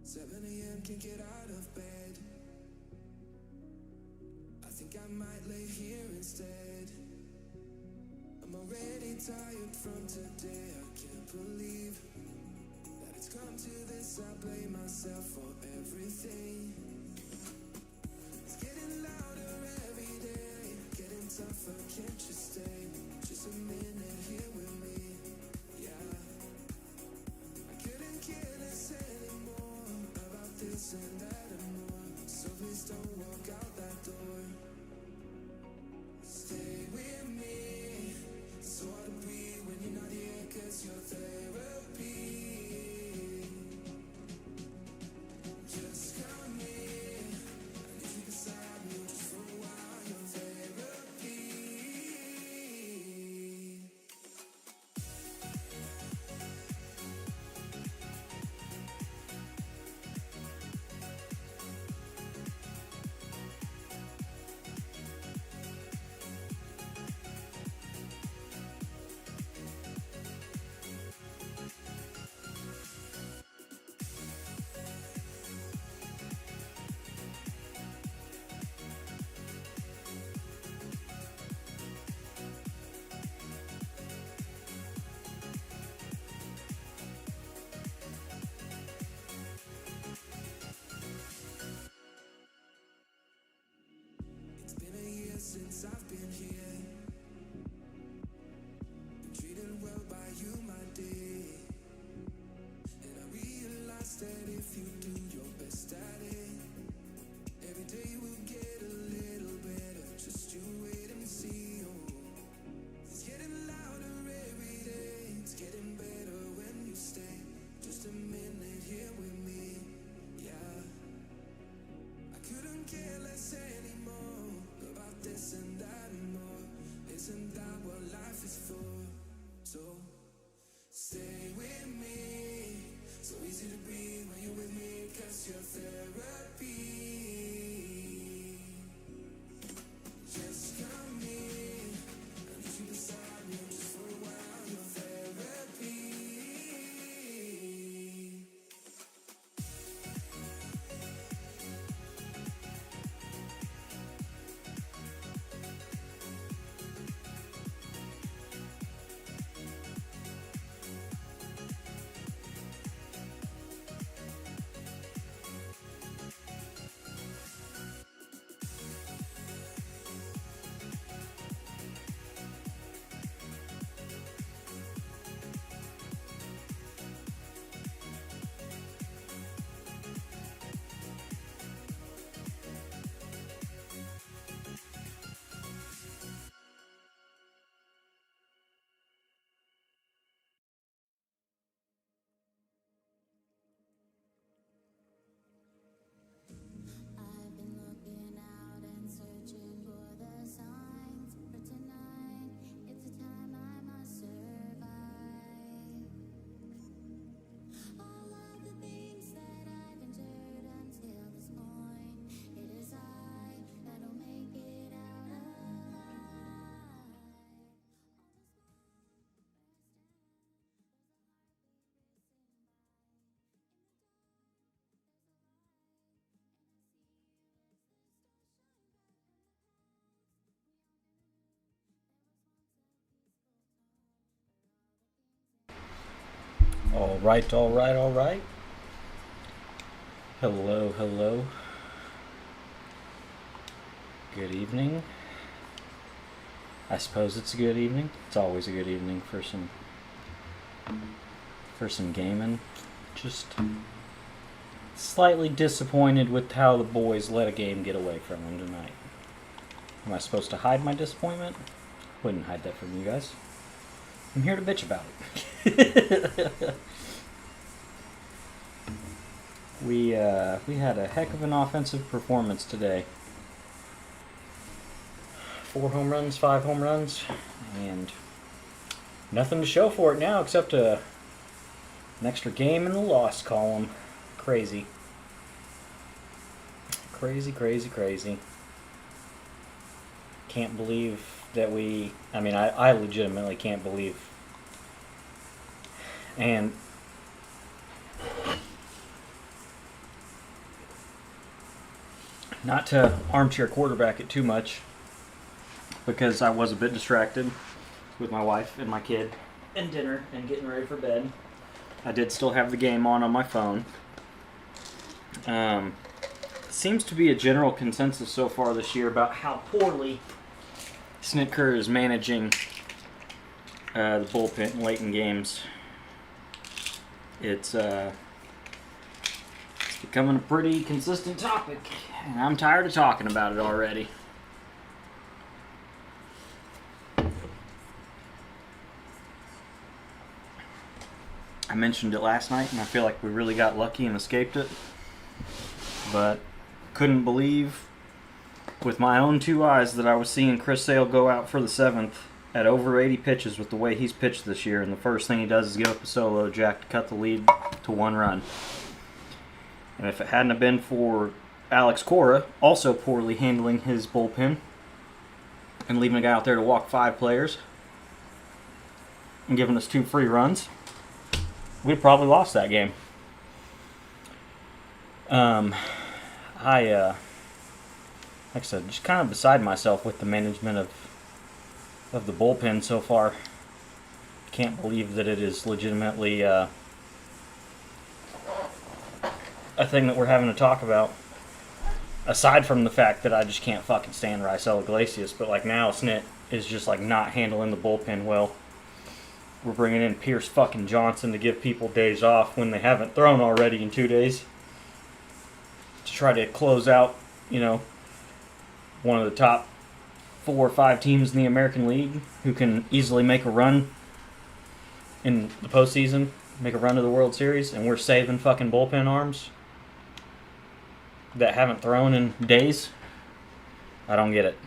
7 a.m. can't get out of bed. I think I might lay here instead. I'm already tired from today. I can't believe that it's come to this. I blame myself for everything. It's getting louder every day, getting tougher, can't you stay just a minute here with me? Yeah, I couldn't care less anymore about this and that and more. So please don't walk out that door. Stay with me. It's hard to breathe when you're not here, 'cause you're therapy. Just come here. I need you beside me just for a while. You're therapy. It's been a year since I've been here. Been treated well by you, my dear. And I realize that if you do your best at it, every day will get a little better. Just you wait and see. Oh, it's getting louder every day. It's getting better when you stay just a minute here with me. Yeah, I couldn't care less anymore about this and that and more. Isn't that what life is for? So stay with me. So easy to breathe when you're with me, 'cause you're therapy. Just come here. I need you beside me just for a while. You're therapy. I've been looking out and searching for the signs for tonight. It's a time I must survive. All of the things that I've endured until this point, it is I that'll make it out alive. All right, all right, all right. Hello, hello. Good evening. I suppose it's a good evening. It's always a good evening for some gaming. Just slightly disappointed with how the boys let a game get away from them tonight. Am I supposed to hide my disappointment? Wouldn't hide that from you guys. I'm here to bitch about it. We had a heck of an offensive performance today. 4 home runs, 5 home runs, and nothing to show for it now except an extra game in the loss column. Crazy. Crazy, crazy, crazy. Can't believe that I legitimately can't believe. And Not to armchair quarterback it too much, because I was a bit distracted with my wife and my kid and dinner and getting ready for bed. I did still have the game on my phone. Seems to be a general consensus so far this year about how poorly Snitker is managing the bullpen late in games. It's becoming a pretty consistent topic, and I'm tired of talking about it already. I mentioned it last night, and I feel like we really got lucky and escaped it. But couldn't believe with my own two eyes that I was seeing Chris Sale go out for the 7th at over 80 pitches with the way he's pitched this year, and the first thing he does is give up a solo jack to cut the lead to 1 run. And if it hadn't have been for Alex Cora also poorly handling his bullpen and leaving a guy out there to walk 5 players and giving us 2 free runs, we'd probably lost that game. Like I said, just kind of beside myself with the management of the bullpen so far. Can't believe that it is legitimately a thing that we're having to talk about. Aside from the fact that I just can't fucking stand Raisel Iglesias, but like now Snit is just like not handling the bullpen well. We're bringing in Pierce fucking Johnson to give people days off when they haven't thrown already in 2 days, to try to close out, one of the top 4 or 5 teams in the American League who can easily make a run in the postseason, make a run to the World Series, and we're saving fucking bullpen arms that haven't thrown in days. I don't get it.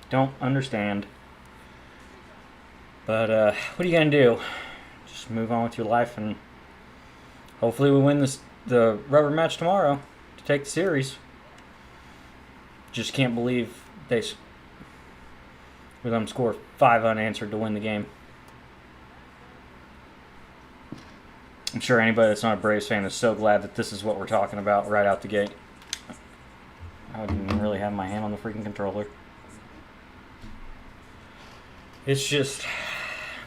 Don't understand. But what are you gonna do? Just move on with your life, and hopefully we win the rubber match tomorrow to take the series. Just can't believe we let them score 5 unanswered to win the game. I'm sure anybody that's not a Braves fan is so glad that this is what we're talking about right out the gate. I didn't even really have my hand on the freaking controller. It's just,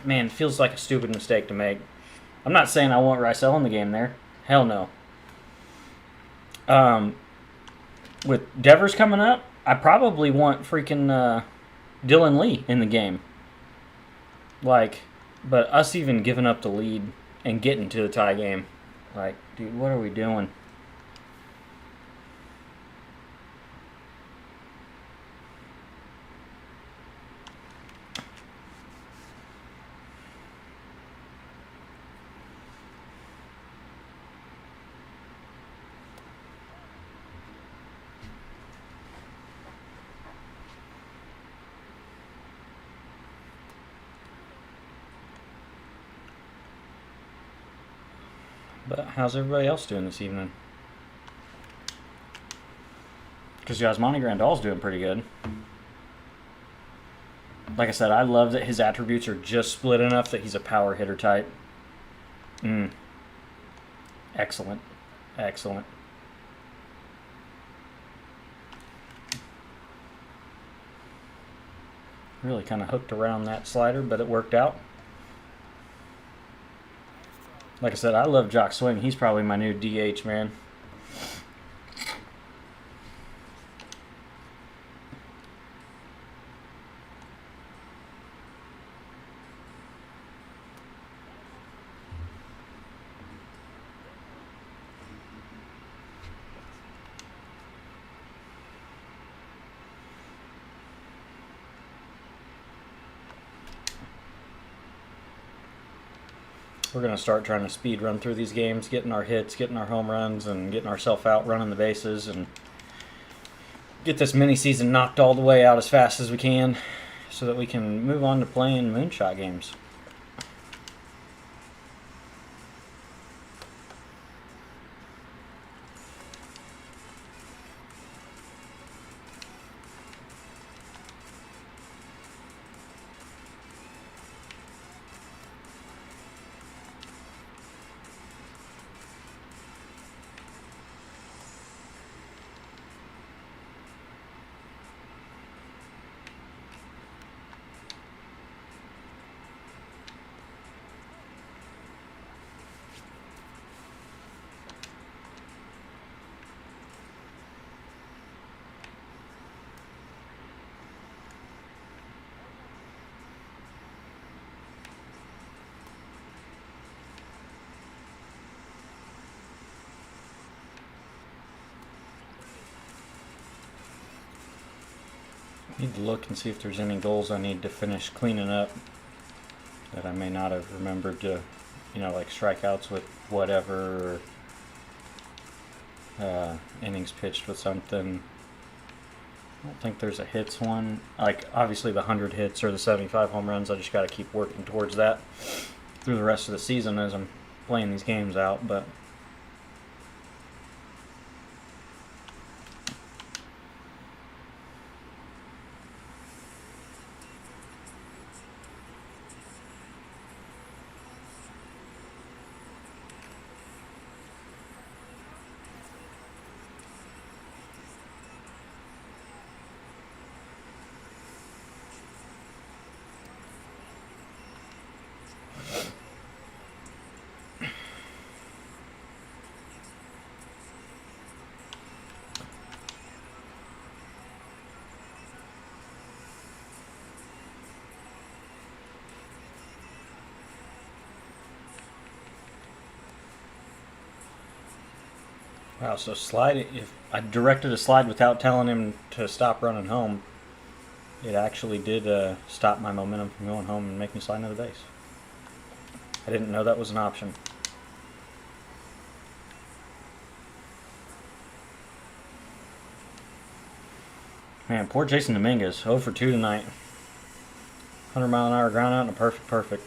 man, it feels like a stupid mistake to make. I'm not saying I want Raisel in the game there. Hell no. With Devers coming up, I probably want freaking Dylan Lee in the game. But us even giving up the lead and getting to the tie game. Dude, what are we doing? But how's everybody else doing this evening? Because Yasmani Grandal's doing pretty good. Like I said, I love that his attributes are just split enough that he's a power hitter type. Excellent. Excellent. Really kind of hooked around that slider, but it worked out. Like I said, I love Jock Swing. He's probably my new DH, man. We're going to start trying to speed run through these games, getting our hits, getting our home runs, and getting ourselves out running the bases, and get this mini season knocked all the way out as fast as we can so that we can move on to playing moonshot games. Need to look and see if there's any goals I need to finish cleaning up that I may not have remembered to, like strikeouts with whatever, or innings pitched with something. I don't think there's a hits one. Like, obviously the 100 hits or the 75 home runs, I just got to keep working towards that through the rest of the season as I'm playing these games out, but wow, so slide, if I directed a slide without telling him to stop running home, it actually did stop my momentum from going home and make me slide into the base. I didn't know that was an option. Man, poor Jason Dominguez, 0 for 2 tonight. 100-mile-an-hour ground out and a perfect.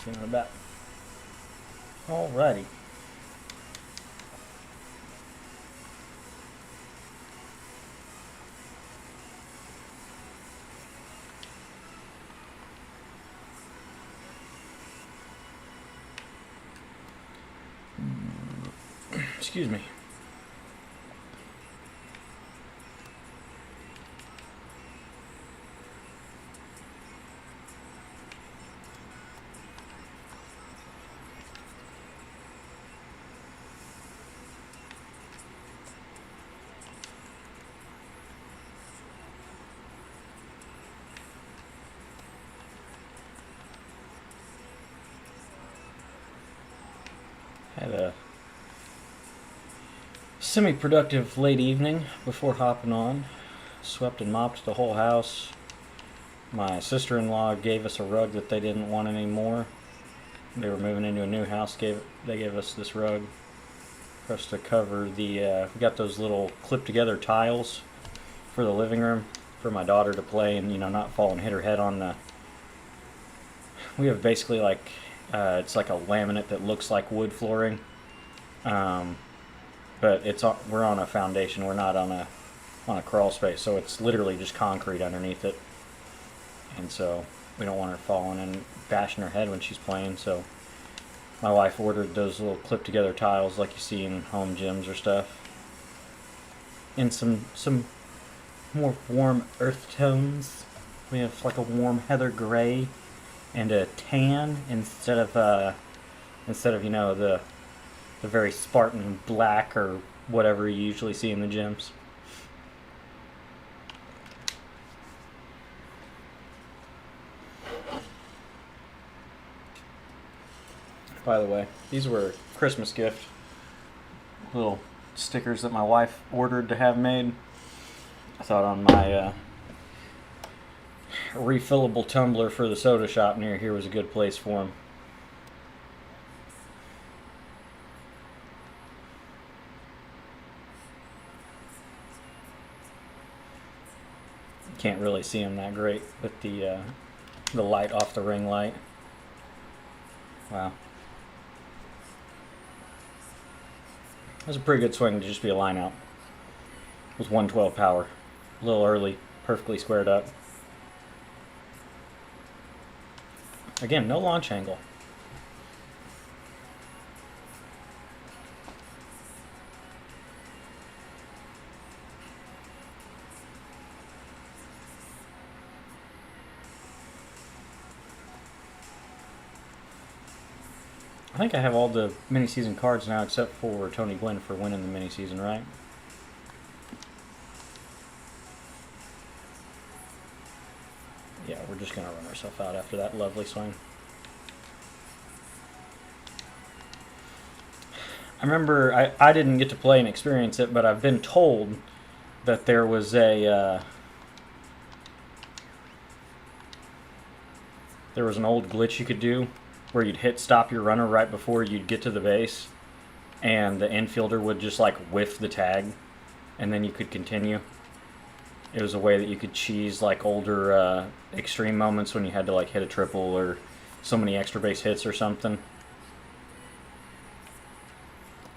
I'll the bat. Alrighty. Excuse me. Had a semi-productive late evening before hopping on. Swept and mopped the whole house. My sister-in-law gave us a rug that they didn't want anymore. They were moving into a new house. They gave us this rug for us to cover the. We got those little clip-together tiles for the living room for my daughter to play and not fall and hit her head on the. We have basically like it's like a laminate that looks like wood flooring, but we're on a foundation. We're not on a crawl space, so it's literally just concrete underneath it. And so we don't want her falling and bashing her head when she's playing. So my wife ordered those little clip-together tiles like you see in home gyms or stuff, in some more warm earth tones. We have like a warm heather gray and a tan instead of the very Spartan black or whatever you usually see in the gyms. By the way, these were a Christmas gift. Little stickers that my wife ordered to have made. I thought on my refillable tumbler for the soda shop near here was a good place for them. Can't really see them that great with the light off the ring light. Wow. That was a pretty good swing to just be a line out. It was 112 power. A little early, perfectly squared up. Again, no launch angle. I think I have all the mini-season cards now except for Tony Gwynn for winning the mini-season, right? Yeah, we're just going to run ourselves out after that lovely swing. I remember I didn't get to play and experience it, but I've been told that there was an old glitch you could do where you'd hit stop your runner right before you'd get to the base, and the infielder would just like whiff the tag, and then you could continue. It was a way that you could cheese like older extreme moments when you had to like hit a triple or so many extra base hits or something.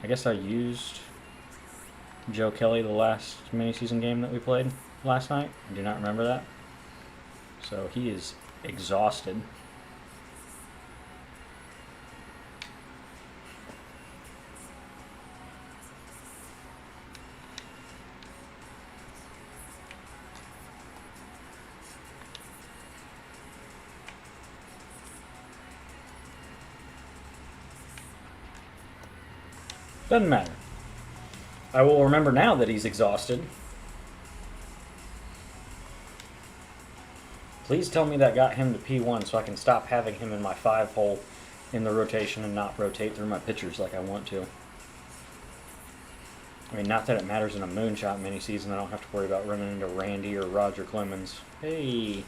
I guess I used Joe Kelly the last mini-season game that we played last night. I do not remember that. So he is exhausted. Doesn't matter. I will remember now that he's exhausted. Please tell me that got him to P1 so I can stop having him in my 5-hole in the rotation and not rotate through my pitchers like I want to. I mean, not that it matters in a moonshot mini-season. I don't have to worry about running into Randy or Roger Clemens. Hey!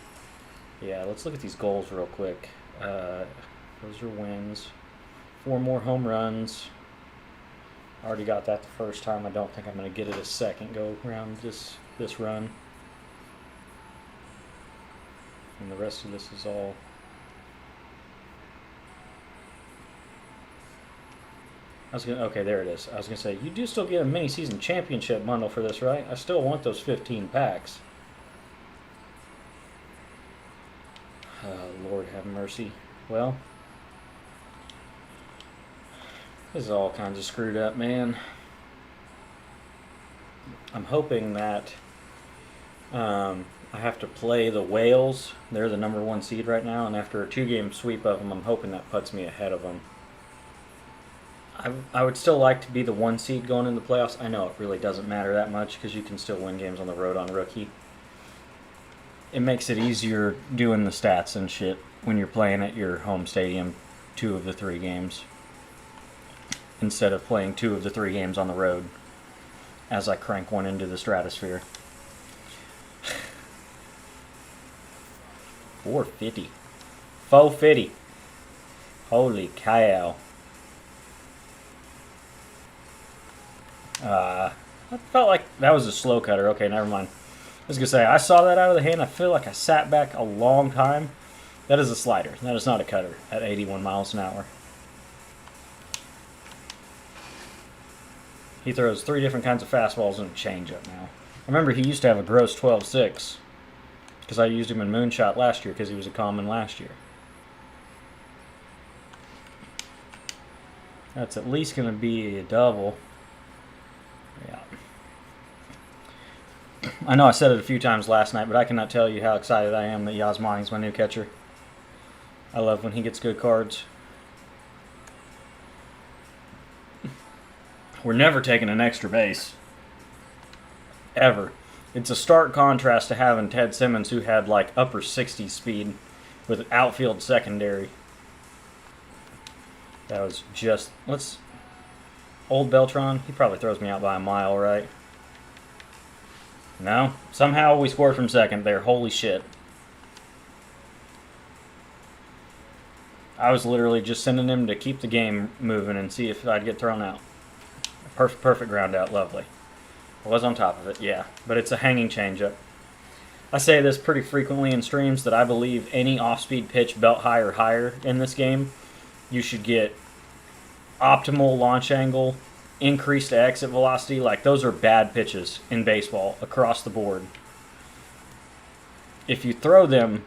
Yeah, let's look at these goals real quick. Those are wins. 4 more home runs. Already got that the first time. I don't think I'm going to get it a second go around this run. And the rest of this is all... Okay, there it is. I was going to say, you do still get a mini-season championship bundle for this, right? I still want those 15 packs. Lord have mercy. Well, this is all kinds of screwed up, man. I'm hoping that I have to play the Whales. They're the number 1 seed right now, and after a 2-game sweep of them, I'm hoping that puts me ahead of them. I would still like to be the 1 seed going into the playoffs. I know it really doesn't matter that much because you can still win games on the road on rookie. It makes it easier doing the stats and shit when you're playing at your home stadium 2 of the 3 games instead of playing 2 of the 3 games on the road as I crank one into the stratosphere. 450. 450. Holy cow. I felt like that was a slow cutter. Okay, never mind. I was going to say, I saw that out of the hand. I feel like I sat back a long time. That is a slider. That is not a cutter at 81 miles an hour. He throws 3 different kinds of fastballs and a changeup now. I remember he used to have a gross 12.6 because I used him in Moonshot last year because he was a common last year. That's at least going to be a double. Yeah. I know I said it a few times last night, but I cannot tell you how excited I am that Yasmani's my new catcher. I love when he gets good cards. We're never taking an extra base. Ever. It's a stark contrast to having Ted Simmons, who had like upper 60s speed with outfield secondary. That was just... Old Beltron, he probably throws me out by a mile, right? No? Somehow we scored from second there. Holy shit. I was literally just sending him to keep the game moving and see if I'd get thrown out. Perfect ground out. Lovely. I was on top of it, yeah. But it's a hanging changeup. I say this pretty frequently in streams that I believe any off-speed pitch belt high or higher in this game, you should get optimal launch angle, increased exit velocity. Like, those are bad pitches in baseball across the board. If you throw them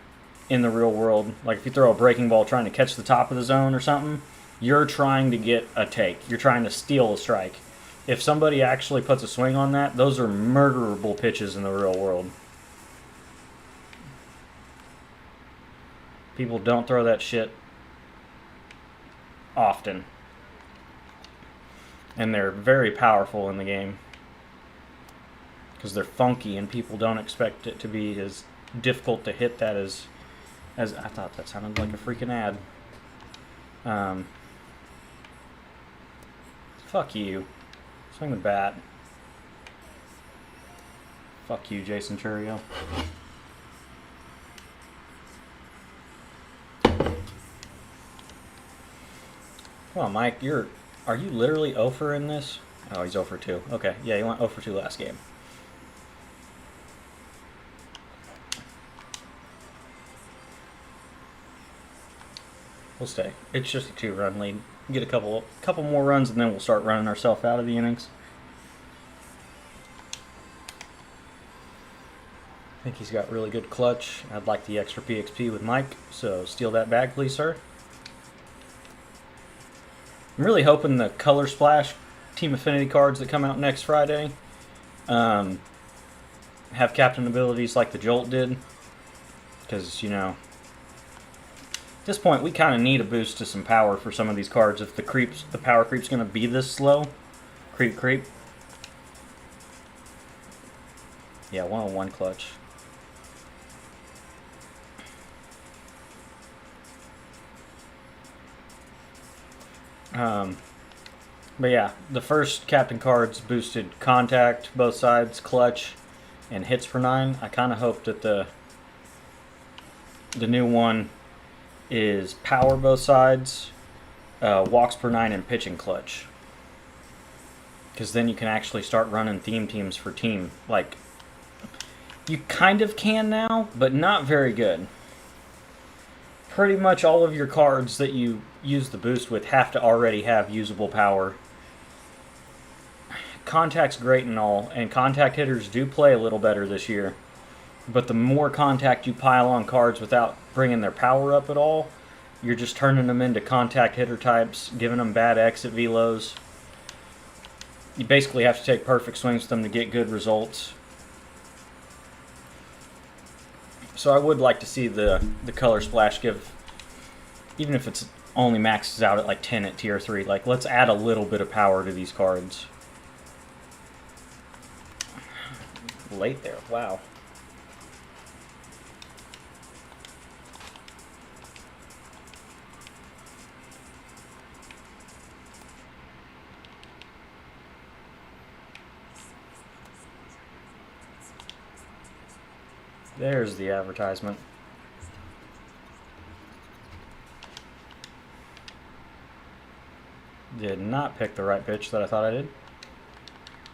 in the real world, like if you throw a breaking ball trying to catch the top of the zone or something, you're trying to get a take. You're trying to steal a strike. If somebody actually puts a swing on that, those are murderable pitches in the real world. People don't throw that shit often. And they're very powerful in the game. Because they're funky and people don't expect it to be as difficult to hit that as I thought that sounded like a freaking ad. Fuck you. Swing the bat. Fuck you, Jason Churio. Come on, Mike. Are you literally 0 for in this? Oh, he's 0 for 2. Okay, yeah, you went 0 for 2 last game. We'll stay. It's just a 2-run lead. Get a couple more runs, and then we'll start running ourselves out of the innings. I think he's got really good clutch. I'd like the extra PXP with Mike, so steal that bag, please, sir. I'm really hoping the Color Splash Team Affinity cards that come out next Friday have captain abilities like the Jolt did. Because, you know, at this point we kind of need a boost to some power for some of these cards if the power creep's going to be this slow. Creep. Yeah, 101 clutch. But yeah, the first captain cards boosted contact, both sides, clutch, and hits per 9. I kind of hope that the new one is power both sides, walks per 9, and pitching clutch. Because then you can actually start running theme teams for team. Like, you kind of can now, but not very good. Pretty much all of your cards that you use the boost with have to already have usable power. Contact's great and all, and contact hitters do play a little better this year. But the more contact you pile on cards without bringing their power up at all, you're just turning them into contact hitter types, giving them bad exit velos. You basically have to take perfect swings with them to get good results. So I would like to see the Color Splash give, even if it's only maxes out at like 10 at tier 3, like let's add a little bit of power to these cards. Late there, wow. There's the advertisement. Did not pick the right pitch that I thought I did.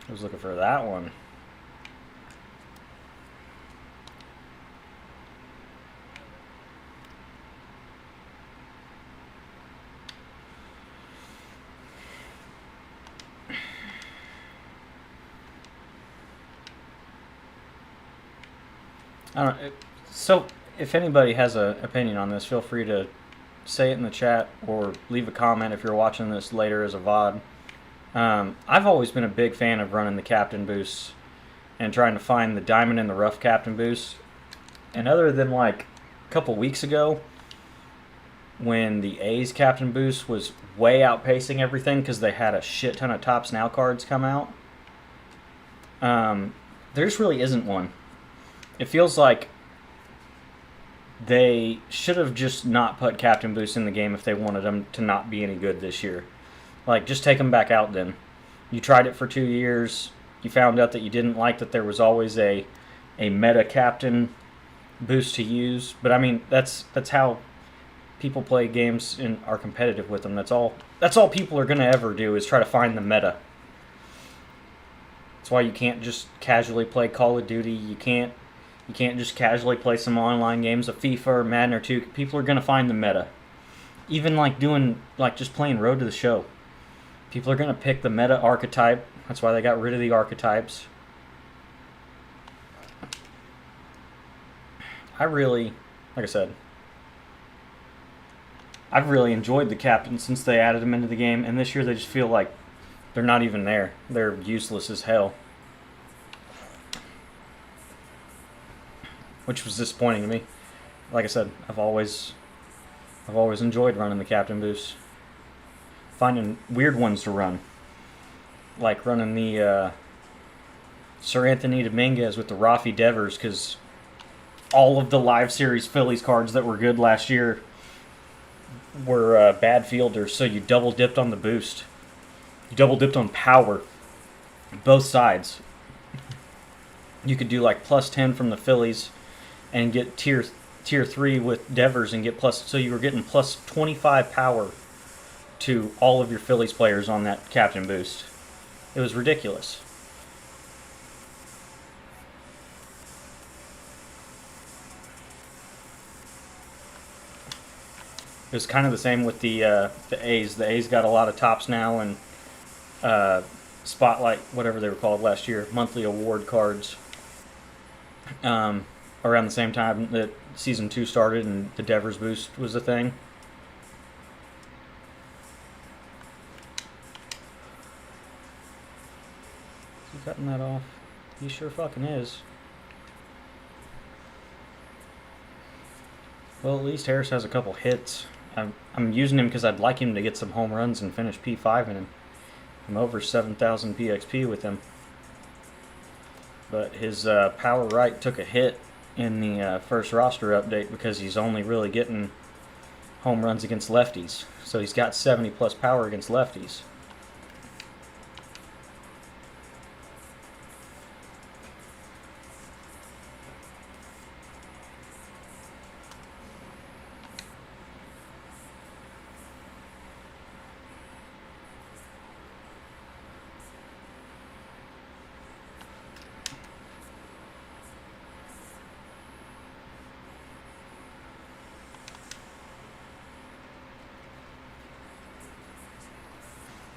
I was looking for that one. I don't. So, if anybody has an opinion on this, feel free to say it in the chat or leave a comment if you're watching this later as a VOD. I've always been a big fan of running the captain boosts and trying to find the diamond in the rough captain boosts. And other than like a couple weeks ago, when the A's captain boost was way outpacing everything because they had a shit ton of Tops Now cards come out, there just really isn't one. It feels like they should have just not put captain boosts in the game if they wanted them to not be any good this year. Like, just take them back out then. You tried it for 2 years. You found out that you didn't like that there was always a meta captain boost to use. But I mean, that's how people play games and are competitive with them. That's all people are going to ever do is try to find the meta. That's why you can't just casually play Call of Duty. You can't just casually play some online games of FIFA or Madden or 2. People are going to find the meta. Even just playing Road to the Show. People are going to pick the meta archetype. That's why they got rid of the archetypes. Like I said, I've really enjoyed the captain since they added them into the game. And this year they just feel like they're not even there. They're useless as hell. Which was disappointing to me. Like I said, I've always enjoyed running the captain boost. Finding weird ones to run. Like running the Sir Anthony Dominguez with the Rafi Devers, because all of the live series Phillies cards that were good last year were bad fielders, so you double dipped on the boost. You double dipped on power. Both sides. You could do like plus 10 from the Phillies and get tier 3 with Devers and get plus, so you were getting plus 25 power to all of your Phillies players on that captain boost. It was ridiculous. It was kind of the same with the A's. The A's got a lot of tops now and spotlight, whatever they were called last year, monthly award cards. Around the same time that season 2 started and the Devers boost was a thing. Is he cutting that off? He sure fucking is. Well, at least Harris has a couple hits. I'm using him because I'd like him to get some home runs and finish P5 in him. I'm over 7,000 PXP with him. But his power right took a hit in the first roster update because he's only really getting home runs against lefties. So he's got 70 plus power against lefties.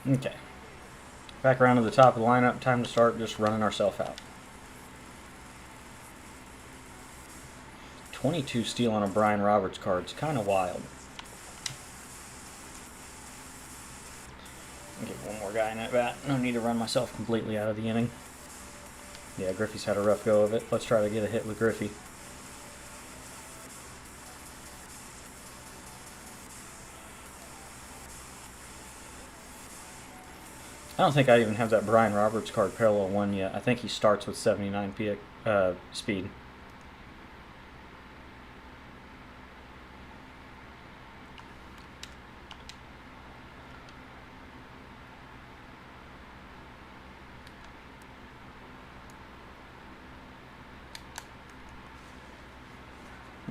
Okay. Back around to the top of the lineup. Time to start just running ourselves out. 22 steal on a Brian Roberts card. It's kind of wild. I'll get one more guy in at bat. No need to run myself completely out of the inning. Yeah, Griffey's had a rough go of it. Let's try to get a hit with Griffey. I don't think I even have that Brian Roberts card parallel 1 yet. I think he starts with 79 speed.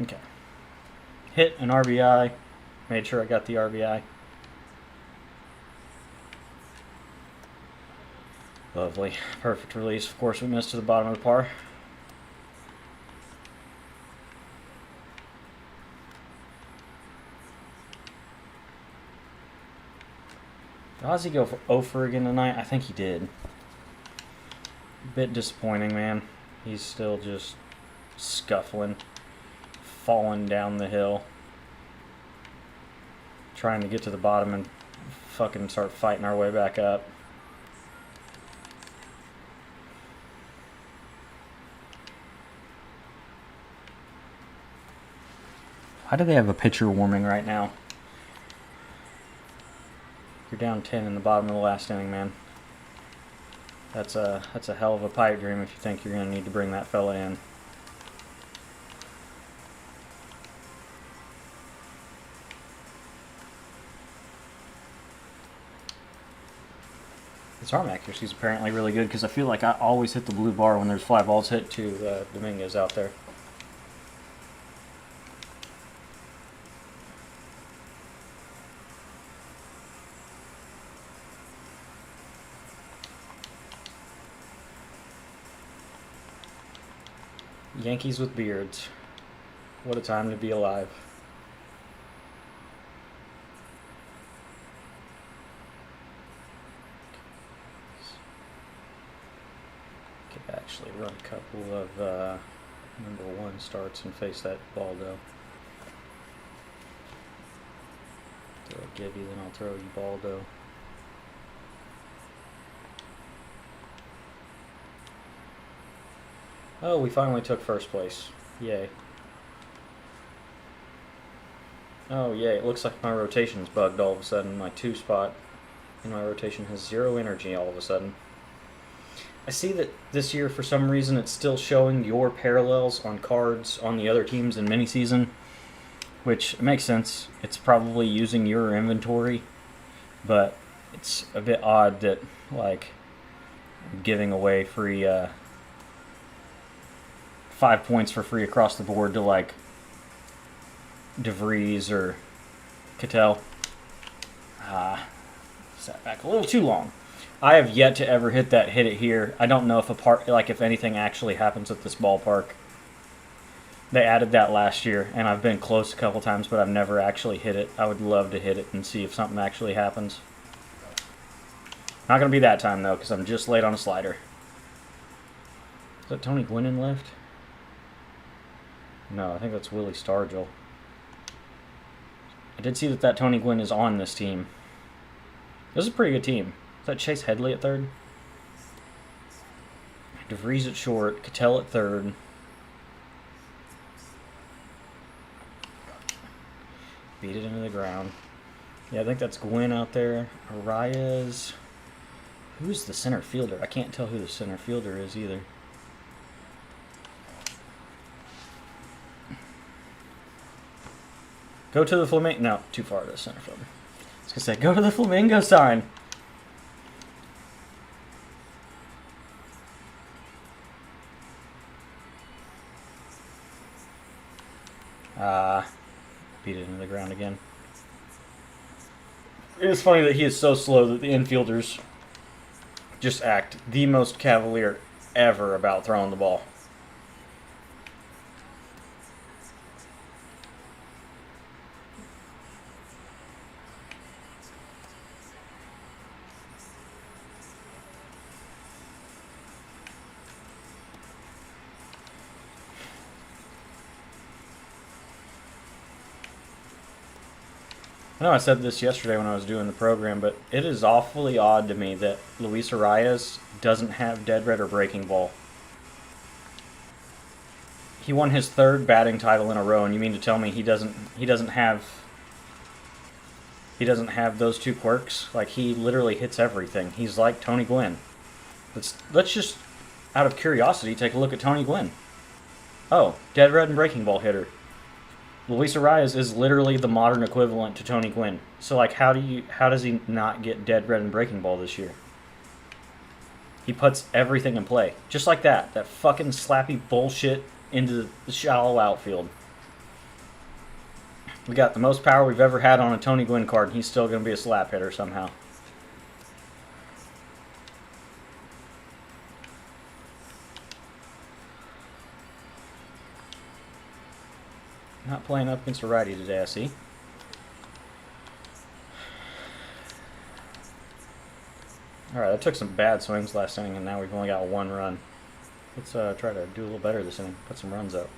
Okay. Hit an RBI. Made sure I got the RBI. Lovely. Perfect release. Of course, we missed to the bottom of the par. Did Ozzy go for 0 for again tonight? I think he did. Bit disappointing, man. He's still just scuffling, falling down the hill, trying to get to the bottom and fucking start fighting our way back up. Why do they have a pitcher warming right now? You're down 10 in the bottom of the last inning, man. That's a hell of a pipe dream if you think you're going to need to bring that fella in. His arm accuracy is apparently really good because I feel like I always hit the blue bar when there's fly balls hit to Dominguez out there. Yankees with beards. What a time to be alive. Could actually run a couple of number 1 starts and face that Baldo. Throw a Gibby, then I'll throw you Baldo. Oh, we finally took first place. Yay. Oh, yay. It looks like my rotation's bugged all of a sudden. My 2 spot in my rotation has 0 energy all of a sudden. I see that this year, for some reason, it's still showing your parallels on cards on the other teams in mini-season, which makes sense. It's probably using your inventory, but It's a bit odd that, like, I'm giving away free 5 points for free across the board to, like, DeVries or Cattell. Sat back a little too long. I have yet to ever hit it here. I don't know if if anything actually happens at this ballpark. They added that last year, and I've been close a couple times, but I've never actually hit it. I would love to hit it and see if something actually happens. Not going to be that time, though, because I'm just late on a slider. Is that Tony Gwynn in left? No, I think that's Willie Stargell. I did see that Tony Gwynn is on this team. This is a pretty good team. Is that Chase Headley at third? DeVries at short. Cattell at third. Beat it into the ground. Yeah, I think that's Gwynn out there. Arias. Who's the center fielder? I can't tell who the center fielder is either. Go to the Flamingo. No, too far to the center fielder. I was going to say, go to the Flamingo sign. Beat it into the ground again. It is funny that he is so slow that the infielders just act the most cavalier ever about throwing the ball. I know I said this yesterday when I was doing the program, but it is awfully odd to me that Luis Arias doesn't have dead red or breaking ball. He won his third batting title in a row, and you mean to tell me he doesn't have those two quirks? Like, he literally hits everything. He's like Tony Gwynn. Let's just, out of curiosity, take a look at Tony Gwynn. Oh, dead red and breaking ball hitter. Luis Arias is literally the modern equivalent to Tony Gwynn. So, like, how does he not get dead red and breaking ball this year? He puts everything in play. Just like that. That fucking slappy bullshit into the shallow outfield. We got the most power we've ever had on a Tony Gwynn card, and he's still going to be a slap hitter somehow. Not playing up against a righty today, I see. Alright, that took some bad swings last inning, and now we've only got one run. Let's try to do a little better this inning. Put some runs up.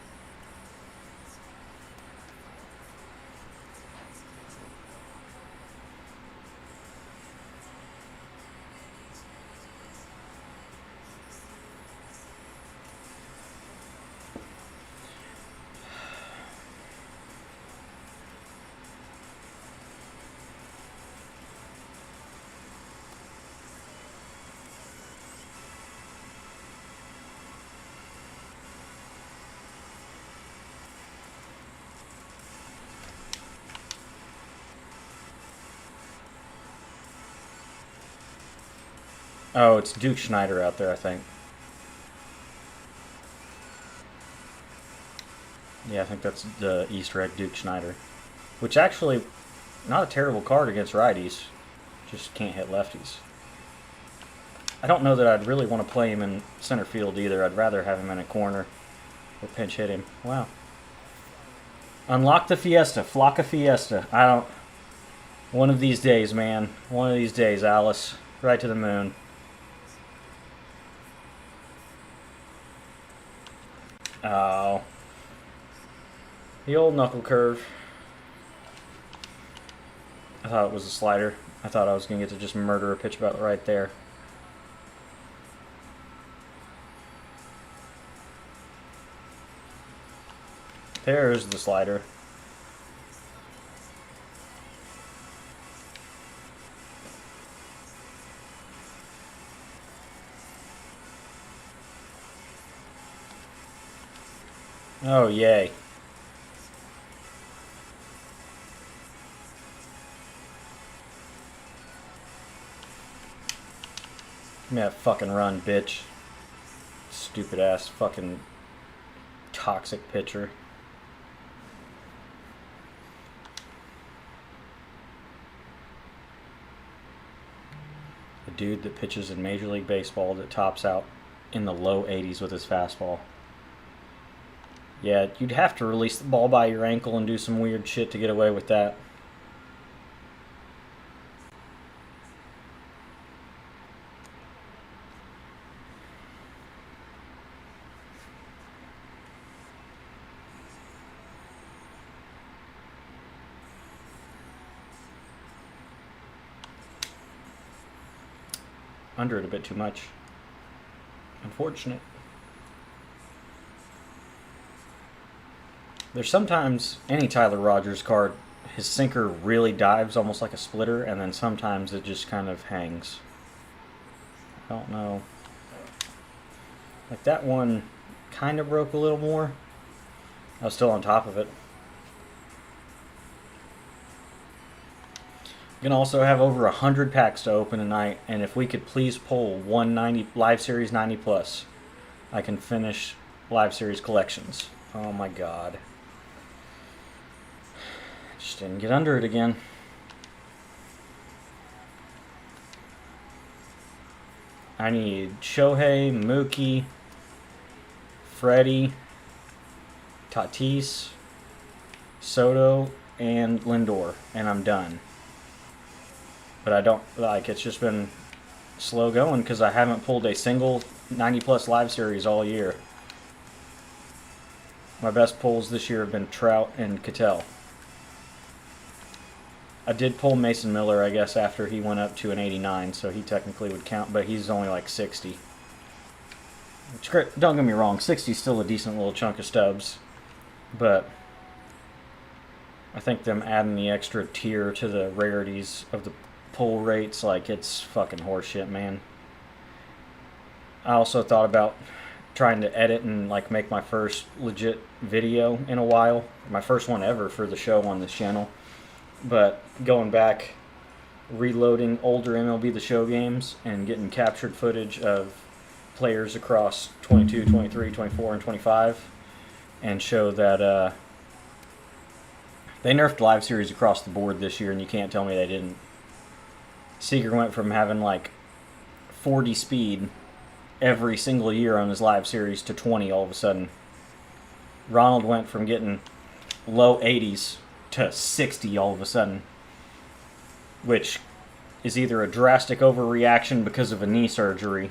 Oh, it's Duke Schneider out there, I think. Yeah, I think that's the Easter egg Duke Schneider. Which actually, not a terrible card against righties. Just can't hit lefties. I don't know that I'd really want to play him in center field either. I'd rather have him in a corner or pinch hit him. Wow. Unlock the Fiesta. Flock a Fiesta. I don't... One of these days, man. One of these days, Alice. Right to the moon. Oh. The old knuckle curve. I thought it was a slider. I thought I was going to get to just murder a pitch about right there. There's the slider. Oh, yay. Give me that fucking run, bitch. Stupid ass fucking toxic pitcher. A dude that pitches in Major League Baseball that tops out in the low 80s with his fastball. Yeah, you'd have to release the ball by your ankle and do some weird shit to get away with that. Under it a bit too much. Unfortunate. There's sometimes any Tyler Rogers card, his sinker really dives almost like a splitter, and then sometimes it just kind of hangs. I don't know. Like that one kind of broke a little more. I was still on top of it. We're going to also have over 100 packs to open tonight, and if we could please pull 190 Live Series 90 plus, I can finish Live Series collections. Oh my god. Just didn't get under it again. I need Shohei, Mookie, Freddie, Tatis, Soto, and Lindor, and I'm done. But I don't, like, it's just been slow going because I haven't pulled a single 90 plus Live Series all year. My best pulls this year have been Trout and Cattell. I did pull Mason Miller, I guess, after he went up to an 89, so he technically would count, but he's only like 60. Which, don't get me wrong, 60 is still a decent little chunk of stubs, but I think them adding the extra tier to the rarities of the pull rates, like, it's fucking horseshit, man. I also thought about trying to edit and like make my first legit video in a while, my first one ever for the show on this channel, but going back, reloading older MLB The Show games and getting captured footage of players across 22, 23, 24, and 25, and show that they nerfed Live Series across the board this year, and you can't tell me they didn't. Seager went from having like 40 speed every single year on his Live Series to 20 all of a sudden. Ronald went from getting low 80s to 60 all of a sudden, which is either a drastic overreaction because of a knee surgery,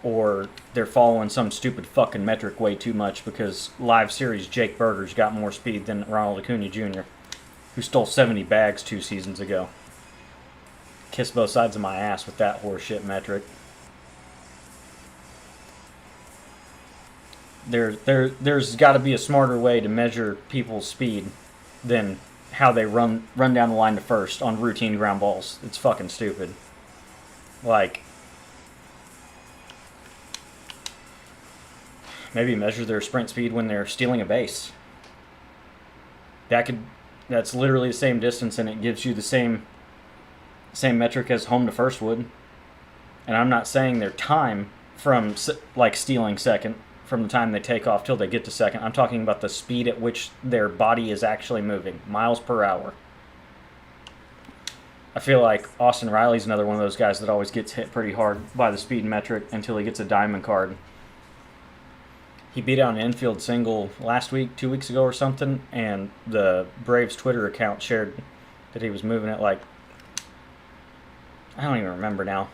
or they're following some stupid fucking metric way too much because Live Series Jake Berger's got more speed than Ronald Acuna Jr., who stole 70 bags 2 seasons ago. Kiss both sides of my ass with that horseshit metric. There's got to be a smarter way to measure people's speed than how they run down the line to first on routine ground balls. It's fucking stupid. Like, maybe measure their sprint speed when they're stealing a base. That's literally the same distance, and it gives you the same metric as home to first would. And I'm not saying their time from like stealing second, from the time they take off till they get to second. I'm talking about the speed at which their body is actually moving, miles per hour. I feel like Austin Riley's another one of those guys that always gets hit pretty hard by the speed metric until he gets a diamond card. He beat out an infield single last week, 2 weeks ago or something, and the Braves Twitter account shared that he was moving at like, I don't even remember now,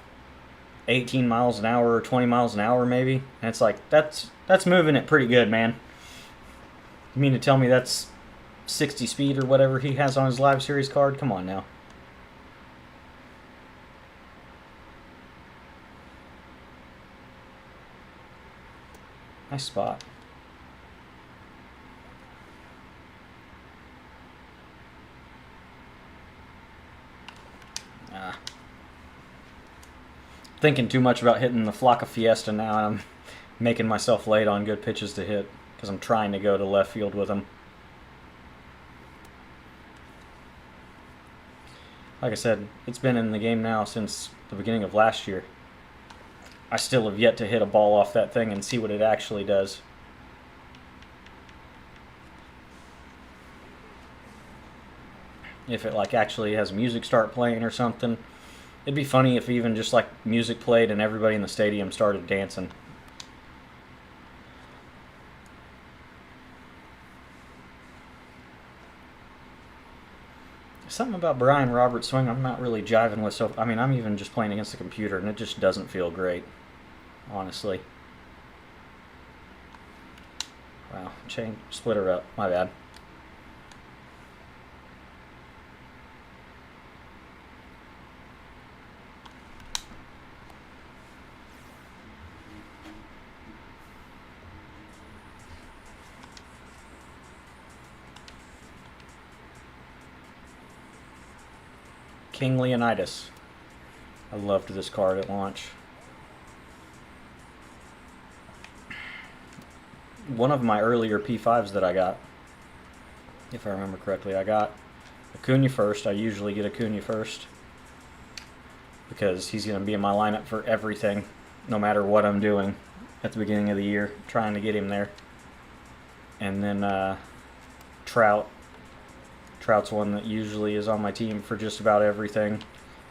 18 miles an hour or 20 miles an hour maybe. And it's like, that's moving it pretty good, man. You mean to tell me that's 60 speed or whatever he has on his Live Series card? Come on now. Nice spot. Thinking too much about hitting the Flocka Fiesta now, and I'm making myself late on good pitches to hit because I'm trying to go to left field with them. Like I said, it's been in the game now since the beginning of last year. I still have yet to hit a ball off that thing and see what it actually does. If it like actually has music start playing or something. It'd be funny if even just like music played and everybody in the stadium started dancing. Something about Brian Roberts' swing I'm not really jiving with. So I mean, I'm even just playing against the computer and it just doesn't feel great, honestly. Wow, chain splitter up. My bad. King Leonidas. I loved this card at launch. One of my earlier P5s that I got, if I remember correctly, I got Acuna first. I usually get Acuna first because he's going to be in my lineup for everything, no matter what I'm doing at the beginning of the year, trying to get him there. And then Trout. Trout's one that usually is on my team for just about everything.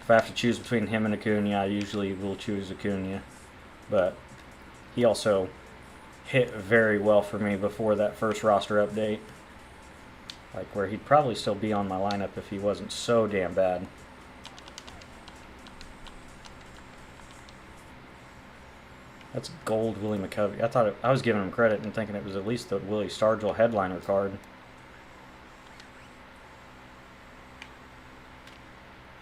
If I have to choose between him and Acuna, I usually will choose Acuna. But he also hit very well for me before that first roster update. Like where he'd probably still be on my lineup if he wasn't so damn bad. That's gold Willie McCovey. I was giving him credit and thinking it was at least the Willie Stargell headliner card.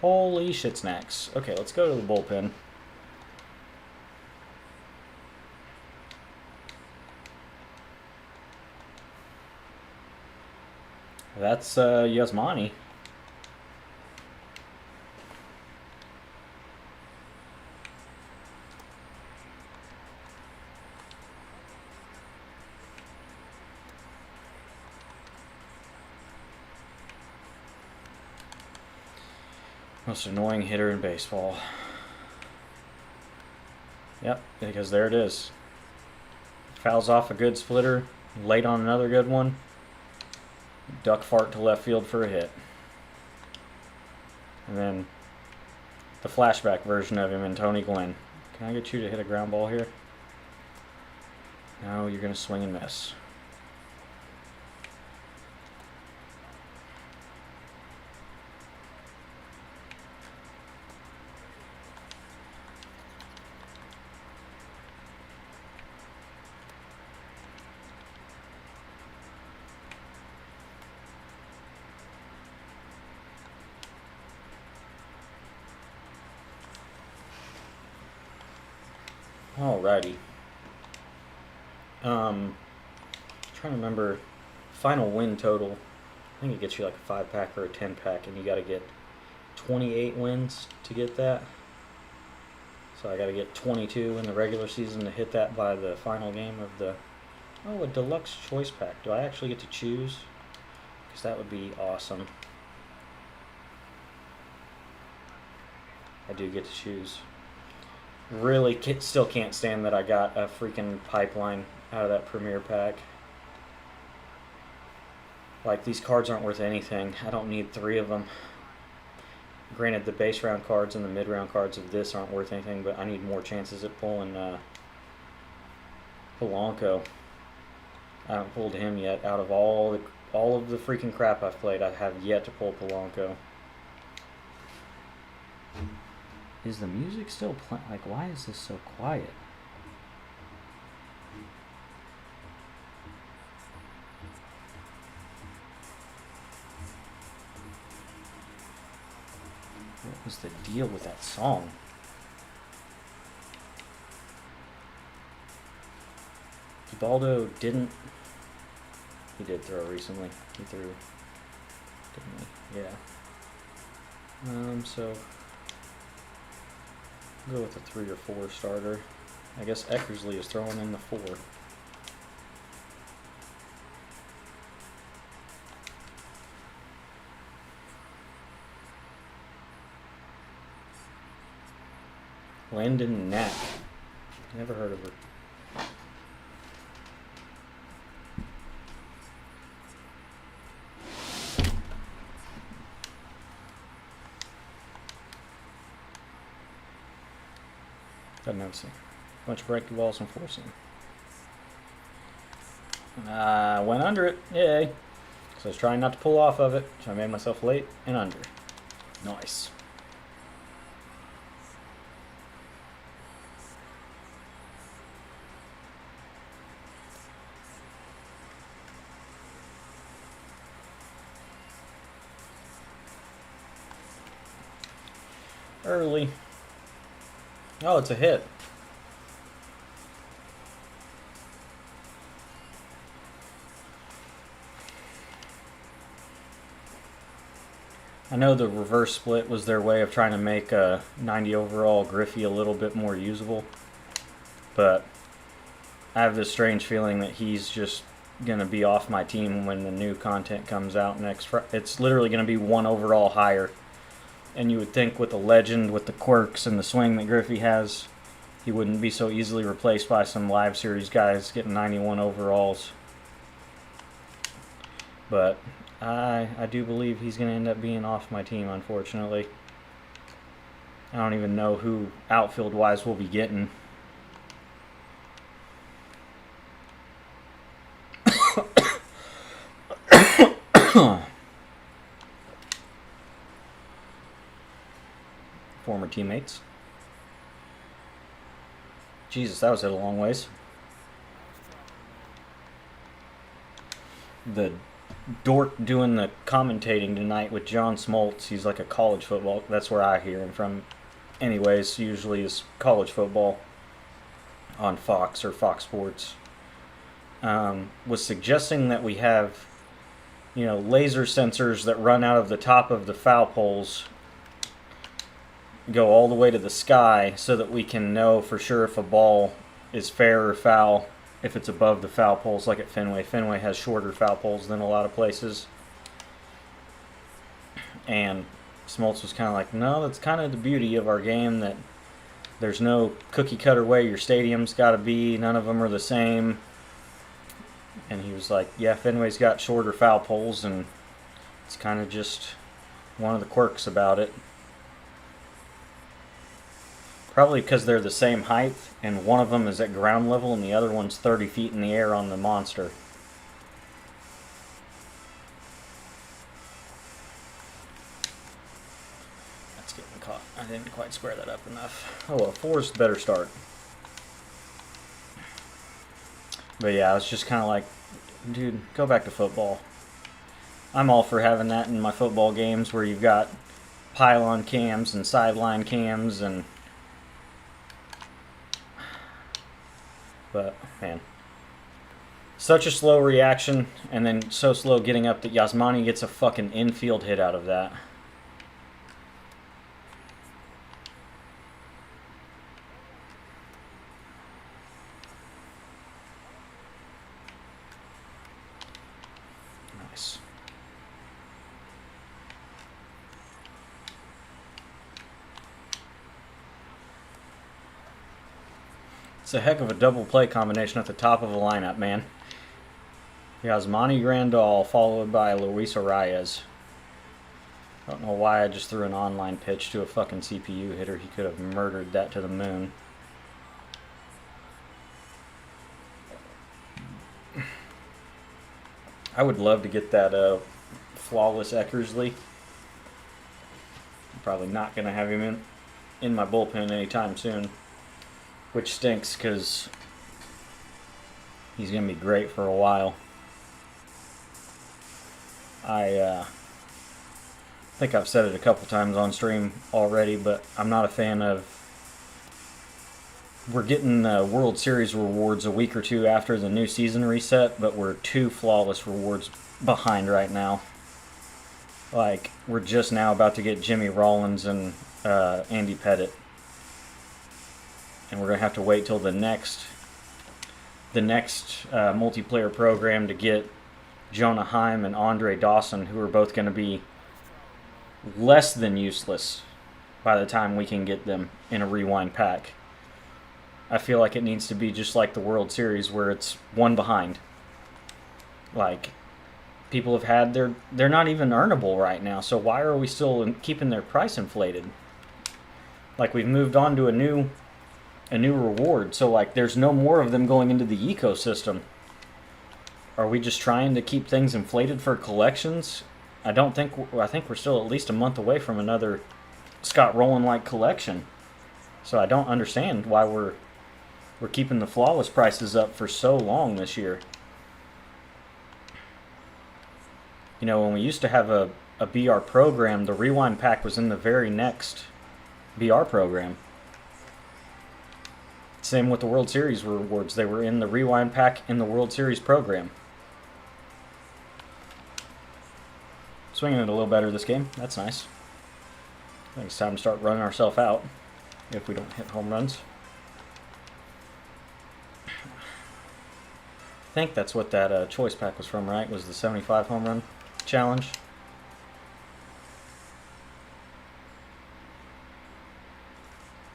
Holy shit snacks. Okay, let's go to the bullpen. That's Yasmani. Most annoying hitter in baseball. Yep, because there it is. Fouls off a good splitter, late on another good one. Duck fart to left field for a hit. And then the flashback version of him and Tony Gwynn. Can I get you to hit a ground ball here? No, you're going to swing and miss. Alrighty. Trying to remember final win total. I think it gets you like a 5-pack or a 10-pack, and you got to get 28 wins to get that. So I got to get 22 in the regular season to hit that by the final game of the... Oh, a deluxe choice pack. Do I actually get to choose? Because that would be awesome. I do get to choose. Really still can't stand that I got a freaking pipeline out of that premier pack. Like, these cards aren't worth anything. I don't need 3 of them. Granted, the base round cards and the mid round cards of this aren't worth anything, but I need more chances at pulling Polanco. I haven't pulled him yet. Out of all of the freaking crap I've played, I have yet to pull Polanco. Is the music still playing? Like, why is this so quiet? What was the deal with that song? Ubaldo didn't... He did throw recently. He threw... Didn't he? Yeah. So... I'll go with a 3 or 4 starter. I guess Eckersley is throwing in the 4. Landon Knack. Never heard of her. Got noticing. Bunch of breaking balls and forcing. Went under it. Yay. So I was trying not to pull off of it, so I made myself late and under. Nice. Early. Oh, it's a hit. I know the reverse split was their way of trying to make a 90 overall Griffey a little bit more usable, but I have this strange feeling that he's just going to be off my team when the new content comes out next Friday. It's literally going to be one overall higher. And you would think with the legend, with the quirks and the swing that Griffey has, he wouldn't be so easily replaced by some live series guys getting 91 overalls. But I do believe he's going to end up being off my team, unfortunately. I don't even know who outfield-wise we'll be getting. Former teammates. Jesus, that was hit a long ways. The dork doing the commentating tonight with John Smoltz, he's like a college football, that's where I hear him from anyways, usually is college football on Fox or Fox Sports, was suggesting that we have, laser sensors that run out of the top of the foul poles, go all the way to the sky so that we can know for sure if a ball is fair or foul if it's above the foul poles, like at Fenway. Fenway has shorter foul poles than a lot of places. And Smoltz was kind of like, no, that's kind of the beauty of our game, that there's no cookie cutter way your stadium's got to be. None of them are the same. And he was like, yeah, Fenway's got shorter foul poles, and it's kind of just one of the quirks about it. Probably because they're the same height, and one of them is at ground level and the other one's 30 feet in the air on the monster. That's getting caught. I didn't quite square that up enough. Oh well, 4's the better start. But yeah, I was just kind of like, dude, go back to football. I'm all for having that in my football games where you've got pylon cams and sideline cams and... But, man, such a slow reaction, and then so slow getting up that Yasmani gets a fucking infield hit out of that. Nice. It's a heck of a double play combination at the top of the lineup, man. Yasmani Grandal followed by Luis Arias. I don't know why I just threw an online pitch to a fucking CPU hitter. He could have murdered that to the moon. I would love to get that flawless Eckersley. I'm probably not going to have him in my bullpen anytime soon. Which stinks because he's going to be great for a while. I think I've said it a couple times on stream already, but I'm not a fan of... We're getting World Series rewards a week or two after the new season reset, but we're 2 flawless rewards behind right now. Like, we're just now about to get Jimmy Rollins and Andy Pettit. And we're going to have to wait till the next multiplayer program to get Jonah Heim and Andre Dawson, who are both going to be less than useless by the time we can get them in a rewind pack. I feel like it needs to be just like the World Series where it's one behind. Like, people have had they're not even earnable right now, so why are we still keeping their price inflated? Like, we've moved on to a new reward, so like there's no more of them going into the ecosystem. Are we just trying to keep things inflated for collections? I think we're still at least a month away from another Scott Rowland-like collection. So I don't understand why we're keeping the flawless prices up for so long this year. You know, when we used to have a BR program, the rewind pack was in the very next BR program. Same with the World Series rewards. They were in the rewind pack in the World Series program. Swinging it a little better this game. That's nice. I think it's time to start running ourselves out if we don't hit home runs. I think that's what that choice pack was from, right? Was the 75 home run challenge.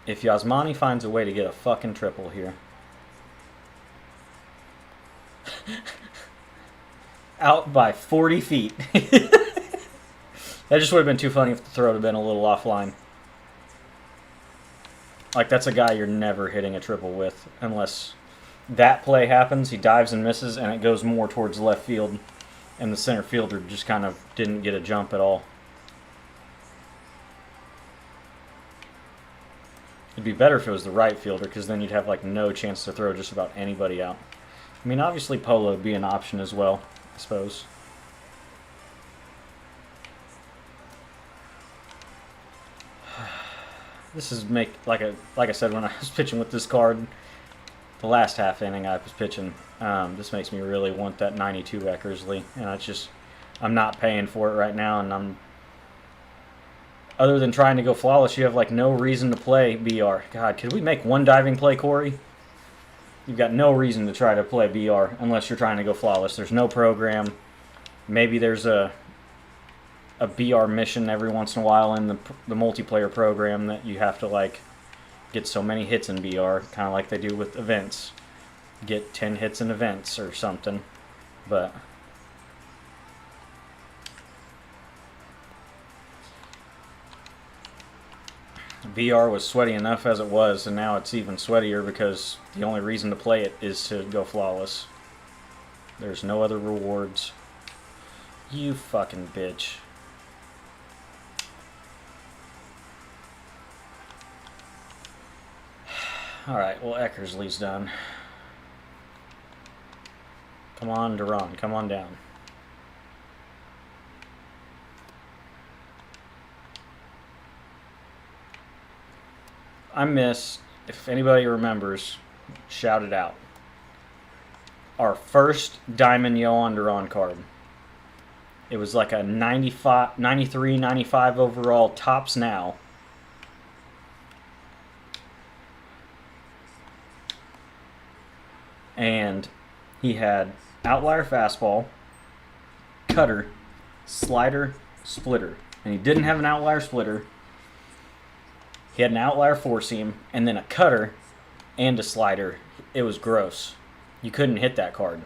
If Yasmani finds a way to get a fucking triple here. Out by 40 feet. That just would have been too funny if the throw would have been a little offline. Like, that's a guy you're never hitting a triple with unless that play happens, he dives and misses, and it goes more towards left field, and the center fielder just kind of didn't get a jump at all. It'd be better if it was the right fielder, because then you'd have like no chance to throw just about anybody out. I mean, obviously Polo would be an option as well, I suppose. This is like I said when I was pitching with this card, the last half inning I was pitching. This makes me really want that 92 Eckersley, and I'm not paying for it right now, and other than trying to go flawless, you have like no reason to play BR. God, could we make one diving play, Corey? You've got no reason to try to play BR unless you're trying to go flawless. There's no program. Maybe there's a BR mission every once in a while in the multiplayer program that you have to like get so many hits in BR, kind of like they do with events. Get 10 hits in events or something. But BR was sweaty enough as it was, and now it's even sweatier because the only reason to play it is to go flawless. There's no other rewards. You fucking bitch. Alright, well, Eckersley's done. Come on, Duran, come on down. I miss, if anybody remembers, shout it out. Our first Diamond Yohan Duran card. It was like a 95, 93, 95 overall, tops now. And he had outlier fastball, cutter, slider, splitter. And he didn't have an outlier splitter. He had an outlier four seam, and then a cutter and a slider. It was gross. You couldn't hit that card.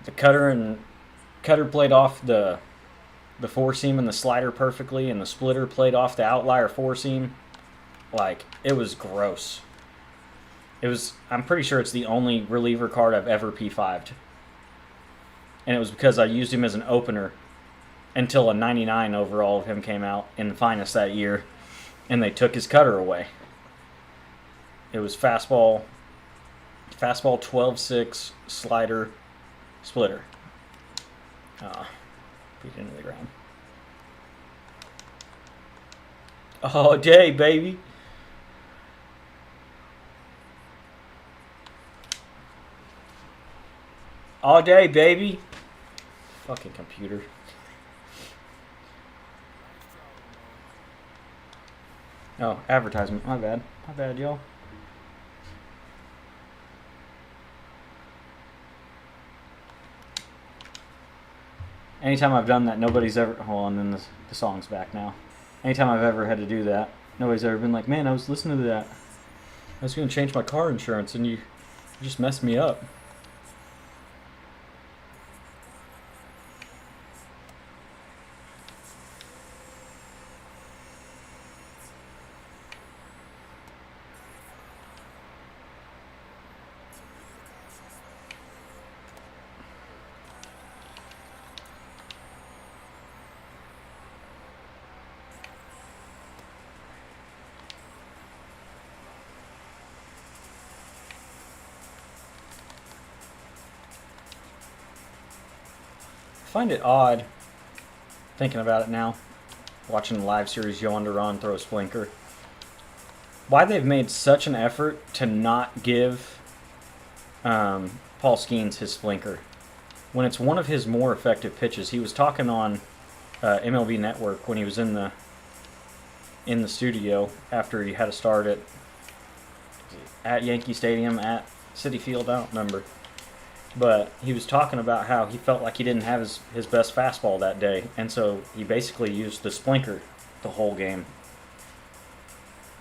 The cutter played off the four seam and the slider perfectly, and the splitter played off the outlier four seam. Like, it was gross. I'm pretty sure it's the only reliever card I've ever P5'd. And it was because I used him as an opener until a 99 overall of him came out in the finest that year, and they took his cutter away. It was fastball 12-6, slider, splitter. Beat it into the ground. All day, baby. All day, baby. Fucking computer. Oh, advertisement. My bad. My bad, y'all. Anytime I've done that, nobody's ever... Hold on, then the song's back now. Anytime I've ever had to do that, nobody's ever been like, man, I was listening to that. I was going to change my car insurance, and you just messed me up. I find it odd, thinking about it now, watching the live series Yohan Duran throw a splinker, why they've made such an effort to not give Paul Skeens his splinker when it's one of his more effective pitches. He was talking on MLB Network when he was in the studio after he had a start at Yankee Stadium, at Citi Field, I don't remember. But he was talking about how he felt like he didn't have his best fastball that day, and so he basically used the splinker the whole game.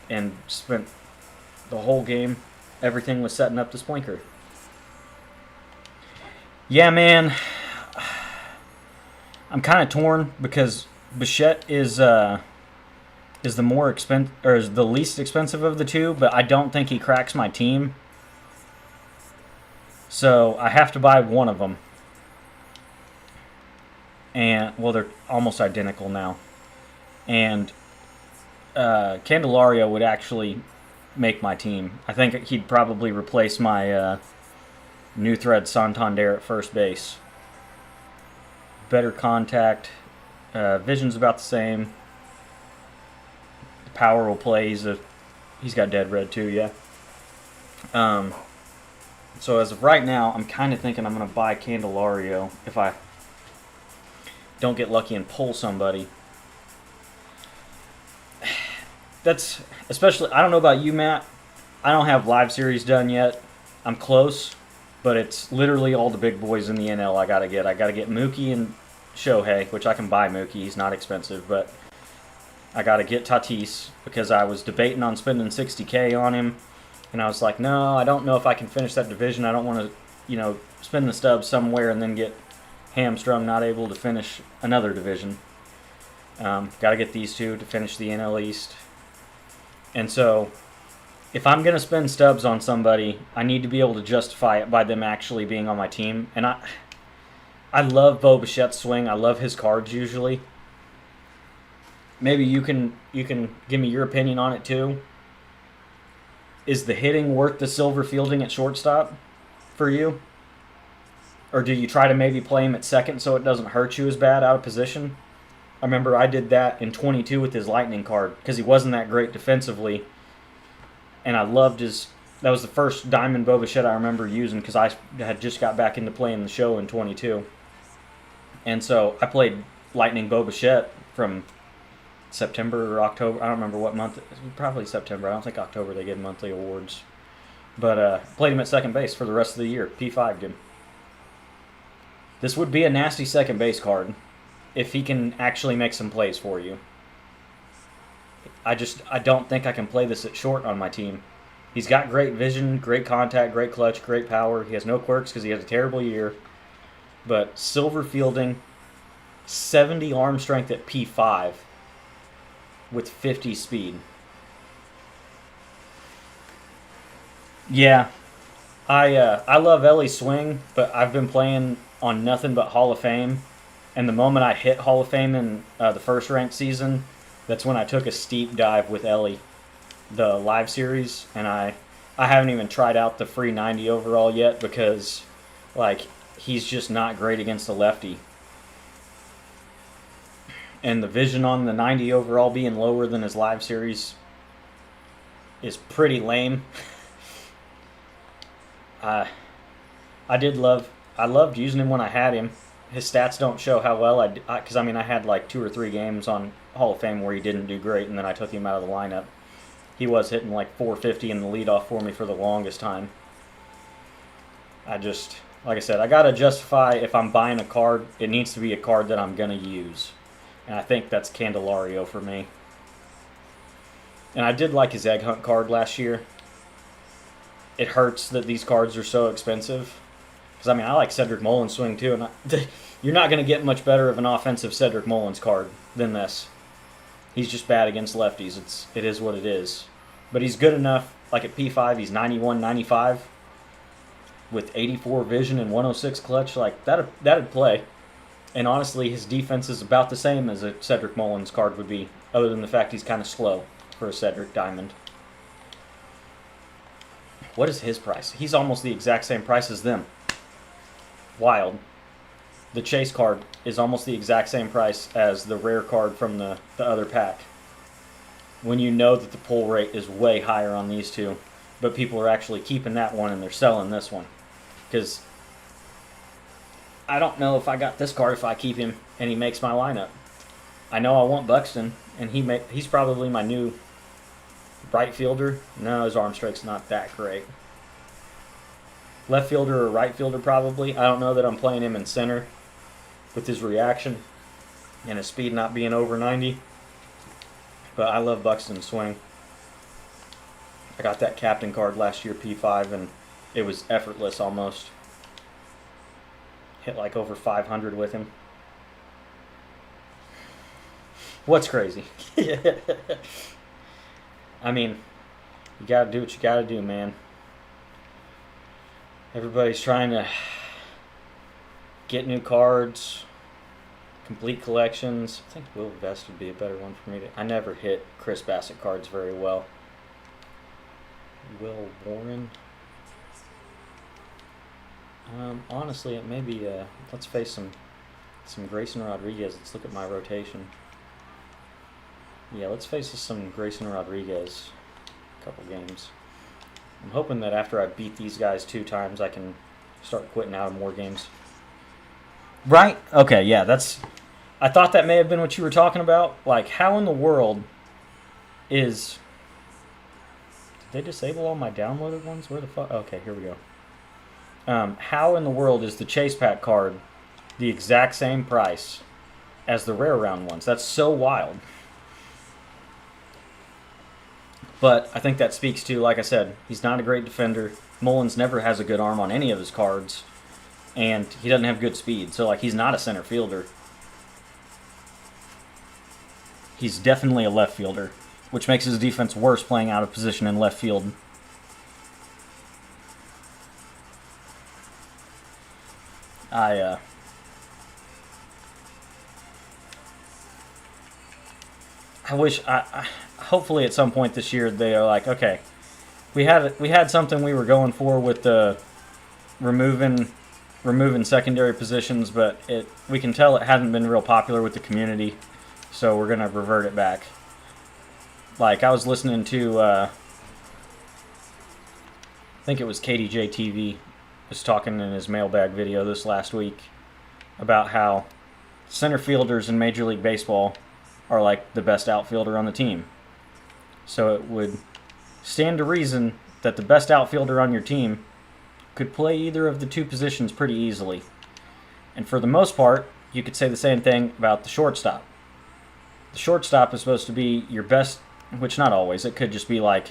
And spent the whole game, everything was setting up the splinker. Yeah, man, I'm kind of torn because Bichette is the more expensive, or is the least expensive of the two, but I don't think he cracks my team. So I have to buy one of them. And, well, they're almost identical now. And Candelario would actually make my team. I think he'd probably replace my New Thread Santander at first base. Better contact. Vision's about the same. The power will play. He's got dead red too, yeah. So as of right now, I'm kind of thinking I'm going to buy Candelario if I don't get lucky and pull somebody. That's especially, I don't know about you, Matt. I don't have live series done yet. I'm close, but it's literally all the big boys in the NL I got to get. I got to get Mookie and Shohei, which I can buy Mookie. He's not expensive, but I got to get Tatis because I was debating on spending $60K on him. And I was like, no, I don't know if I can finish that division. I don't want to, spend the stub somewhere and then get hamstrung, not able to finish another division. Got to get these two to finish the NL East. And so, if I'm going to spend stubs on somebody, I need to be able to justify it by them actually being on my team. And I love Bo Bichette's swing. I love his cards usually. Maybe you can give me your opinion on it too. Is the hitting worth the silver fielding at shortstop for you? Or do you try to maybe play him at second so it doesn't hurt you as bad out of position? I remember I did that in 22 with his Lightning card because he wasn't that great defensively. And I loved that was the first Diamond Bo Bichette I remember using because I had just got back into playing the show in 22. And so I played Lightning Bo Bichette from September or October. I don't remember what month. Probably September. I don't think October they give monthly awards. But played him at second base for the rest of the year. P5'd him. This would be a nasty second base card if he can actually make some plays for you. I don't think I can play this at short on my team. He's got great vision, great contact, great clutch, great power. He has no quirks because he has a terrible year. But silver fielding, 70 arm strength at P5. With 50 speed. Yeah, I love Ellie's swing, but I've been playing on nothing but Hall of Fame. And the moment I hit Hall of Fame in the first ranked season, that's when I took a steep dive with Ellie, the live series. And I haven't even tried out the free 90 overall yet because, he's just not great against the lefty. And the vision on the 90 overall being lower than his live series is pretty lame. I loved using him when I had him. His stats don't show how well because I had 2 or 3 games on Hall of Fame where he didn't do great, and then I took him out of the lineup. He was hitting 450 in the leadoff for me for the longest time. Like I said, I gotta justify if I'm buying a card, it needs to be a card that I'm gonna use. And I think that's Candelario for me. And I did like his Egg Hunt card last year. it hurts that these cards are so expensive. Because, I mean, I like Cedric Mullins' swing, too. And you're not going to get much better of an offensive Cedric Mullins card than this. He's just bad against lefties. It is what it is. But he's good enough. Like at P5, he's 91, 95 with 84 vision and 106 clutch. Like, that'd play. And honestly, his defense is about the same as a Cedric Mullins card would be, other than the fact he's kind of slow for a Cedric Diamond. What is his price? He's almost the exact same price as them. Wild. The Chase card is almost the exact same price as the rare card from the other pack. When you know that the pull rate is way higher on these two, but people are actually keeping that one and they're selling this one. Because I don't know if I got this card if I keep him and he makes my lineup. I know I want Buxton, and he's probably my new right fielder. No, his arm strike's not that great. Left fielder or right fielder probably. I don't know that I'm playing him in center with his reaction and his speed not being over 90. But I love Buxton's swing. I got that captain card last year, P5, and it was effortless almost. Hit like over 500 with him. What's crazy? I mean, you gotta do what you gotta do, man. Everybody's trying to get new cards, complete collections. I think Will Vest would be a better one for me to. I never hit Chris Bassett cards very well. Will Warren. Honestly, it may be. Let's face some Grayson Rodriguez. Let's look at my rotation. Yeah, let's face some Grayson Rodriguez. A couple games. I'm hoping that after I beat these guys 2 times, I can start quitting out of more games. Right? Okay, yeah, that's... I thought that may have been what you were talking about. Like, how in the world is... Did they disable all my downloaded ones? Where the fuck... Okay, here we go. How in the world is the Chase Pack card the exact same price as the rare round ones? That's so wild. But I think that speaks to, like I said, he's not a great defender. Mullins never has a good arm on any of his cards. And he doesn't have good speed. So, like, he's not a center fielder. He's definitely a left fielder, which makes his defense worse playing out of position in left field. I wish hopefully at some point this year they are like, okay, we had something we were going for with the removing secondary positions, but we can tell it hasn't been real popular with the community, so we're gonna revert it back. Like, I was listening to I think it was KDJ TV was talking in his mailbag video this last week about how center fielders in Major League Baseball are like the best outfielder on the team. So it would stand to reason that the best outfielder on your team could play either of the 2 positions pretty easily. And for the most part, you could say the same thing about the shortstop. The shortstop is supposed to be your best, which not always. It could just be like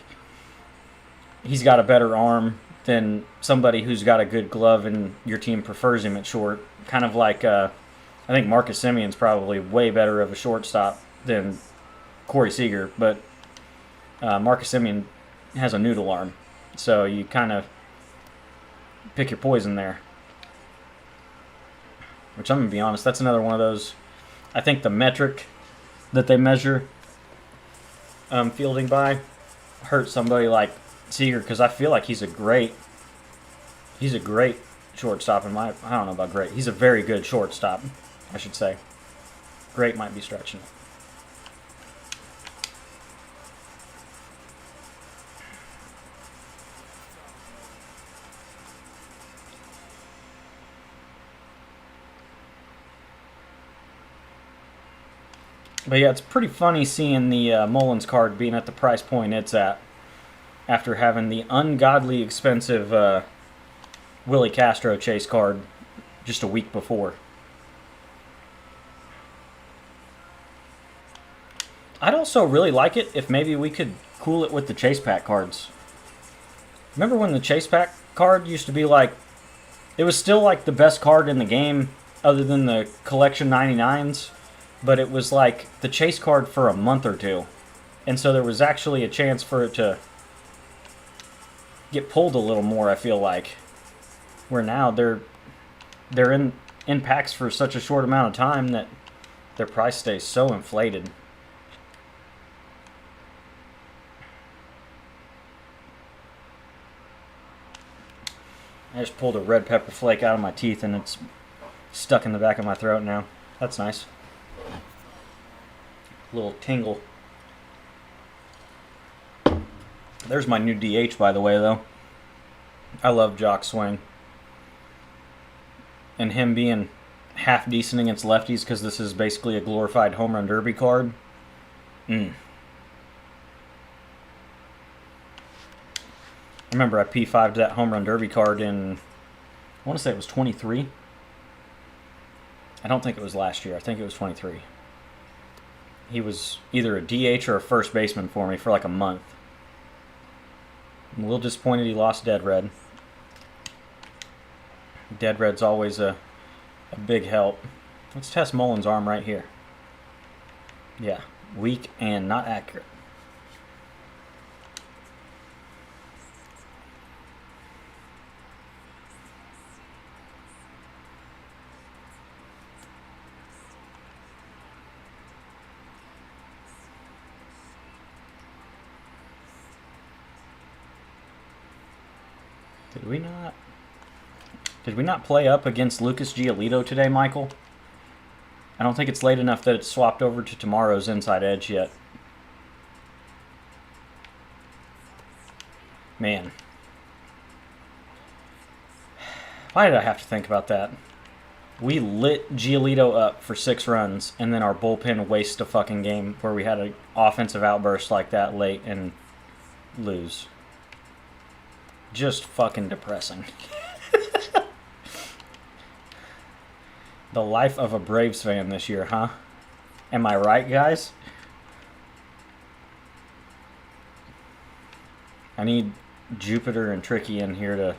he's got a better arm than somebody who's got a good glove and your team prefers him at short. Kind of like, I think Marcus Semion's probably way better of a shortstop than Corey Seager, but Marcus Semien has a noodle arm, so you kind of pick your poison there. Which, I'm going to be honest, that's another one of those, I think the metric that they measure fielding by hurts somebody like Seager, because I feel like he's a great shortstop. I don't know about great. He's a very good shortstop, I should say. Great might be stretching it. But yeah, it's pretty funny seeing the Mullins card being at the price point it's at after having the ungodly expensive Willie Castro Chase card just a week before. I'd also really like it if maybe we could cool it with the Chase Pack cards. Remember when the chase pack card used to be like, it was still like the best card in the game other than the collection 99s, but it was like the chase card for a month or two. And so there was actually a chance for it to get pulled a little more, I feel like. Where now they're in packs for such a short amount of time that their price stays so inflated. I just pulled a red pepper flake out of my teeth and it's stuck in the back of my throat now. That's nice. Little tingle. There's my new DH, by the way, though. I love Jock Swing. And him being half decent against lefties because this is basically a glorified home run derby card. I remember I P5'd that home run derby card in, I want to say it was 23. I don't think it was last year. I think it was 23. He was either a DH or a first baseman for me for like a month. I'm a little disappointed he lost Dead Red. Dead Red's always a big help. Let's test Mullen's arm right here. Yeah, weak and not accurate. Did we not play up against Lucas Giolito today, Michael? I don't think it's late enough that it's swapped over to tomorrow's Inside Edge yet. Man. Why did I have to think about that? We lit Giolito up for 6 runs, and then our bullpen wasted a fucking game where we had an offensive outburst like that late and lose. Just fucking depressing. The life of a Braves fan this year, huh? Am I right, guys? I need Jupiter and Tricky in here to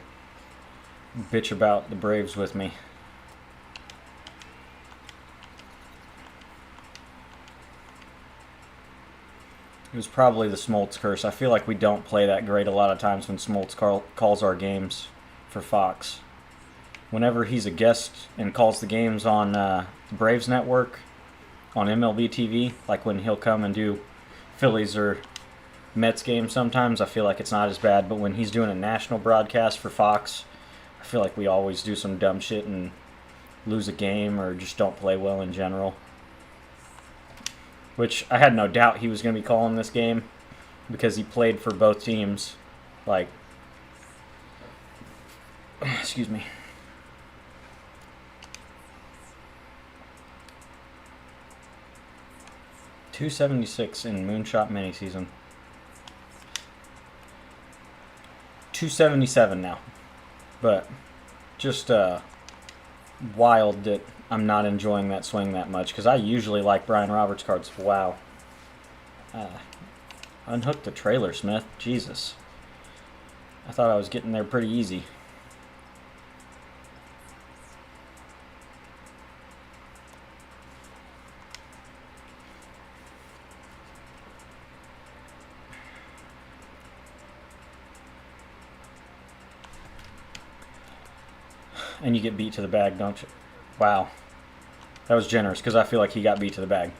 bitch about the Braves with me. It was probably the Smoltz curse. I feel like we don't play that great a lot of times when Smoltz calls our games for Fox. Whenever he's a guest and calls the games on Braves Network, on MLB TV, like when he'll come and do Phillies or Mets games sometimes, I feel like it's not as bad. But when he's doing a national broadcast for Fox, I feel like we always do some dumb shit and lose a game or just don't play well in general. Which I had no doubt he was going to be calling this game because he played for both teams. Like, excuse me. .276 in Moonshot mini season. 277 now. But just wild that I'm not enjoying that swing that much because I usually like Brian Roberts cards. Wow. Unhook the trailer, Smith. Jesus. I thought I was getting there pretty easy. And you get beat to the bag, don't you? Wow. That was generous, because I feel like he got beat to the bag.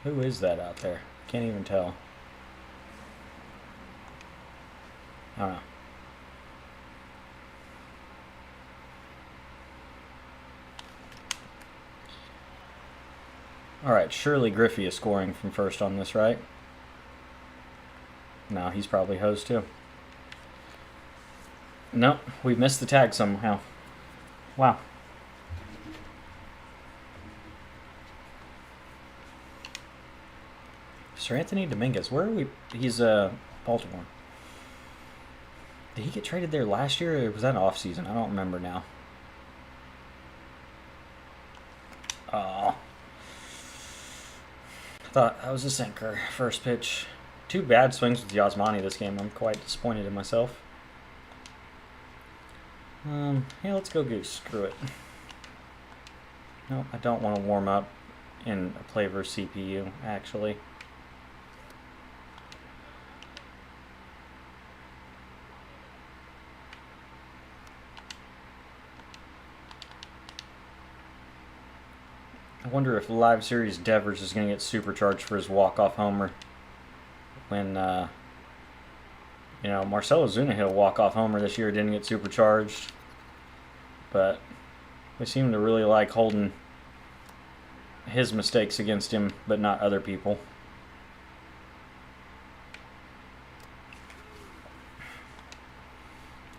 Who is that out there? Can't even tell. I don't know. Alright, surely Griffey is scoring from first on this, right? No, he's probably hosed too. Nope, we missed the tag somehow. Wow. Sir Anthony Dominguez, where are we? He's Baltimore. Did he get traded there last year, or was that an off season? I don't remember now. Oh. I thought that was a sinker. First pitch. 2 bad swings with Yasmani this game. I'm quite disappointed in myself. Yeah, let's go Goose. Screw it. No, I don't want to warm up in a play versus CPU, actually. I wonder if Live Series Devers is going to get supercharged for his walk-off homer when, Marcelo Zuna hit a walk-off homer this year, didn't get supercharged. But we seem to really like holding his mistakes against him, but not other people.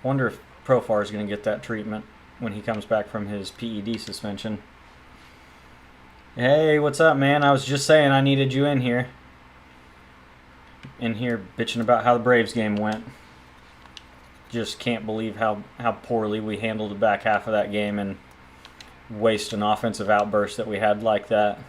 I wonder if Profar is going to get that treatment when he comes back from his PED suspension. Hey, what's up, man? I was just saying I needed you in here. In here bitching about how the Braves game went. Just can't believe how poorly we handled the back half of that game and waste an offensive outburst that we had like that.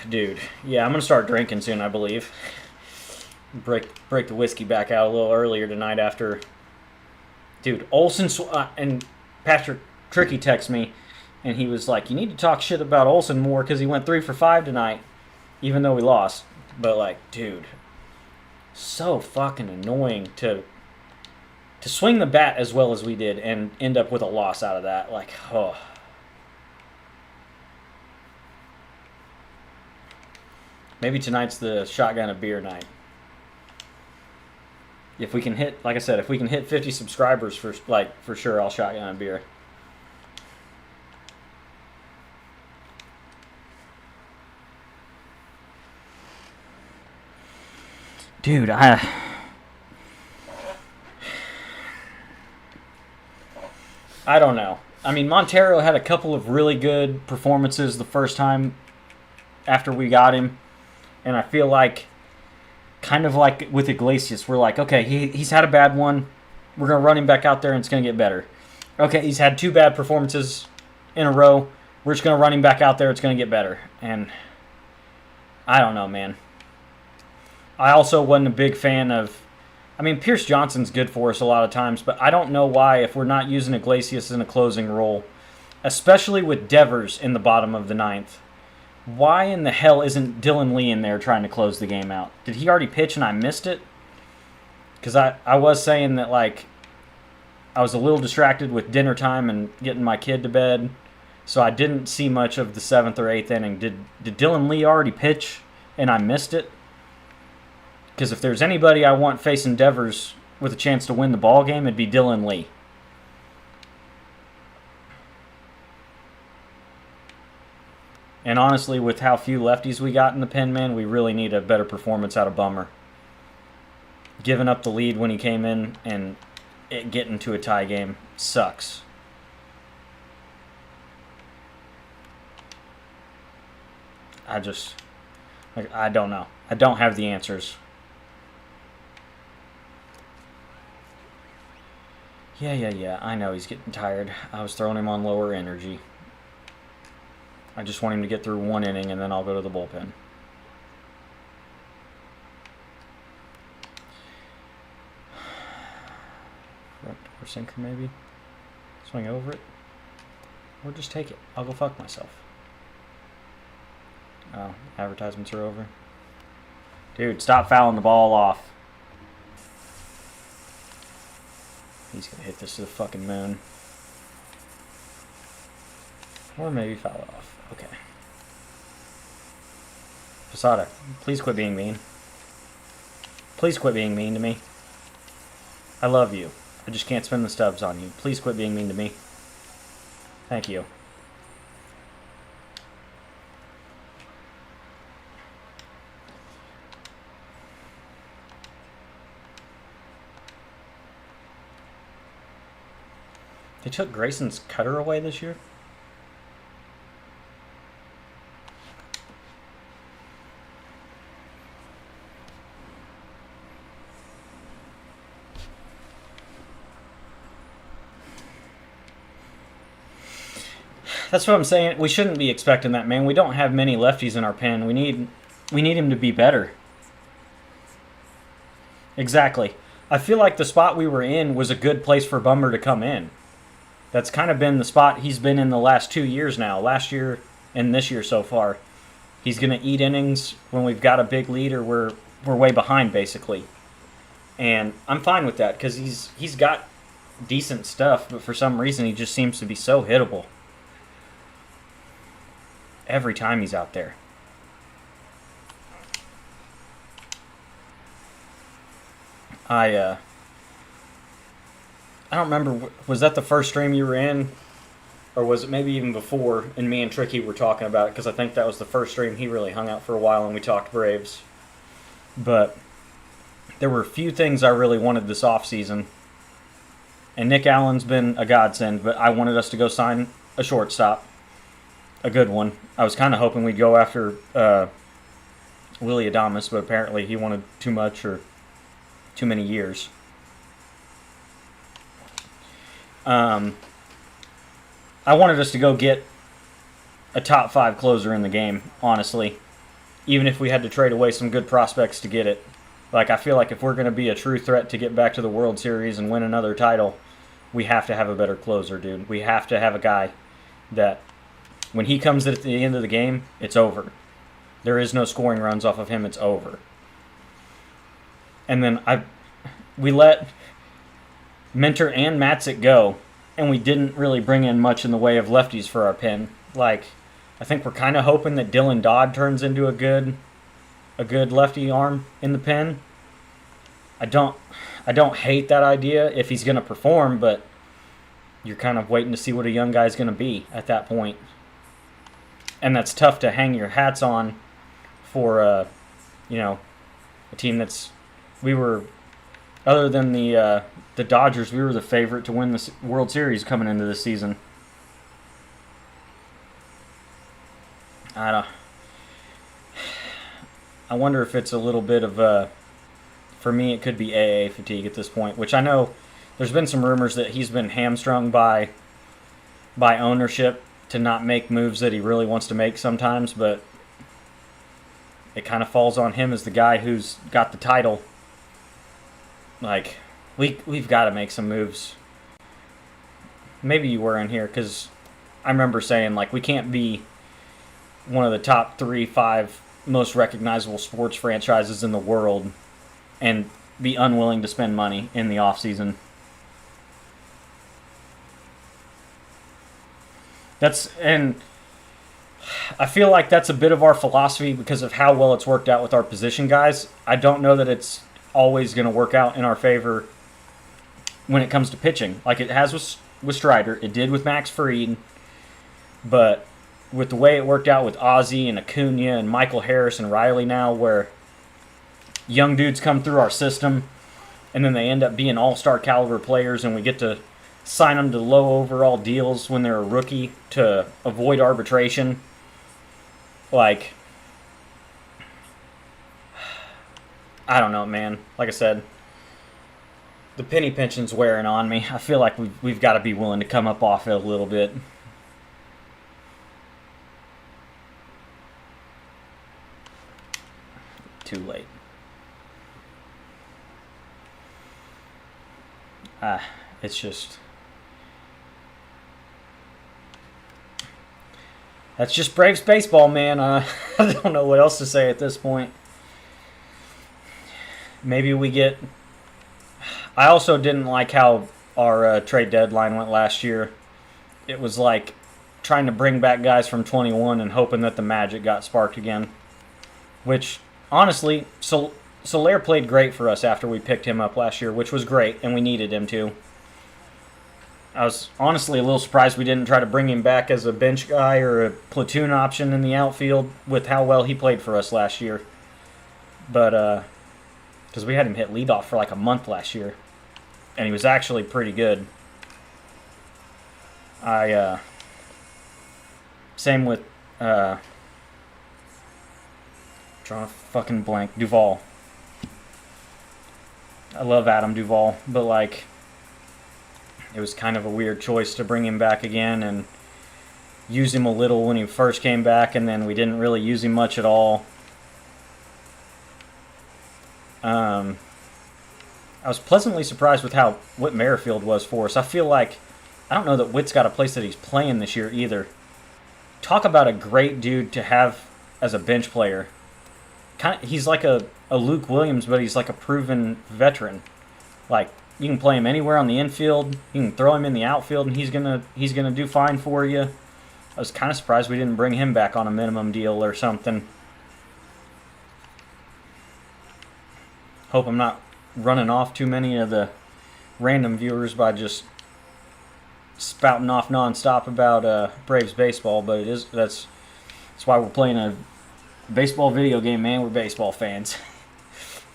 Dude, yeah, I'm going to start drinking soon, I believe. Break the whiskey back out a little earlier tonight after. Dude, Olsen and Patrick Tricky texted me, and he was like, "You need to talk shit about Olsen more because he went 3 for 5 tonight, even though we lost." But like, dude, so fucking annoying to swing the bat as well as we did and end up with a loss out of that. Like, oh. Maybe tonight's the shotgun of beer night. If we can hit, like I said, if we can hit 50 subscribers for sure, I'll shotgun a beer. Dude, I don't know. I mean, Montero had a couple of really good performances the first time after we got him, and I feel like, kind of like with Iglesias, we're like, okay, he's had a bad one. We're going to run him back out there and it's going to get better. Okay, he's had 2 bad performances in a row. We're just going to run him back out there. It's going to get better. And I don't know, man. I also wasn't a big fan of... I mean, Pierce Johnson's good for us a lot of times, but I don't know why if we're not using Iglesias in a closing role, especially with Devers in the bottom of the 9th. Why in the hell isn't Dylan Lee in there trying to close the game out? Did he already pitch and I missed it? Because I was saying that, like, I was a little distracted with dinner time and getting my kid to bed, so I didn't see much of the 7th or 8th inning. Did Dylan Lee already pitch and I missed it? Because if there's anybody I want facing Devers with a chance to win the ball game, it'd be Dylan Lee. And honestly, with how few lefties we got in the pen, man, we really need a better performance out of Bummer. Giving up the lead when he came in and it getting to a tie game sucks. I don't know. I don't have the answers. Yeah. I know he's getting tired. I was throwing him on lower energy. I just want him to get through 1 inning, and then I'll go to the bullpen. Front door sinker, maybe? Swing over it? Or just take it. I'll go fuck myself. Oh, advertisements are over. Dude, stop fouling the ball off. He's going to hit this to the fucking moon. Or maybe foul it off. Okay. Posada, please quit being mean. Please quit being mean to me. I love you. I just can't spin the stubs on you. Please quit being mean to me. Thank you. They took Grayson's cutter away this year? That's what I'm saying. We shouldn't be expecting that, man. We don't have many lefties in our pen. We need him to be better. Exactly. I feel like the spot we were in was a good place for Bummer to come in. That's kind of been the spot he's been in the last 2 years now. Last year and this year so far. He's going to eat innings when we've got a big lead or we're way behind, basically. And I'm fine with that because he's got decent stuff, but for some reason he just seems to be so hittable every time he's out there. I don't remember, was that the first stream you were in? Or was it maybe even before, and me and Tricky were talking about it, because I think that was the first stream he really hung out for a while and we talked Braves. But there were a few things I really wanted this offseason. And Nick Allen's been a godsend, but I wanted us to go sign a shortstop. A good one. I was kind of hoping we'd go after Willie Adames, but apparently he wanted too much or too many years. I wanted us to go get a top 5 closer in the game, honestly. Even if we had to trade away some good prospects to get it. Like, I feel like if we're going to be a true threat to get back to the World Series and win another title, we have to have a better closer, dude. We have to have a guy that, when he comes at the end of the game, it's over. There is no scoring runs off of him. It's over. And then we let Minter and Matzik go, and we didn't really bring in much in the way of lefties for our pen. Like, I think we're kind of hoping that Dylan Dodd turns into a good lefty arm in the pen. I don't hate that idea if he's going to perform, but you're kind of waiting to see what a young guy's going to be at that point. And that's tough to hang your hats on for a team that's, we were, other than the Dodgers, we were the favorite to win the World Series coming into this season. I wonder if it's a little bit of for me it could be AA fatigue at this point, which I know there's been some rumors that he's been hamstrung by ownership to not make moves that he really wants to make sometimes, but it kind of falls on him as the guy who's got the title. Like, we've got to make some moves. Maybe you were in here, because I remember saying, like, we can't be one of the top 3-5 most recognizable sports franchises in the world and be unwilling to spend money in the offseason. And I feel like that's a bit of our philosophy because of how well it's worked out with our position guys. I don't know that it's always going to work out in our favor when it comes to pitching. Like it has with Strider. It did with Max Fried. But with the way it worked out with Ozzie and Acuna and Michael Harris and Riley now, where young dudes come through our system and then they end up being all-star caliber players and we get to sign them to low overall deals when they're a rookie to avoid arbitration. Like, I don't know, man. Like I said, the penny pension's wearing on me. I feel like we've got to be willing to come up off it a little bit. Too late. It's just... That's just Braves baseball, man. I don't know what else to say at this point. Maybe we get... I also didn't like how our trade deadline went last year. It was like trying to bring back guys from 21 and hoping that the magic got sparked again. Which, honestly, Soler played great for us after we picked him up last year, which was great, and we needed him to. I was honestly a little surprised we didn't try to bring him back as a bench guy or a platoon option in the outfield with how well he played for us last year. But, because we had him hit leadoff for like a month last year, and he was actually pretty good. Same with, drawing a fucking blank, Duvall. I love Adam Duvall, but like, it was kind of a weird choice to bring him back again, and used him a little when he first came back, and then we didn't really use him much at all. I was pleasantly surprised with how Whit Merrifield was for us. I feel like, I don't know that Whit's got a place that he's playing this year either. Talk about a great dude to have as a bench player. He's like a Luke Williams, but he's like a proven veteran. Like, you can play him anywhere on the infield. You can throw him in the outfield, and he's gonna do fine for you. I was kind of surprised we didn't bring him back on a minimum deal or something. Hope I'm not running off too many of the random viewers by just spouting off nonstop about Braves baseball, but that's why we're playing a baseball video game, man. We're baseball fans.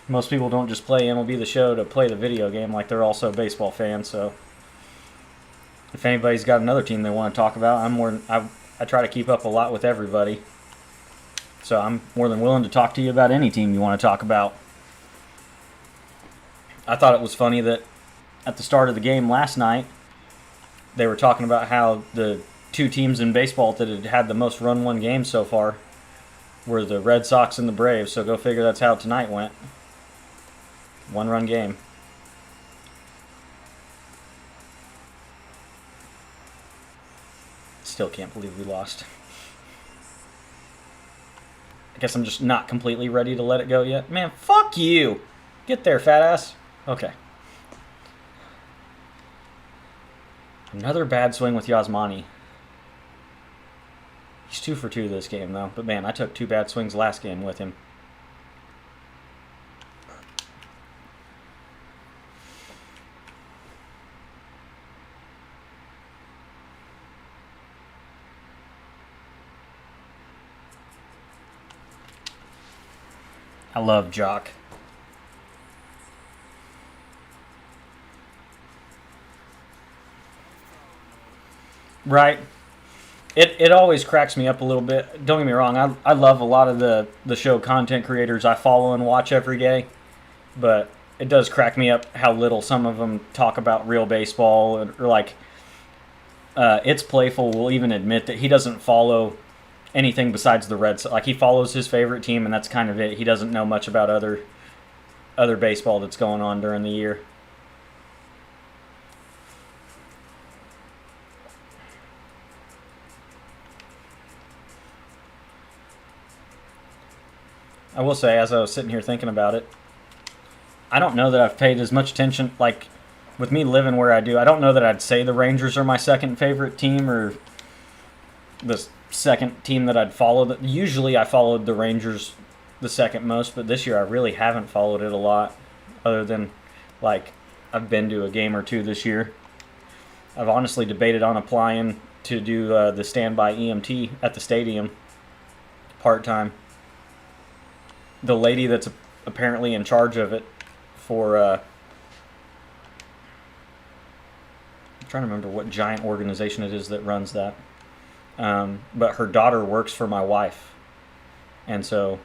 Most people don't just play MLB The Show to play the video game, like they're also baseball fans. So if anybody's got another team they want to talk about, I try to keep up a lot with everybody. So I'm more than willing to talk to you about any team you want to talk about. I thought it was funny that at the start of the game last night, they were talking about how the two teams in baseball that had had the most run-won games so far were the Red Sox and the Braves. So go figure that's how tonight went. One-run game. Still can't believe we lost. I guess I'm just not completely ready to let it go yet. Man, fuck you! Get there, fat ass. Okay. Another bad swing with Yasmani. He's 2 for 2 this game, though. But man, I took 2 bad swings last game with him. I love Jock. Right. It always cracks me up a little bit. Don't get me wrong. I love a lot of the show content creators I follow and watch every day. But it does crack me up how little some of them talk about real baseball. Or like, It's Playful will even admit that he doesn't follow anything besides the Red Sox. Like, he follows his favorite team, and that's kind of it. He doesn't know much about other baseball that's going on during the year. I will say, as I was sitting here thinking about it, I don't know that I've paid as much attention, like, with me living where I do, I don't know that I'd say the Rangers are my second favorite team or the second team that I'd follow. Usually I followed the Rangers the second most, but this year I really haven't followed it a lot, other than, like, I've been to a game or two this year. I've honestly debated on applying to do the standby EMT at the stadium part-time. The lady that's apparently in charge of it for, I'm trying to remember what giant organization it is that runs that. But her daughter works for my wife. And so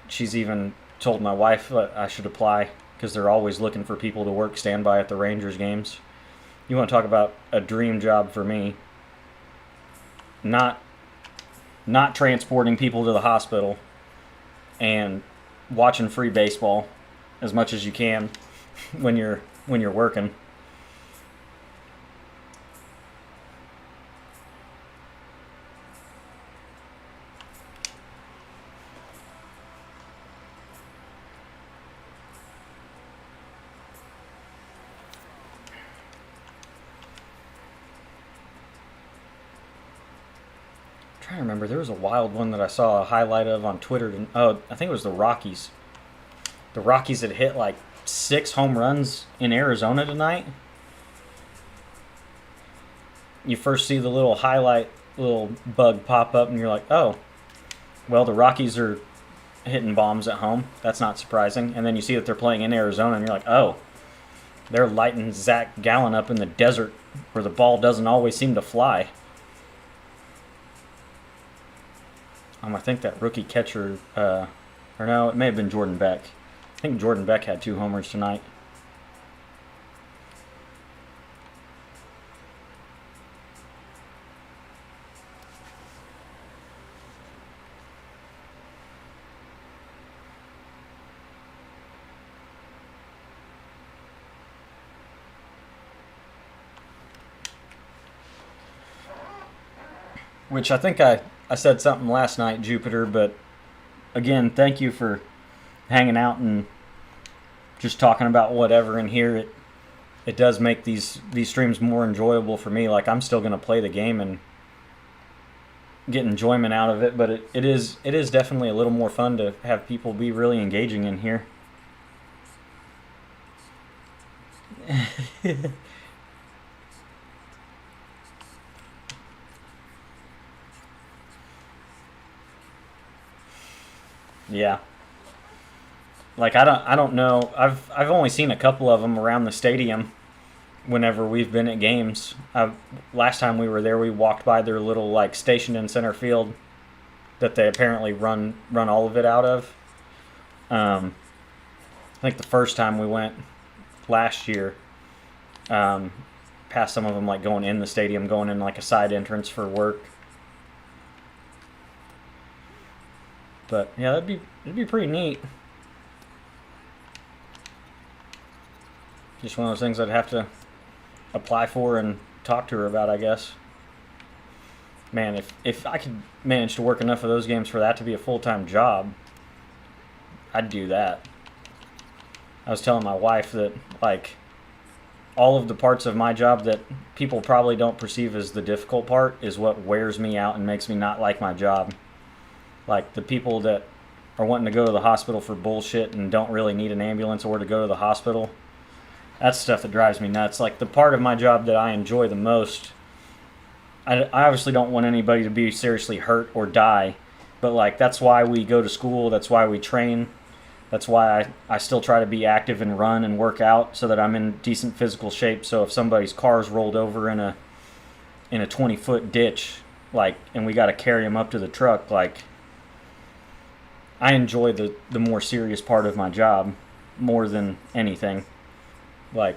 she's even told my wife that I should apply because they're always looking for people to work standby at the Rangers games. You want to talk about a dream job for me. Not transporting people to the hospital and watching free baseball as much as you can when you're working. I remember there was a wild one that I saw a highlight of on Twitter. I think it was the Rockies. The Rockies had hit like 6 home runs in Arizona tonight. You first see the little highlight, little bug pop up, and you're like, oh, well, the Rockies are hitting bombs at home. That's not surprising. And then you see that they're playing in Arizona, and you're like, oh, they're lighting Zach Gallen up in the desert where the ball doesn't always seem to fly. I think that rookie catcher, or no, it may have been Jordan Beck. I think Jordan Beck had 2 homers tonight. which I think I said something last night, Jupiter, but again, thank you for hanging out and just talking about whatever in here. It does make these streams more enjoyable for me. Like, I'm still going to play the game and get enjoyment out of it, but it is definitely a little more fun to have people be really engaging in here. Yeah. Like, I don't know. I've only seen a couple of them around the stadium whenever we've been at games. Last time we were there, we walked by their little like station in center field that they apparently run all of it out of. I think the first time we went last year, past some of them like going in the stadium, going in like a side entrance for work. But yeah, it'd be pretty neat. Just one of those things I'd have to apply for and talk to her about, I guess. Man, if I could manage to work enough of those games for that to be a full-time job, I'd do that. I was telling my wife that, like, all of the parts of my job that people probably don't perceive as the difficult part is what wears me out and makes me not like my job. Like, the people that are wanting to go to the hospital for bullshit and don't really need an ambulance or to go to the hospital, that's stuff that drives me nuts. Like, the part of my job that I enjoy the most, I obviously don't want anybody to be seriously hurt or die, but like, that's why we go to school, that's why we train, that's why I still try to be active and run and work out so that I'm in decent physical shape. So if somebody's car's rolled over in a 20-foot ditch, like, and we got to carry them up to the truck, like, I enjoy the more serious part of my job more than anything. Like,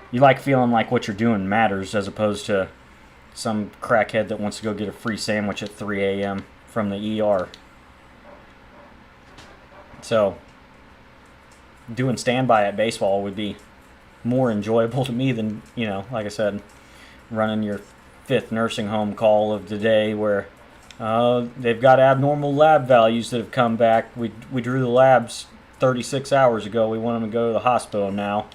you like feeling like what you're doing matters as opposed to some crackhead that wants to go get a free sandwich at 3 a.m. from the ER. So, doing standby at baseball would be more enjoyable to me than, you know, like I said, running your 5th nursing home call of the day where they've got abnormal lab values that have come back. We drew the labs 36 hours ago. We want them to go to the hospital now.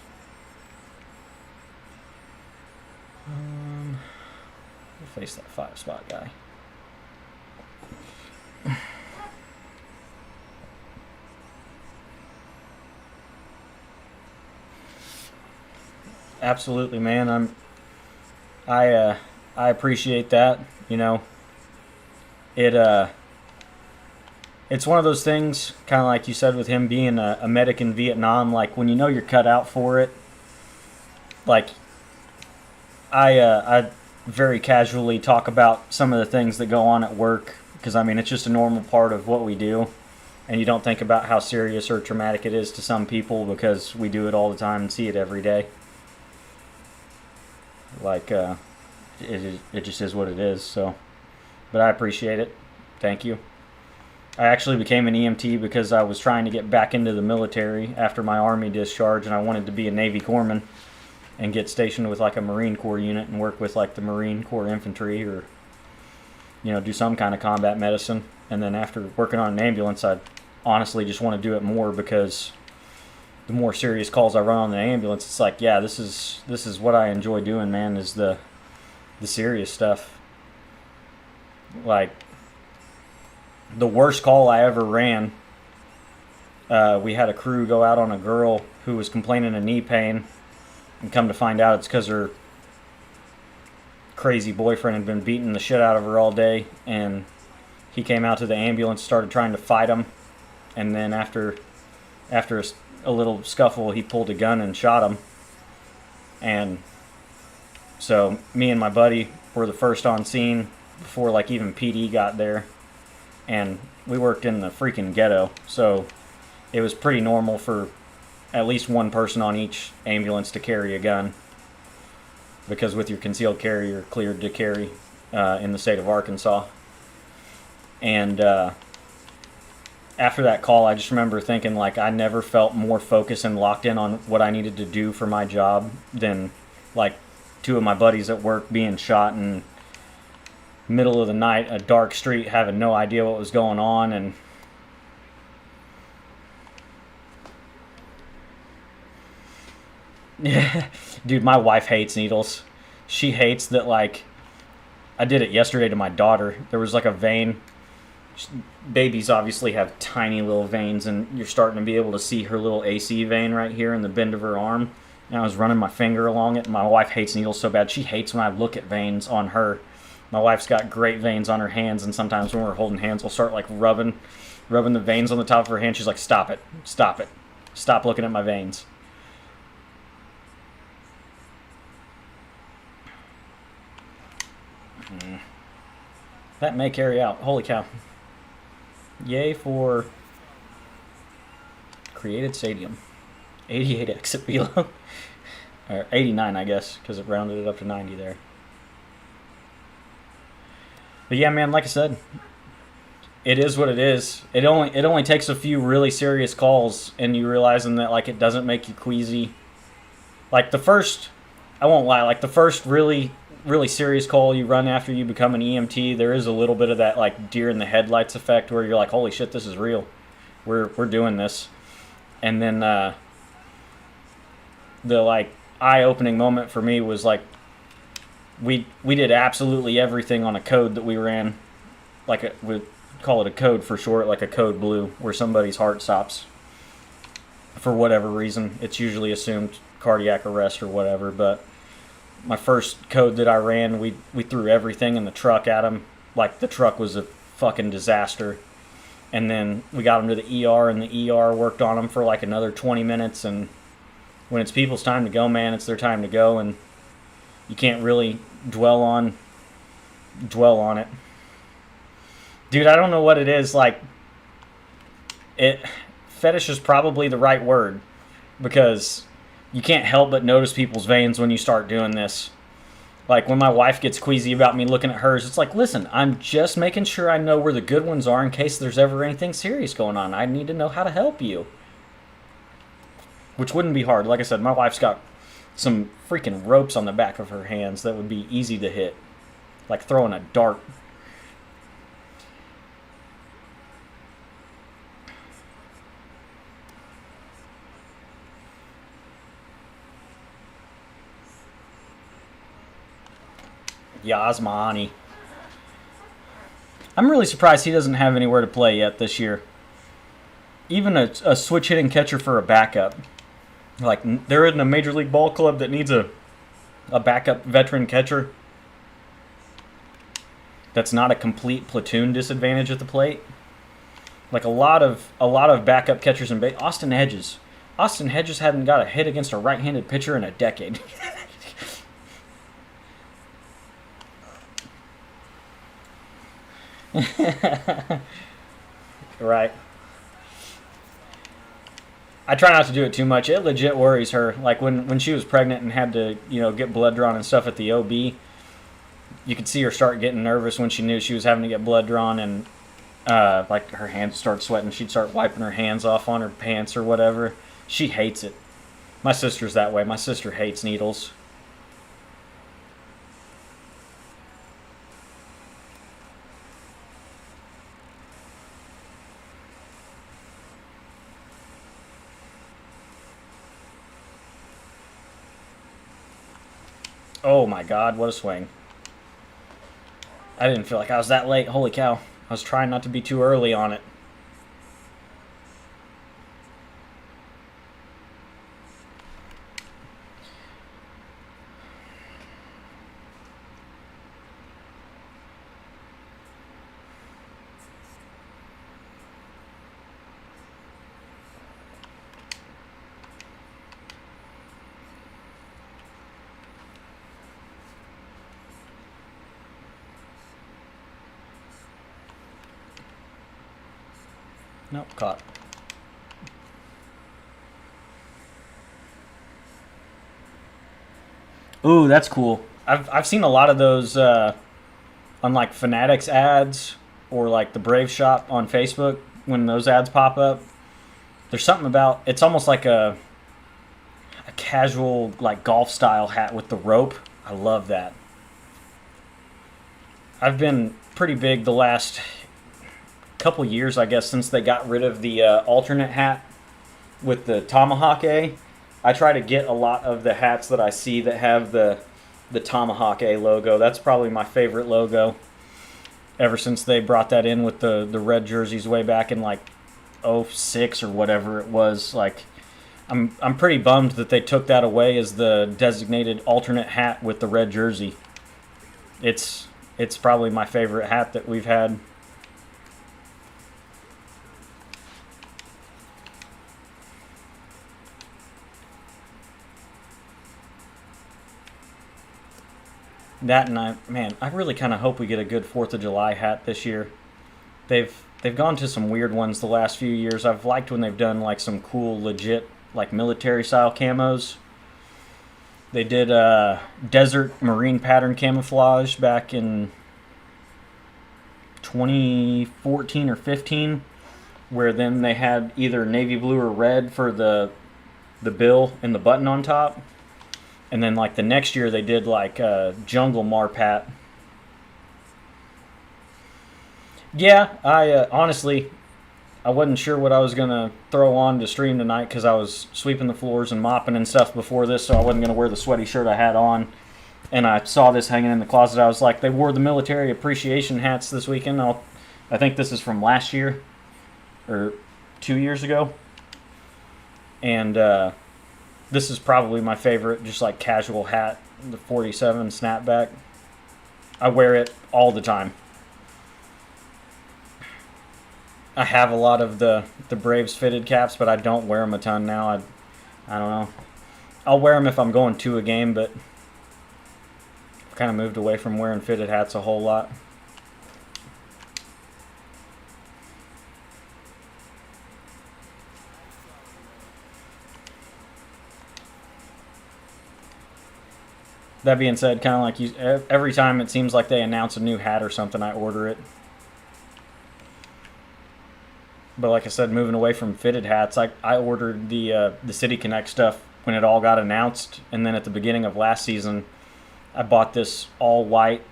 We'll face that 5-spot guy. Absolutely, man. I appreciate that. You know, it's one of those things, kind of like you said with him being a medic in Vietnam. Like, when you know you're cut out for it, like, I very casually talk about some of the things that go on at work because, I mean, it's just a normal part of what we do, and you don't think about how serious or traumatic it is to some people because we do it all the time and see it every day. Like, it just is what it is. So, but I appreciate it. Thank you. I actually became an EMT because I was trying to get back into the military after my Army discharge, and I wanted to be a Navy corpsman and get stationed with like a Marine Corps unit and work with like the Marine Corps infantry, or, you know, do some kind of combat medicine. And then after working on an ambulance, I honestly just want to do it more because the more serious calls I run on the ambulance, it's like, yeah, this is what I enjoy doing, man, is the serious stuff. Like, the worst call I ever ran, we had a crew go out on a girl who was complaining of knee pain, and come to find out it's because her crazy boyfriend had been beating the shit out of her all day, and he came out to the ambulance, started trying to fight him, and then after a little scuffle, he pulled a gun and shot him. And so me and my buddy were the first on scene before like even PD got there, and we worked in the freaking ghetto, so it was pretty normal for at least one person on each ambulance to carry a gun, because with your concealed carry, you're cleared to carry in the state of Arkansas. And after that call, I just remember thinking, like, I never felt more focused and locked in on what I needed to do for my job than, like, 2 of my buddies at work being shot, and middle of the night, a dark street, having no idea what was going on, and yeah, dude, my wife hates needles. She hates that, like, I did it yesterday to my daughter. There was like a vein. Babies obviously have tiny little veins, and you're starting to be able to see her little AC vein right here in the bend of her arm. And I was running my finger along it, and my wife hates needles so bad. She hates when I look at veins on her. My wife's got great veins on her hands, and sometimes when we're holding hands, we'll start like rubbing the veins on the top of her hand. She's like, "Stop it, stop it, stop looking at my veins." That may carry out. Holy cow. Yay for created stadium. 88 exit velo. Or 89, I guess, because it rounded it up to 90 there. But yeah, man, like I said, it is what it is. It only takes a few really serious calls, and you realizing that, like, it doesn't make you queasy. Like the first, I won't lie, like the first really serious call you run after you become an EMT, there is a little bit of that, like, deer in the headlights effect where you're like, holy shit, this is real. We're doing this. And then the, like, eye-opening moment for me was, like, we did absolutely everything on a code that we ran. Like, we call it a code for short, like a code blue, where somebody's heart stops for whatever reason. It's usually assumed cardiac arrest or whatever, but my first code that I ran, we threw everything in the truck at him. Like, the truck was a fucking disaster. And then we got him to the ER, and the ER worked on him for like another 20 minutes. And when it's people's time to go, man, it's their time to go, and you can't really dwell on it. Dude, I don't know what it is. Like, fetish is probably the right word, because you can't help but notice people's veins when you start doing this. Like, when my wife gets queasy about me looking at hers, it's like, listen, I'm just making sure I know where the good ones are in case there's ever anything serious going on. I need to know how to help you. Which wouldn't be hard. Like I said, my wife's got some freaking ropes on the back of her hands that would be easy to hit. Like throwing a dart. Yasmani. I'm really surprised he doesn't have anywhere to play yet this year. Even a switch hitting catcher for a backup. Like, there isn't a major league ball club that needs a backup veteran catcher that's not a complete platoon disadvantage at the plate. Like, a lot of backup catchers in Austin Hedges. Austin Hedges hadn't got a hit against a right-handed pitcher in a decade. Right. I try not to do it too much. It legit worries her. Like, when she was pregnant and had to, get blood drawn and stuff at the OB, you could see her start getting nervous when she knew she was having to get blood drawn, and like, her hands start sweating. She'd start wiping her hands off on her pants or whatever. She hates it. My sister's that way. My sister hates needles. Oh my god, what a swing. I didn't feel like I was that late. Holy cow. I was trying not to be too early on it. Nope, caught. Ooh, that's cool. I've seen a lot of those on like Fanatics ads or like the Brave Shop on Facebook when those ads pop up. There's something about it's almost like a casual like golf style hat with the rope. I love that. I've been pretty big the last couple years, I guess, since they got rid of the alternate hat with the Tomahawk A. I try to get a lot of the hats that I see that have the Tomahawk A logo. That's probably my favorite logo ever since they brought that in with the red jerseys way back in like '06 or whatever it was. Like, I'm pretty bummed that they took that away as the designated alternate hat with the red jersey. It's probably my favorite hat that we've had. That and I really kind of hope we get a good 4th of July hat this year. They've gone to some weird ones the last few years. I've liked when they've done like some cool, legit, like military style camos. They did desert marine pattern camouflage back in 2014 or 15, where then they had either navy blue or red for the bill and the button on top. And then like the next year they did like jungle marpat. Yeah, I honestly I wasn't sure what I was gonna throw on to stream tonight because I was sweeping the floors and mopping and stuff before this, so I wasn't gonna wear the sweaty shirt I had on. And I saw this hanging in the closet. I was like, they wore the military appreciation hats this weekend. I think this is from last year or 2 years ago, and this is probably my favorite, just like casual hat, the 47 snapback. I wear it all the time. I have a lot of the Braves fitted caps, but I don't wear them a ton now. I don't know. I'll wear them if I'm going to a game, but I've kind of moved away from wearing fitted hats a whole lot. That being said, kind of like you, every time it seems like they announce a new hat or something, I order it. But like I said, moving away from fitted hats, I ordered the City Connect stuff when it all got announced, and then at the beginning of last season, I bought this all white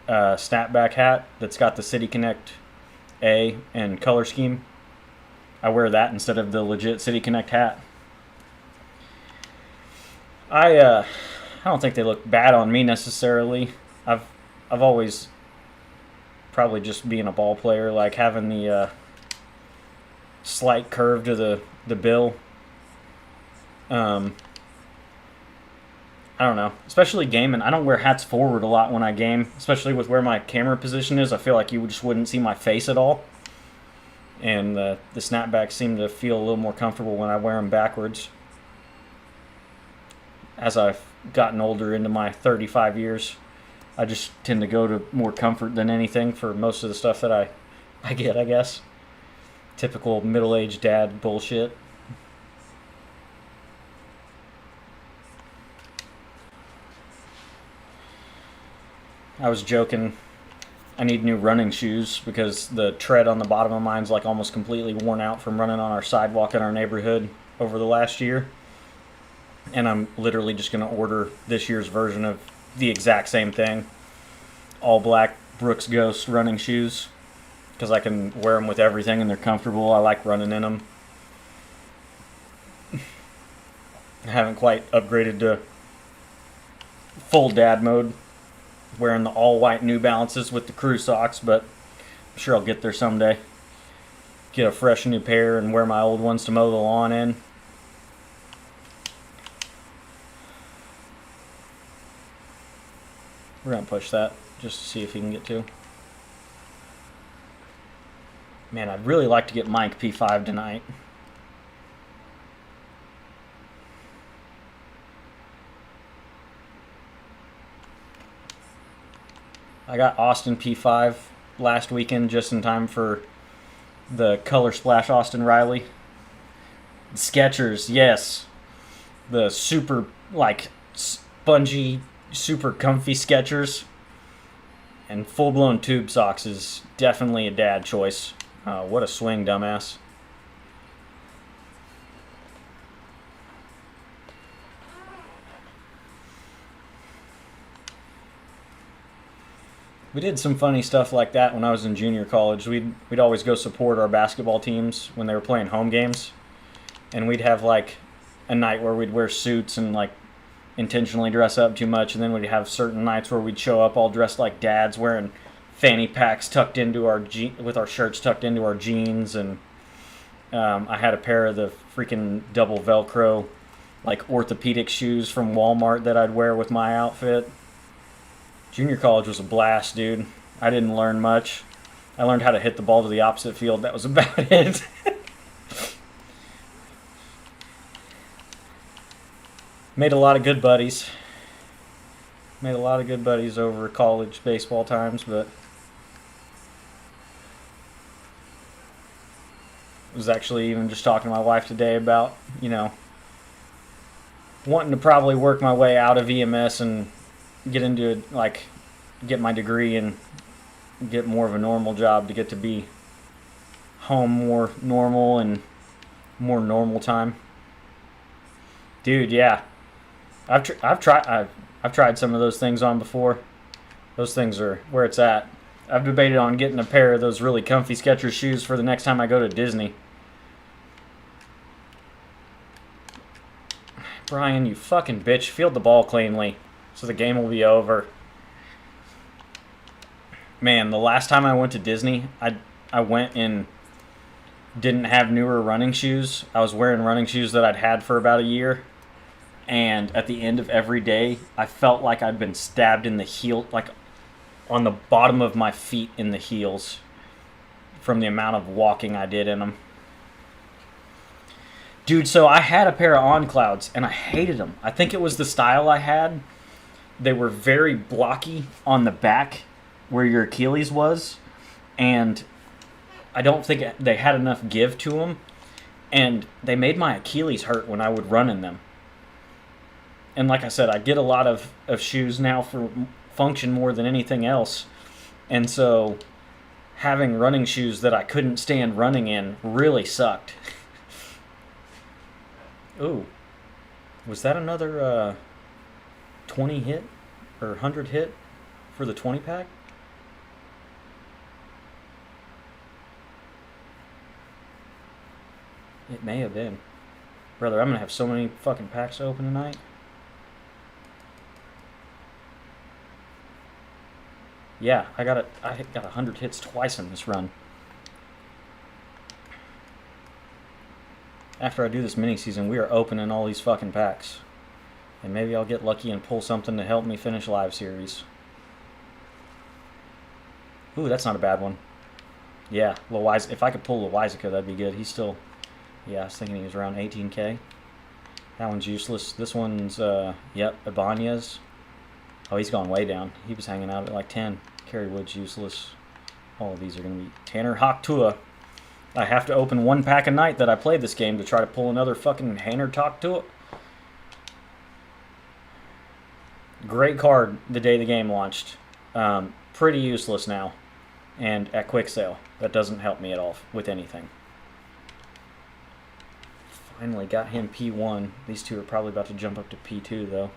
snapback hat that's got the City Connect A and color scheme. I wear that instead of the legit City Connect hat. I don't think they look bad on me necessarily. I've always, probably just being a ball player, like having the slight curve to the bill. I don't know. Especially gaming. I don't wear hats forward a lot when I game, especially with where my camera position is. I feel like you just wouldn't see my face at all. And the snapbacks seem to feel a little more comfortable when I wear them backwards. As I've gotten older into my 35 years, I just tend to go to more comfort than anything for most of the stuff that I get, I guess. Typical middle-aged dad bullshit. I was joking. I need new running shoes because the tread on the bottom of mine's like almost completely worn out from running on our sidewalk in our neighborhood over the last year. And I'm literally just going to order this year's version of the exact same thing. All black Brooks Ghost running shoes. Because I can wear them with everything and they're comfortable. I like running in them. I haven't quite upgraded to full dad mode, wearing the all white New Balances with the crew socks, but I'm sure I'll get there someday. Get a fresh new pair and wear my old ones to mow the lawn in. We're going to push that just to see if he can get to. Man, I'd really like to get Mike P5 tonight. I got Austin P5 last weekend just in time for the Color Splash Austin Riley. Skechers, yes. The super, like, spongy, super comfy Skechers. And full-blown tube socks is definitely a dad choice. What a swing, dumbass. We did some funny stuff like that when I was in junior college. We'd always go support our basketball teams when they were playing home games, and we'd have like a night where we'd wear suits and like intentionally dress up too much, and then we'd have certain nights where we'd show up all dressed like dads, wearing fanny packs tucked into our with our shirts tucked into our jeans, and I had a pair of the freaking double Velcro like orthopedic shoes from Walmart that I'd wear with my outfit. Junior college was a blast, dude. I didn't learn much. I learned how to hit the ball to the opposite field. That was about it. Made a lot of good buddies. Made a lot of good buddies over college baseball times, but I was actually even just talking to my wife today about, wanting to probably work my way out of EMS and get into get my degree and get more of a normal job to get to be home more normal and more normal time. Dude, yeah. I've tried some of those things on before. Those things are where it's at. I've debated on getting a pair of those really comfy Skechers shoes for the next time I go to Disney. Brian, you fucking bitch. Field the ball cleanly so the game will be over. Man, the last time I went to Disney, I went and didn't have newer running shoes. I was wearing running shoes that I'd had for about a year. And at the end of every day, I felt like I'd been stabbed in the heel, like on the bottom of my feet in the heels from the amount of walking I did in them. Dude, so I had a pair of On Clouds, and I hated them. I think it was the style I had. They were very blocky on the back where your Achilles was, and I don't think they had enough give to them, and they made my Achilles hurt when I would run in them. And like I said, I get a lot of shoes now for function more than anything else, and so having running shoes that I couldn't stand running in really sucked. Ooh, was that another 20 hit or 100 hit for the 20 pack? It may have been. Brother, I'm going to have so many fucking packs to open tonight. Yeah, I got 100 hits twice in this run. After I do this mini season, we are opening all these fucking packs. And maybe I'll get lucky and pull something to help me finish live series. Ooh, that's not a bad one. Yeah, if I could pull Loizica, that'd be good. He's still... Yeah, I was thinking he was around 18K. That one's useless. This one's, Ibanez. Oh, he's gone way down. He was hanging out at like 10. Kerry Wood's useless. All of these are going to be... Tanner Hawktua. I have to open one pack a night that I play this game to try to pull another fucking Tanner Hawktua. Great card the day the game launched. Pretty useless now. And at quick sale. That doesn't help me at all with anything. Finally got him P1. These two are probably about to jump up to P2 though.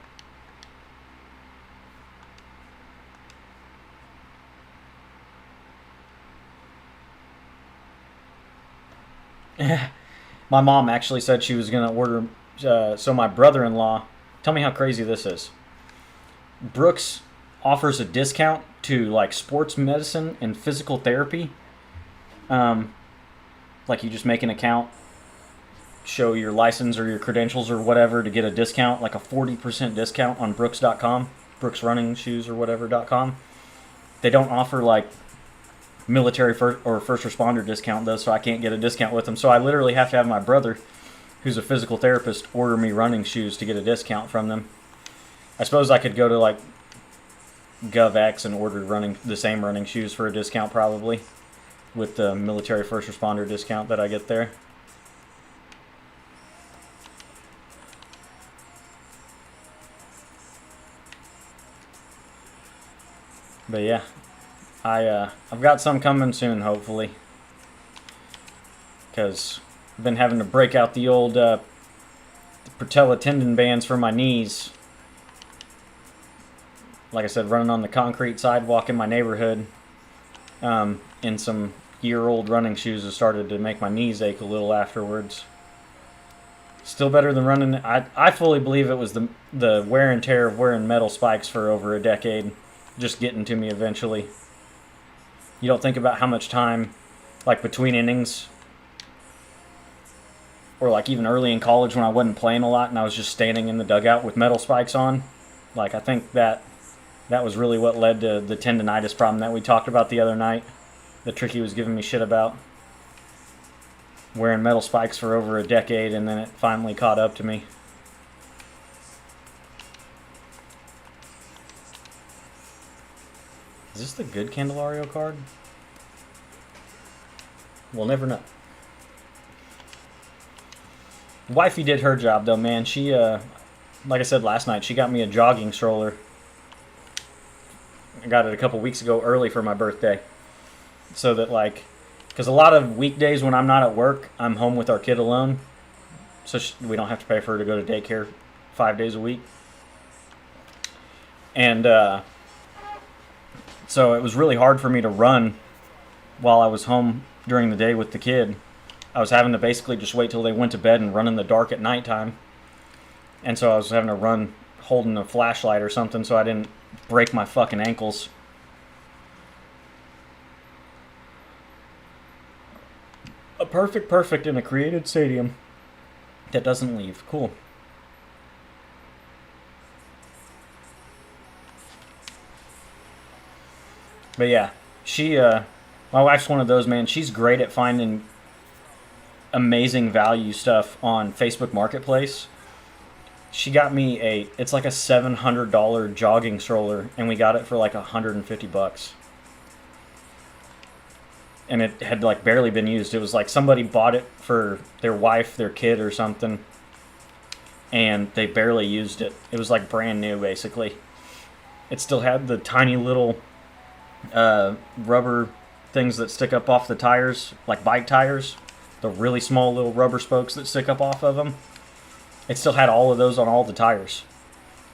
My mom actually said she was going to order... so my brother-in-law... Tell me how crazy this is. Brooks offers a discount to like sports medicine and physical therapy. Like you just make an account, show your license or your credentials or whatever to get a discount, like a 40% discount on Brooks.com, Brooks Running Shoes or whatever.com. They don't offer like military or first responder discount though, so I can't get a discount with them. So I literally have to have my brother, who's a physical therapist, order me running shoes to get a discount from them. I suppose I could go to like GovX and order the same running shoes for a discount probably, with the military first responder discount that I get there. But yeah, I've got some coming soon, hopefully, because I've been having to break out the old patella tendon bands for my knees. like I said, running on the concrete sidewalk in my neighborhood in some year-old running shoes has started to make my knees ache a little afterwards. Still better than running. I fully believe it was the wear and tear of wearing metal spikes for over a decade just getting to me eventually. You don't think about how much time, like between innings, or like even early in college when I wasn't playing a lot and I was just standing in the dugout with metal spikes on. Like, I think that was really what led to the tendonitis problem that we talked about the other night that Tricky was giving me shit about. Wearing metal spikes for over a decade, and then it finally caught up to me. Is this the good Candelario card? We'll never know. Wifey did her job, though, man. She, like I said last night, she got me a jogging stroller. I got it a couple weeks ago early for my birthday. So that, like, because a lot of weekdays when I'm not at work, I'm home with our kid alone. So we don't have to pay for her to go to daycare 5 days a week. And so it was really hard for me to run while I was home during the day with the kid. I was having to basically just wait till they went to bed and run in the dark at nighttime. And so I was having to run holding a flashlight or something so I didn't break my fucking ankles. A perfect in a created stadium that doesn't leave. Cool. But yeah, my wife's one of those, man. She's great at finding amazing value stuff on Facebook Marketplace. She got me it's like a $700 jogging stroller, and we got it for like $150. And it had like barely been used. It was like somebody bought it for their wife, their kid, or something, and they barely used it. It was like brand new, basically. It still had the tiny little rubber things that stick up off the tires, like bike tires, the really small little rubber spokes that stick up off of them. It still had all of those on all the tires.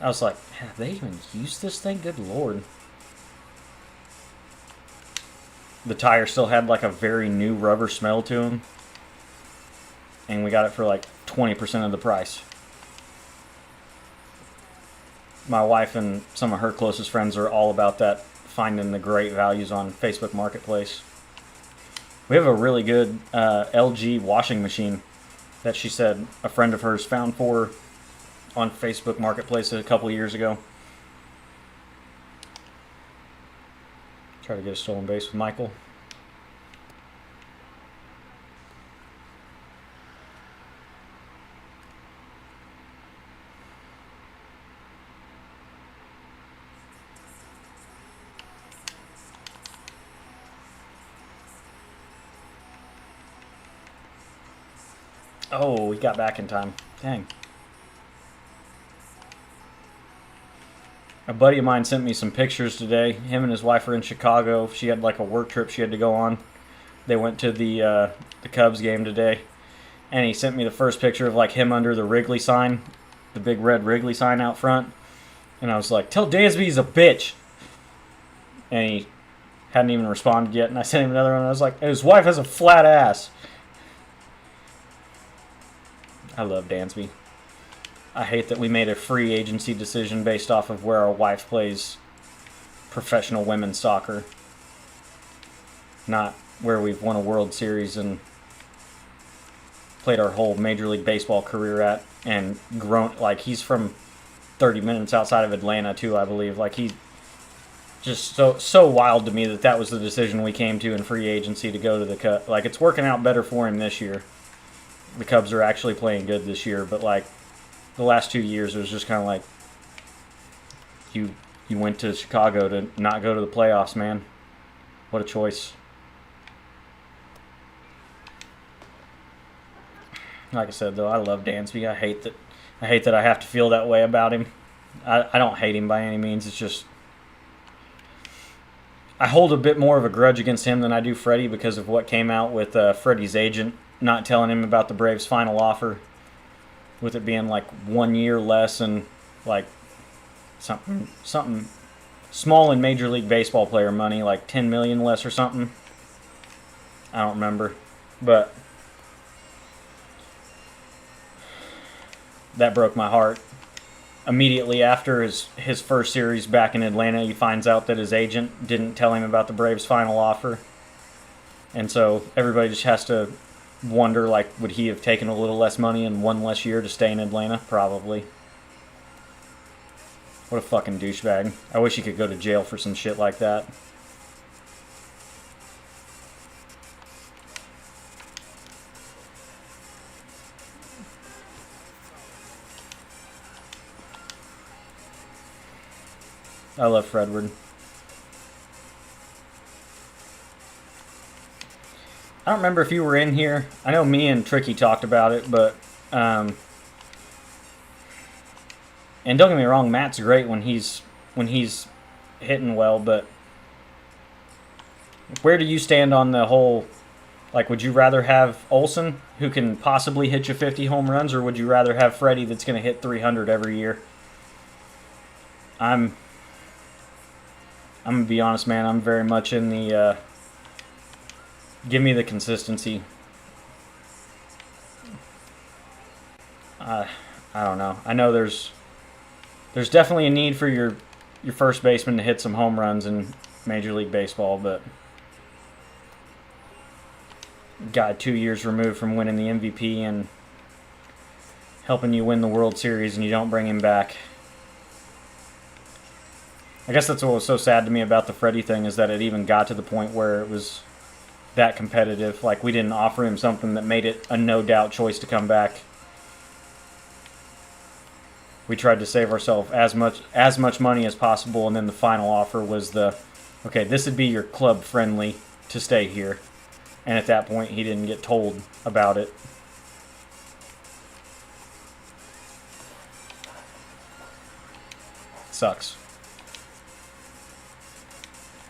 I was like, have they even used this thing? Good Lord. The tire still had like a very new rubber smell to them. And we got it for like 20% of the price. My wife and some of her closest friends are all about that, finding the great values on Facebook Marketplace. We have a really good LG washing machine that she said a friend of hers found for her on Facebook Marketplace a couple years ago. Try to get a stolen base with Michael. Oh, we got back in time. Dang. A buddy of mine sent me some pictures today. Him and his wife are in Chicago. She had like a work trip she had to go on. They went to the Cubs game today. And he sent me the first picture of like him under the Wrigley sign. The big red Wrigley sign out front. And I was like, tell Dansby he's a bitch. And he hadn't even responded yet. And I sent him another one. And I was like, his wife has a flat ass. I love Dansby. I hate that we made a free agency decision based off of where our wife plays professional women's soccer. Not where we've won a World Series and played our whole Major League Baseball career at and grown. Like, he's from 30 minutes outside of Atlanta, too, I believe. Like, he's just so wild to me that was the decision we came to in free agency to go to the Cubs. Like, it's working out better for him this year. The Cubs are actually playing good this year, but like the last 2 years, it was just kind of like you went to Chicago to not go to the playoffs, man. What a choice. Like I said, though, I love Dansby. I hate that I have to feel that way about him. I don't hate him by any means. It's just I hold a bit more of a grudge against him than I do Freddie because of what came out with Freddie's agent not telling him about the Braves' final offer, with it being like 1 year less and like something small in Major League Baseball player money, like 10 million less or something. I don't remember, but that broke my heart. Immediately after his first series back in Atlanta, he finds out that his agent didn't tell him about the Braves' final offer. And so everybody just has to wonder, like, would he have taken a little less money and one less year to stay in Atlanta? Probably. What a fucking douchebag. I wish he could go to jail for some shit like that. I love Fredward. I don't remember if you were in here. I know me and Tricky talked about it, but and don't get me wrong, Matt's great when he's hitting well, but where do you stand on the whole, like, would you rather have Olsen, who can possibly hit you 50 home runs, or would you rather have Freddie that's going to hit 300 every year? I'm going to be honest, man. I'm very much in the give me the consistency. I don't know. I know there's definitely a need for your first baseman to hit some home runs in Major League Baseball, but guy 2 years removed from winning the MVP and helping you win the World Series, and you don't bring him back. I guess that's what was so sad to me about the Freddie thing, is that it even got to the point where it was that competitive. Like, we didn't offer him something that made it a no-doubt choice to come back. We tried to save ourselves as much money as possible, and then the final offer was okay, this would be your club friendly to stay here. And at that point, he didn't get told about it. Sucks.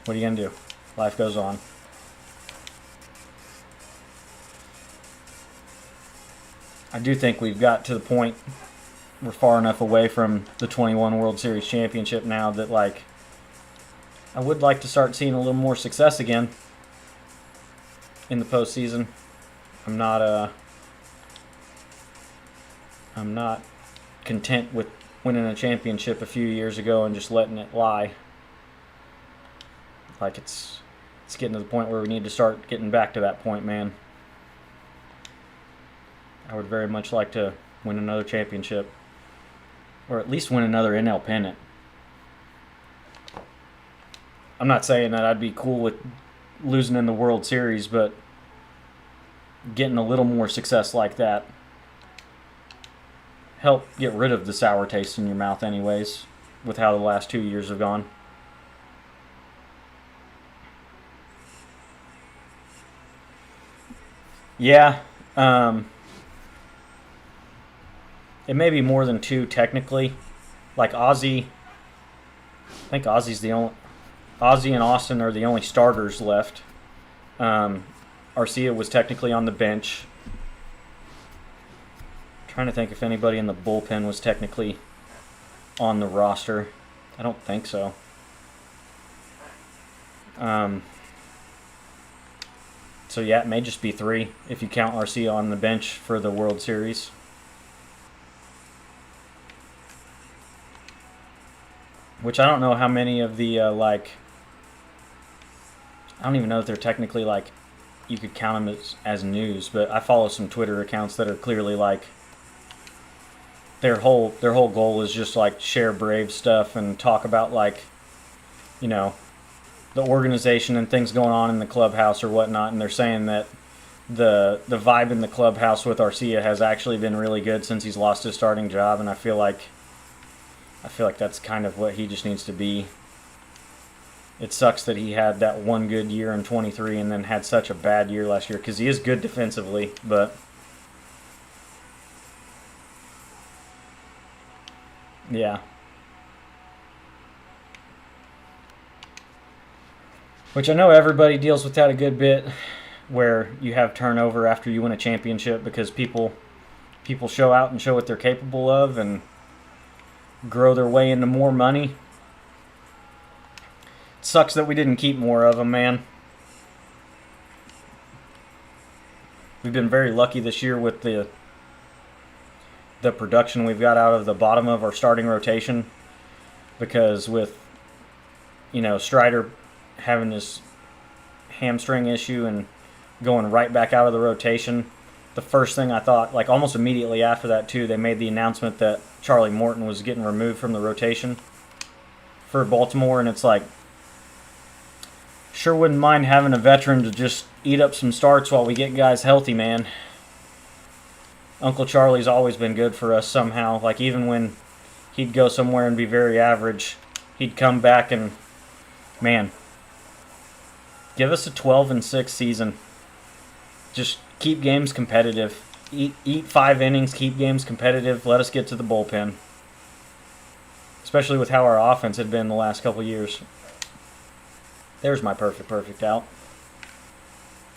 What are you going to do? Life goes on. I do think we've got to the point, we're far enough away from the 21 World Series championship now that, like, I would like to start seeing a little more success again in the postseason. I'm not content with winning a championship a few years ago and just letting it lie. Like, it's getting to the point where we need to start getting back to that point, man. I would very much like to win another championship, or at least win another NL pennant. I'm not saying that I'd be cool with losing in the World Series, but getting a little more success like that help get rid of the sour taste in your mouth anyways, with how the last 2 years have gone. Yeah, it may be more than two technically. Like Ozzy, I think Ozzy and Austin are the only starters left. Arcia was technically on the bench. Trying to think if anybody in the bullpen was technically on the roster. I don't think so. So yeah, it may just be three if you count Arcia on the bench for the World Series. Which I don't know how many of the, I don't even know if they're technically, like, you could count them as news, but I follow some Twitter accounts that are clearly, like, their whole goal is just, like, share Brave stuff and talk about, like, you know, the organization and things going on in the clubhouse or whatnot, and they're saying that the vibe in the clubhouse with Arcia has actually been really good since he's lost his starting job, and I feel like that's kind of what he just needs to be. It sucks that he had that one good year in 23 and then had such a bad year last year, because he is good defensively, but yeah. Which I know everybody deals with that a good bit, where you have turnover after you win a championship because people show out and show what they're capable of and grow their way into more money. sucks that we didn't keep more of them, man. We've been very lucky this year with the production we've got out of the bottom of our starting rotation, because with, you know, Strider having this hamstring issue and going right back out of the rotation, the first thing I thought, like almost immediately after that too, they made the announcement that Charlie Morton was getting removed from the rotation for Baltimore, and it's like, sure wouldn't mind having a veteran to just eat up some starts while we get guys healthy, man. Uncle Charlie's always been good for us somehow. Like, even when he'd go somewhere and be very average, he'd come back and, man, give us a 12-6 season. Just keep games competitive. Eat 5 innings, keep games competitive. Let us get to the bullpen. Especially with how our offense had been the last couple years. There's my perfect out.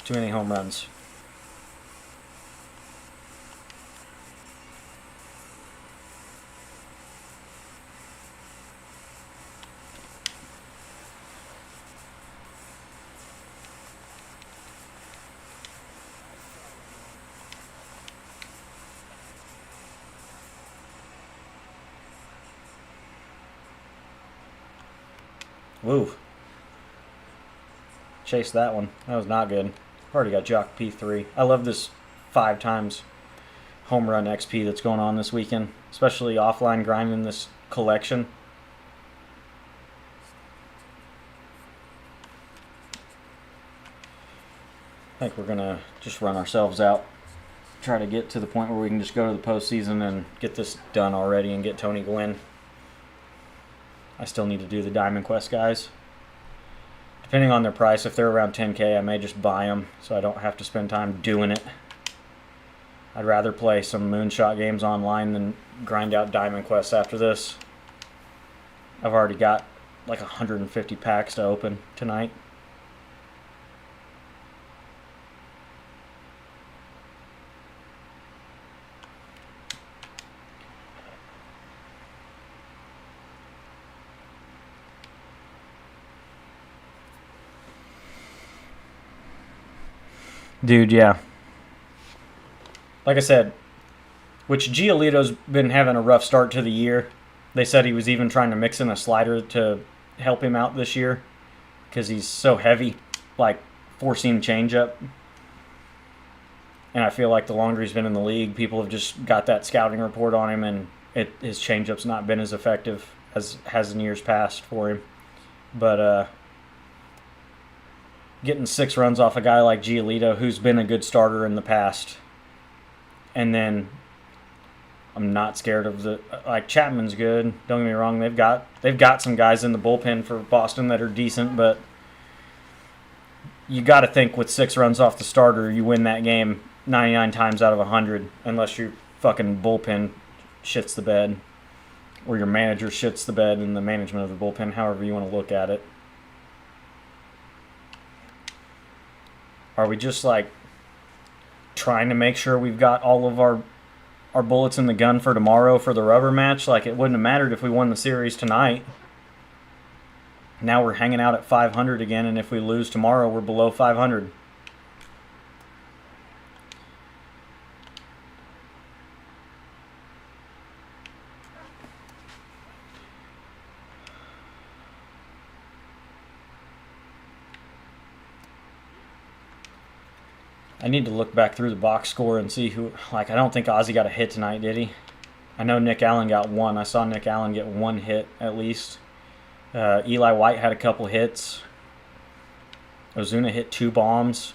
Too many home runs. Woo. Chase that one. That was not good. Already got Jock P3. I love this 5 times home run XP that's going on this weekend, especially offline grinding this collection. I think we're going to just run ourselves out. Try to get to the point where we can just go to the postseason and get this done already and get Tony Gwynn. I still need to do the Diamond Quest guys. Depending on their price, if they're around 10K, I may just buy them so I don't have to spend time doing it. I'd rather play some moonshot games online than grind out Diamond Quests after this. I've already got like 150 packs to open tonight. Dude, yeah. Like I said, which Giolito's been having a rough start to the year. They said he was even trying to mix in a slider to help him out this year because he's so heavy, like four-seam changeup. And I feel like the longer he's been in the league, people have just got that scouting report on him, and his changeup's not been as effective as has in years past for him. But getting 6 runs off a guy like Giolito, who's been a good starter in the past, and then I'm not scared of the, like, Chapman's good. Don't get me wrong, they've got some guys in the bullpen for Boston that are decent, but you got to think with 6 runs off the starter, you win that game 99 times out of 100, unless your fucking bullpen shits the bed, or your manager shits the bed in the management of the bullpen, however you want to look at it. Are we just, like, trying to make sure we've got all of our bullets in the gun for tomorrow for the rubber match? Like, it wouldn't have mattered if we won the series tonight. Now we're hanging out at 500 again, and if we lose tomorrow, we're below 500. I need to look back through the box score and see who, like, I don't think Ozzy got a hit tonight, did he? I know Nick Allen got 1. I saw Nick Allen get 1 hit at least. Eli White had a couple hits. Ozuna hit 2 bombs.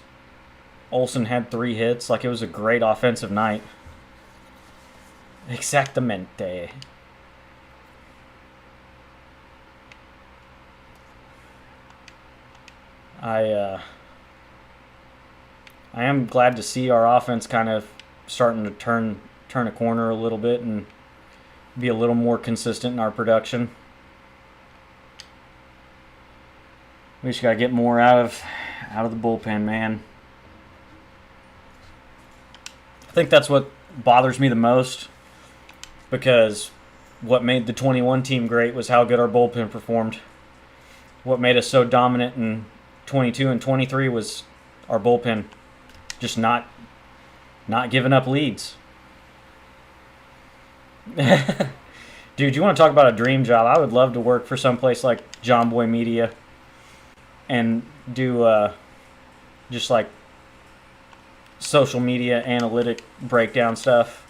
Olsen had 3 hits. Like, it was a great offensive night. Exactamente. I am glad to see our offense kind of starting to turn a corner a little bit and be a little more consistent in our production. We just gotta get more out of the bullpen, man. I think that's what bothers me the most, because what made the 21 team great was how good our bullpen performed. what made us so dominant in 22 and 23 was our bullpen just not giving up leads. Dude, you want to talk about a dream job? I would love to work for someplace like John Boy Media and do just like social media analytic breakdown stuff.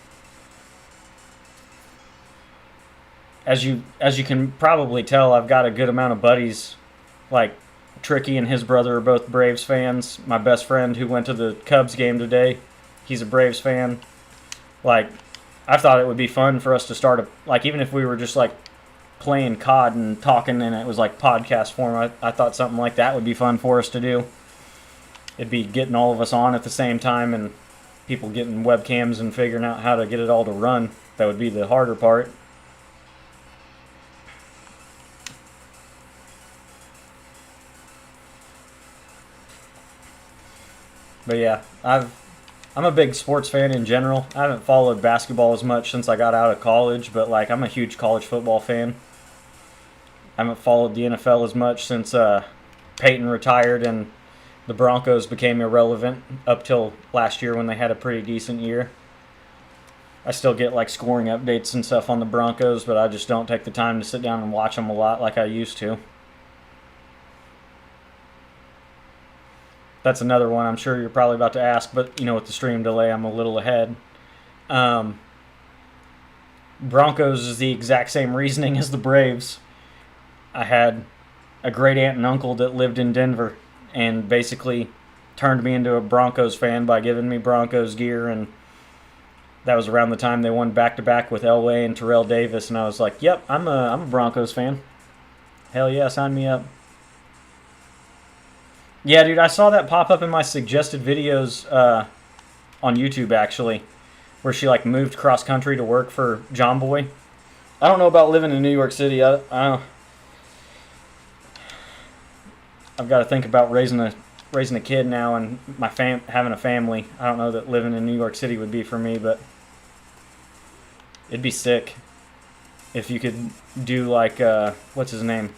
As you can probably tell, I've got a good amount of buddies. Like Tricky and his brother are both Braves fans. My best friend who went to the Cubs game today, he's a Braves fan. Like, I thought it would be fun for us to start even if we were just like playing COD and talking and it was like podcast form, I thought something like that would be fun for us to do. It'd be getting all of us on at the same time and people getting webcams and figuring out how to get it all to run. That would be the harder part. But yeah, I'm a big sports fan in general. I haven't followed basketball as much since I got out of college, but like I'm a huge college football fan. I haven't followed the NFL as much since Peyton retired and the Broncos became irrelevant up till last year when they had a pretty decent year. I still get like scoring updates and stuff on the Broncos, but I just don't take the time to sit down and watch them a lot like I used to. That's another one I'm sure you're probably about to ask, but you know, with the stream delay, I'm a little ahead. Broncos is the exact same reasoning as the Braves. I had a great aunt and uncle that lived in Denver and basically turned me into a Broncos fan by giving me Broncos gear, and that was around the time they won back-to-back with Elway and Terrell Davis, and I was like, yep, I'm a Broncos fan. Hell yeah, sign me up. Yeah, dude, I saw that pop up in my suggested videos on YouTube, actually, where she, like, moved cross-country to work for John Boy. I don't know about living in New York City. I've got to think about raising a kid now and having a family. I don't know that living in New York City would be for me, but it'd be sick if you could do, like, what's his name?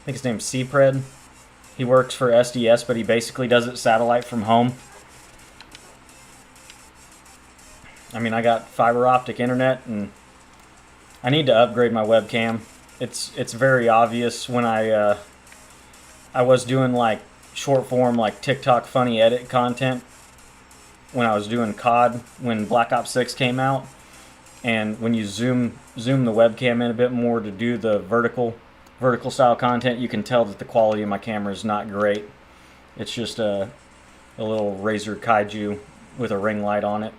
I think his name's Cpred. He works for SDS, but he basically does it satellite from home. I mean, I got fiber optic internet, and I need to upgrade my webcam. It's very obvious when I was doing like short form, like TikTok funny edit content when I was doing COD when Black Ops 6 came out, and when you zoom the webcam in a bit more to do the vertical style content, you can tell that the quality of my camera is not great. It's just a little Razer Kaiju with a ring light on it.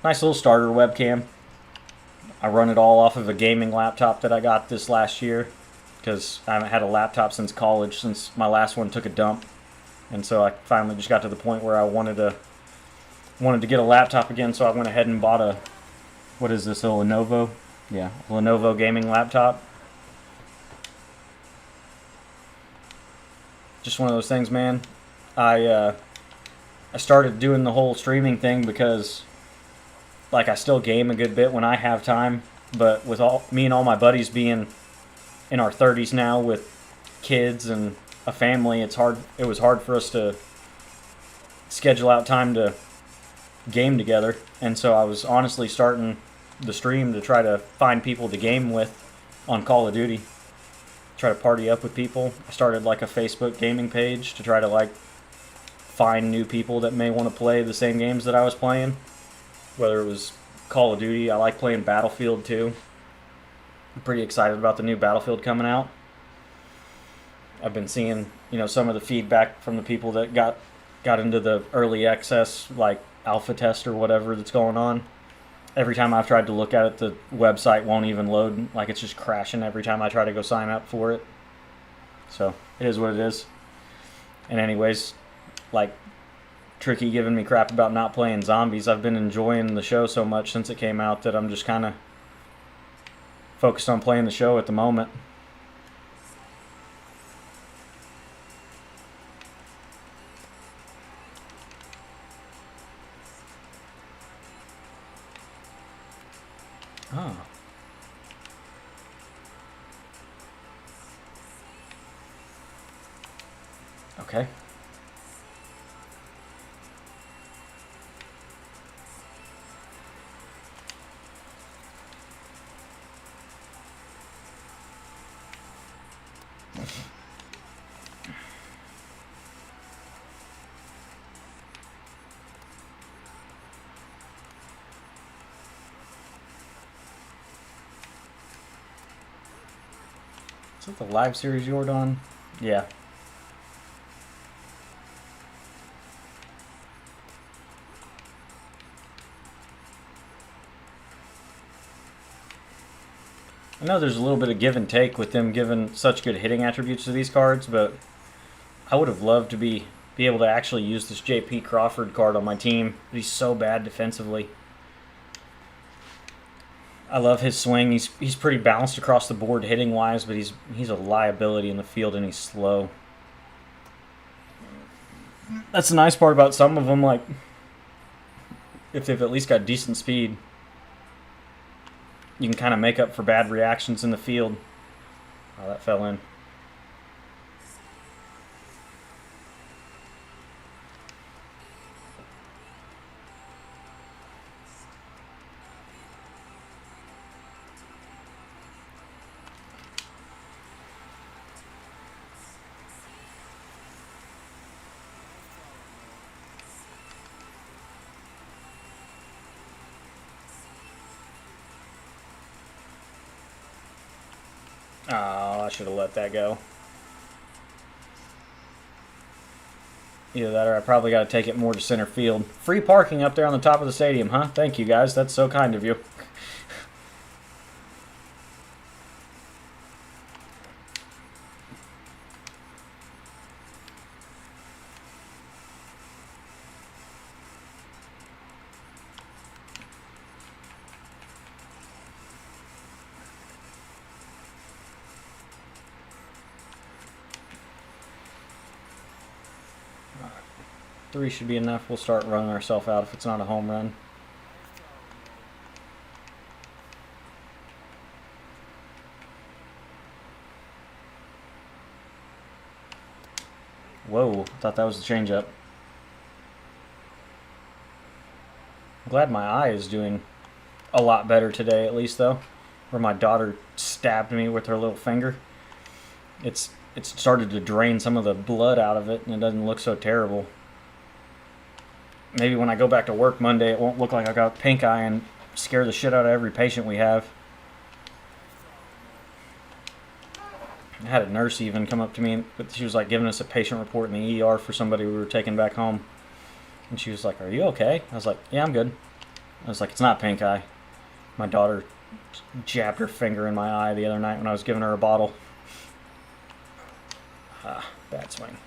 Nice little starter webcam. I run it all off of a gaming laptop that I got this last year because I haven't had a laptop since college, since my last one took a dump. And so I finally just got to the point where I wanted to get a laptop again, so I went ahead and bought a, what is this, a Lenovo? Yeah, Lenovo gaming laptop. Just one of those things, man. I started doing the whole streaming thing because, like, I still game a good bit when I have time, but with me and all my buddies being in our 30s now with kids and a family, it was hard for us to schedule out time to game together. And so I was honestly starting the stream to try to find people to game with on Call of Duty. Try to party up with people. I started like a Facebook gaming page to try to like find new people that may want to play the same games that I was playing. Whether it was Call of Duty, I like playing Battlefield too. I'm pretty excited about the new Battlefield coming out. I've been seeing, some of the feedback from the people that got into the early access, like alpha test or whatever that's going on. Every time I've tried to look at it, the website won't even load. Like, it's just crashing every time I try to go sign up for it. So, it is what it is. And anyways, like, Tricky giving me crap about not playing zombies. I've been enjoying the show so much since it came out that I'm just kind of focused on playing the show at the moment. Oh. Okay. Is that the live series you're on? Yeah. I know there's a little bit of give and take with them giving such good hitting attributes to these cards, but I would have loved to be able to actually use this J.P. Crawford card on my team. But he's so bad defensively. I love his swing. He's pretty balanced across the board hitting wise, but he's a liability in the field and he's slow. That's the nice part about some of them, like if they've at least got decent speed, you can kind of make up for bad reactions in the field. Oh, that fell in. Oh, I should have let that go. Either that or I probably got to take it more to center field. Free parking up there on the top of the stadium, huh? Thank you, guys. That's so kind of you. Three should be enough. We'll start running ourselves out if it's not a home run. Whoa, I thought that was the changeup. I'm glad my eye is doing a lot better today, at least, though. Where my daughter stabbed me with her little finger. It's started to drain some of the blood out of it, and it doesn't look so terrible. Maybe when I go back to work Monday, it won't look like I got pink eye and scare the shit out of every patient we have. I had a nurse even come up to me, but she was like giving us a patient report in the ER for somebody we were taking back home. And she was like, "Are you okay?" I was like, "Yeah, I'm good." I was like, "It's not pink eye." My daughter jabbed her finger in my eye the other night when I was giving her a bottle. Bad swing.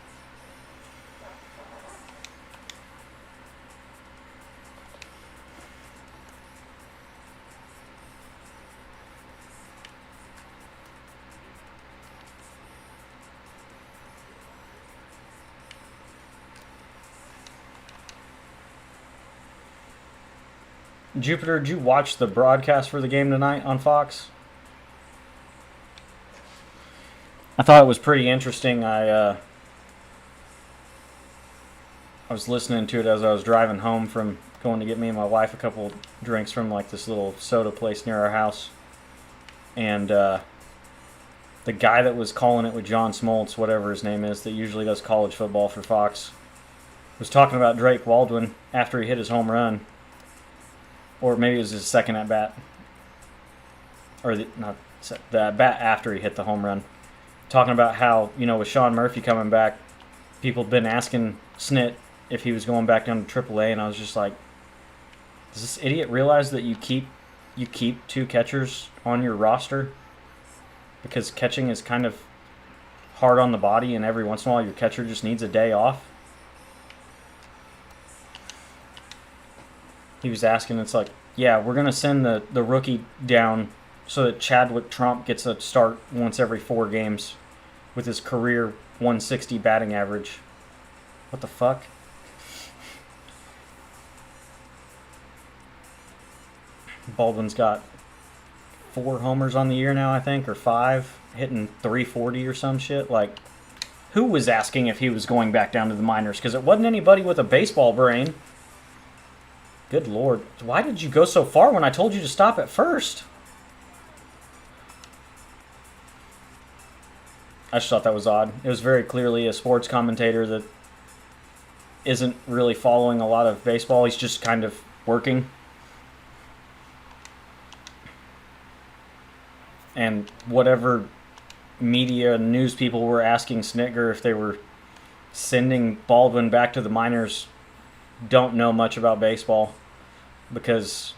Jupiter, did you watch the broadcast for the game tonight on Fox? I thought it was pretty interesting. I was listening to it as I was driving home from going to get me and my wife a couple drinks from like this little soda place near our house. And the guy that was calling it with John Smoltz, whatever his name is, that usually does college football for Fox, was talking about Drake Baldwin after he hit his home run. Or maybe it was his second at bat. Or the at bat after he hit the home run. Talking about how, with Sean Murphy coming back, people had been asking Snit if he was going back down to AAA, and I was just like, does this idiot realize that you keep two catchers on your roster? Because catching is kind of hard on the body, and every once in a while your catcher just needs a day off. He was asking, it's like, yeah, we're going to send the rookie down so that Chadwick Trump gets a start once every 4 games with his career 160 batting average. What the fuck? Baldwin's got 4 homers on the year now, I think, or 5, hitting 340 or some shit. Like, who was asking if he was going back down to the minors, because it wasn't anybody with a baseball brain. Good Lord. Why did you go so far when I told you to stop at first? I just thought that was odd. It was very clearly a sports commentator that isn't really following a lot of baseball. He's just kind of working. And whatever media and news people were asking Snitker if they were sending Baldwin back to the minors don't know much about baseball, because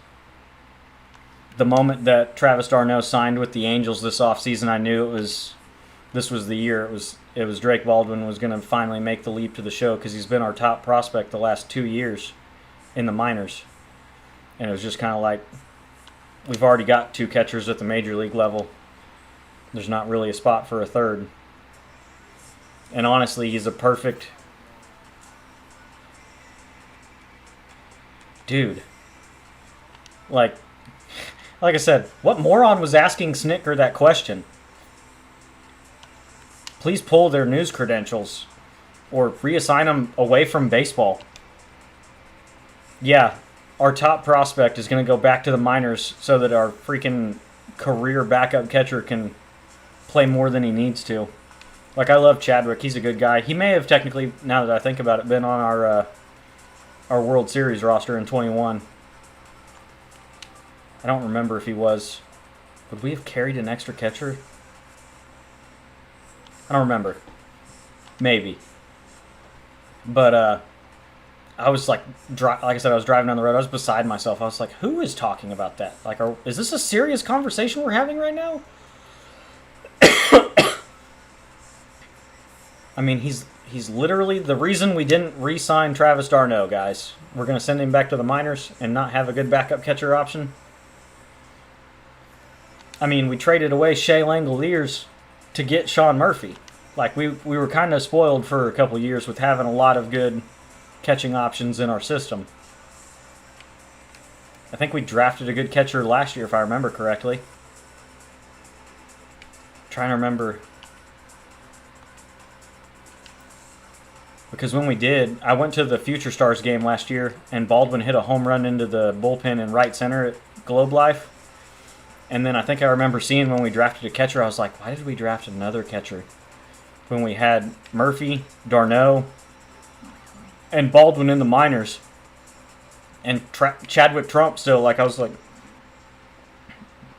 the moment that Travis d'Arnaud signed with the Angels this offseason, I knew this was the year. It was Drake Baldwin was going to finally make the leap to the show, because he's been our top prospect the last 2 years in the minors. And it was just kind of like, we've already got 2 catchers at the major league level. There's not really a spot for a third. And honestly, he's a perfect dude. Like I said, what moron was asking Snitker that question? Please pull their news credentials or reassign them away from baseball. Yeah, our top prospect is going to go back to the minors so that our freaking career backup catcher can play more than he needs to. Like, I love Chadwick. He's a good guy. He may have technically, now that I think about it, been on our World Series roster in 21. I don't remember if he was. Would we have carried an extra catcher? I don't remember. Maybe. But I was like I said, I was driving down the road. I was beside myself. I was like, who is talking about that? Like, is this a serious conversation we're having right now? I mean, he's literally the reason we didn't re-sign Travis d'Arnaud, guys. We're going to send him back to the minors and not have a good backup catcher option. I mean, we traded away Shea Langoliers to get Sean Murphy. Like, we were kind of spoiled for a couple years with having a lot of good catching options in our system. I think we drafted a good catcher last year, if I remember correctly. Trying to remember. Because when we did, I went to the Future Stars game last year, and Baldwin hit a home run into the bullpen in right center at Globe Life. And then I think I remember seeing when we drafted a catcher, I was like, why did we draft another catcher? When we had Murphy, d'Arnaud, and Baldwin in the minors, and Chadwick Trump still, like, I was like,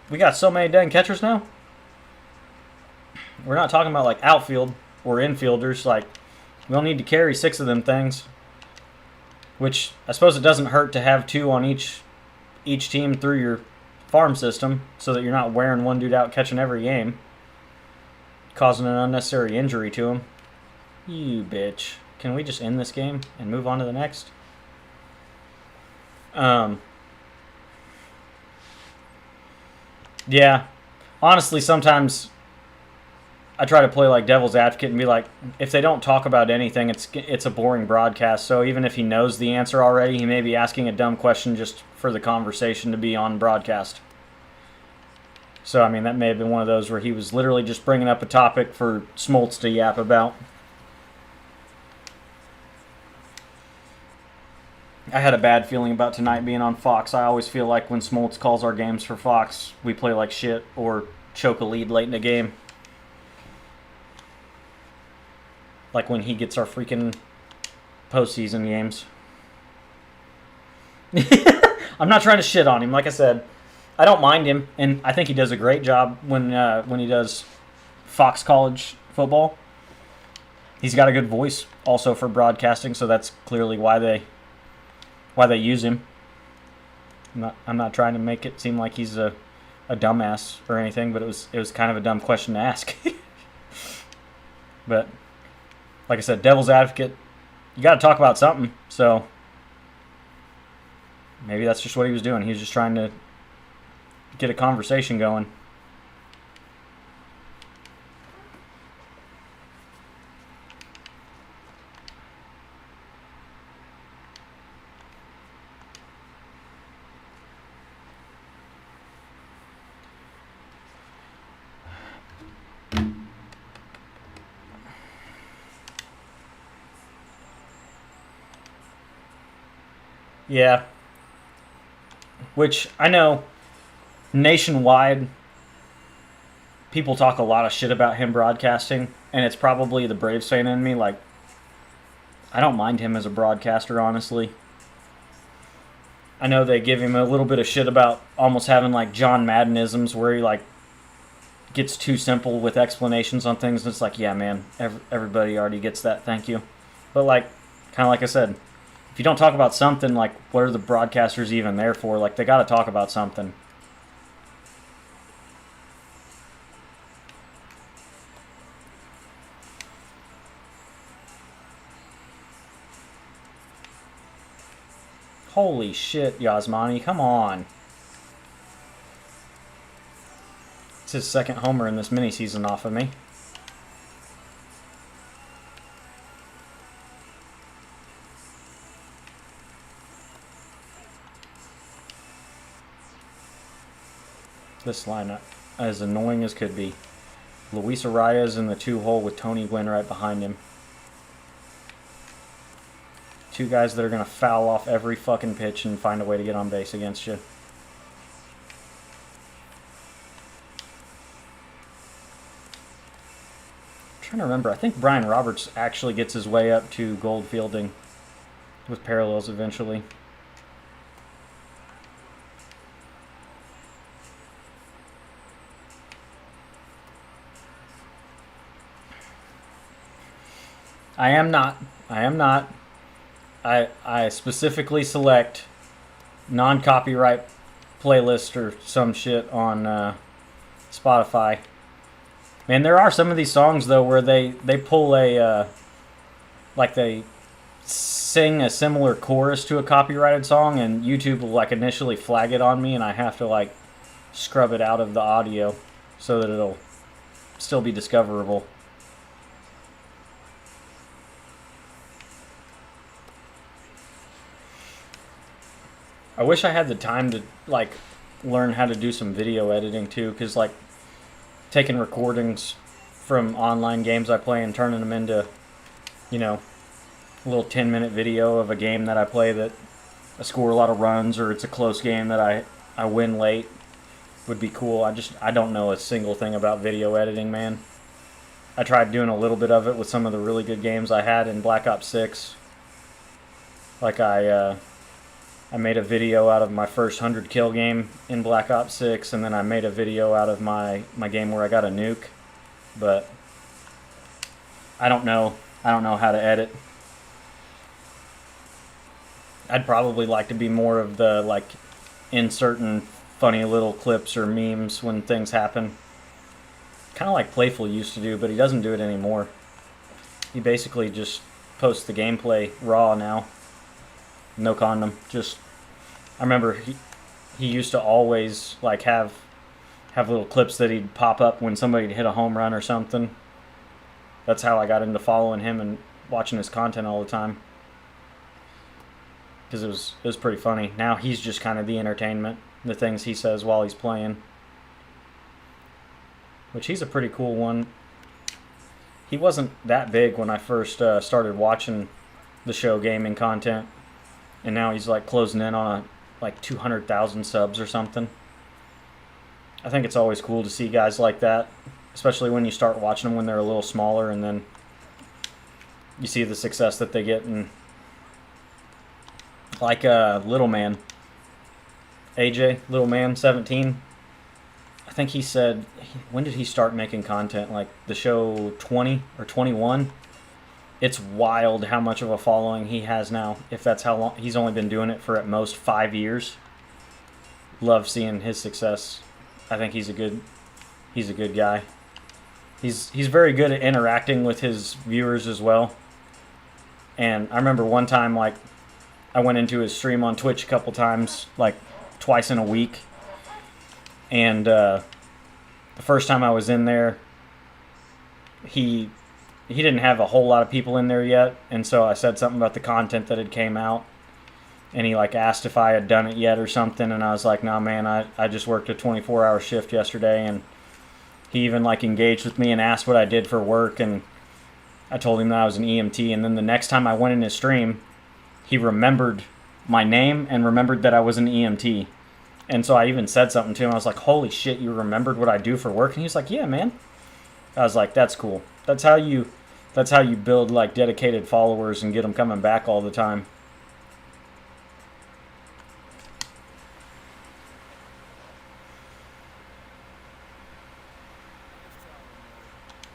we got so many dang catchers now? We're not talking about, like, outfield or infielders, like, we don't need to carry 6 of them things. Which, I suppose it doesn't hurt to have 2 on each team through your farm system, so that you're not wearing one dude out catching every game, causing an unnecessary injury to him. You bitch. Can we just end this game and move on to the next? Yeah. Honestly, sometimes I try to play like devil's advocate and be like, if they don't talk about anything, it's a boring broadcast. So even if he knows the answer already, he may be asking a dumb question just for the conversation to be on broadcast. So, I mean, that may have been one of those where he was literally just bringing up a topic for Smoltz to yap about. I had a bad feeling about tonight being on Fox. I always feel like when Smoltz calls our games for Fox, we play like shit or choke a lead late in the game. Like when he gets our freaking postseason games. I'm not trying to shit on him. Like I said, I don't mind him, and I think he does a great job when he does Fox College football. He's got a good voice also for broadcasting, so that's clearly why they use him. I'm not trying to make it seem like he's a dumbass or anything, but it was kind of a dumb question to ask. But like I said, devil's advocate, you got to talk about something. So maybe that's just what he was doing. He was just trying to get a conversation going. Yeah. Which I know nationwide people talk a lot of shit about him broadcasting, and it's probably the Braves fan in me. Like, I don't mind him as a broadcaster, honestly. I know they give him a little bit of shit about almost having like John Maddenisms where he like gets too simple with explanations on things. And it's like, yeah, man, everybody already gets that. Thank you. But like, kind of like I said, if you don't talk about something, like, what are the broadcasters even there for? Like, they got to talk about something. Holy shit, Yasmani, come on. It's his second homer in this mini season off of me. This lineup, as annoying as could be. Luis Arias in the 2-hole with Tony Gwynn right behind him. Two guys that are going to foul off every fucking pitch and find a way to get on base against you. I'm trying to remember. I think Brian Roberts actually gets his way up to gold fielding with parallels eventually. I am not. I specifically select non-copyright playlist or some shit on Spotify. Man, there are some of these songs though where they pull a like they sing a similar chorus to a copyrighted song, and YouTube will like initially flag it on me, and I have to like scrub it out of the audio so that it'll still be discoverable. I wish I had the time to like learn how to do some video editing too, because like taking recordings from online games I play and turning them into, you know, a little 10-minute video of a game that I play that I score a lot of runs, or it's a close game that I win late would be cool. I don't know a single thing about video editing, man. I tried doing a little bit of it with some of the really good games I had in Black Ops 6. Like I made a video out of my first 100 kill game in Black Ops 6, and then I made a video out of my game where I got a nuke. But I don't know how to edit. I'd probably like to be more of the like inserting funny little clips or memes when things happen. Kind of like Playful used to do, but he doesn't do it anymore. He basically just posts the gameplay raw now. No condom. Just, I remember he used to always like have little clips that he'd pop up when somebody hit a home run or something. That's how I got into following him and watching his content all the time, because it was pretty funny. Now he's just kind of the entertainment, the things he says while he's playing, which he's a pretty cool one. He wasn't that big when I first started watching the show gaming content. And now he's like closing in on like 200,000 subs or something. I think it's always cool to see guys like that, especially when you start watching them when they're a little smaller, and then you see the success that they get. And like Little Man, AJ, Little Man 17. I think he said, when did he start making content? Like the show 20 or 21? It's wild how much of a following he has now. If that's how long he's only been doing it, for at most 5 years. Love seeing his success. I think he's a good guy. He's very good at interacting with his viewers as well. And I remember one time, like, I went into his stream on Twitch a couple times, like twice in a week. And the first time I was in there, he didn't have a whole lot of people in there yet, and so I said something about the content that had came out, and he like asked if I had done it yet or something, and I was like, nah man, I just worked a 24-hour shift yesterday. And he even like engaged with me and asked what I did for work, and I told him that I was an EMT. And then the next time I went in his stream, he remembered my name and remembered that I was an EMT. And so I even said something to him. I was like, holy shit, you remembered what I do for work? And he was like, yeah, man. I was like, that's cool. That's how you build like dedicated followers and get them coming back all the time.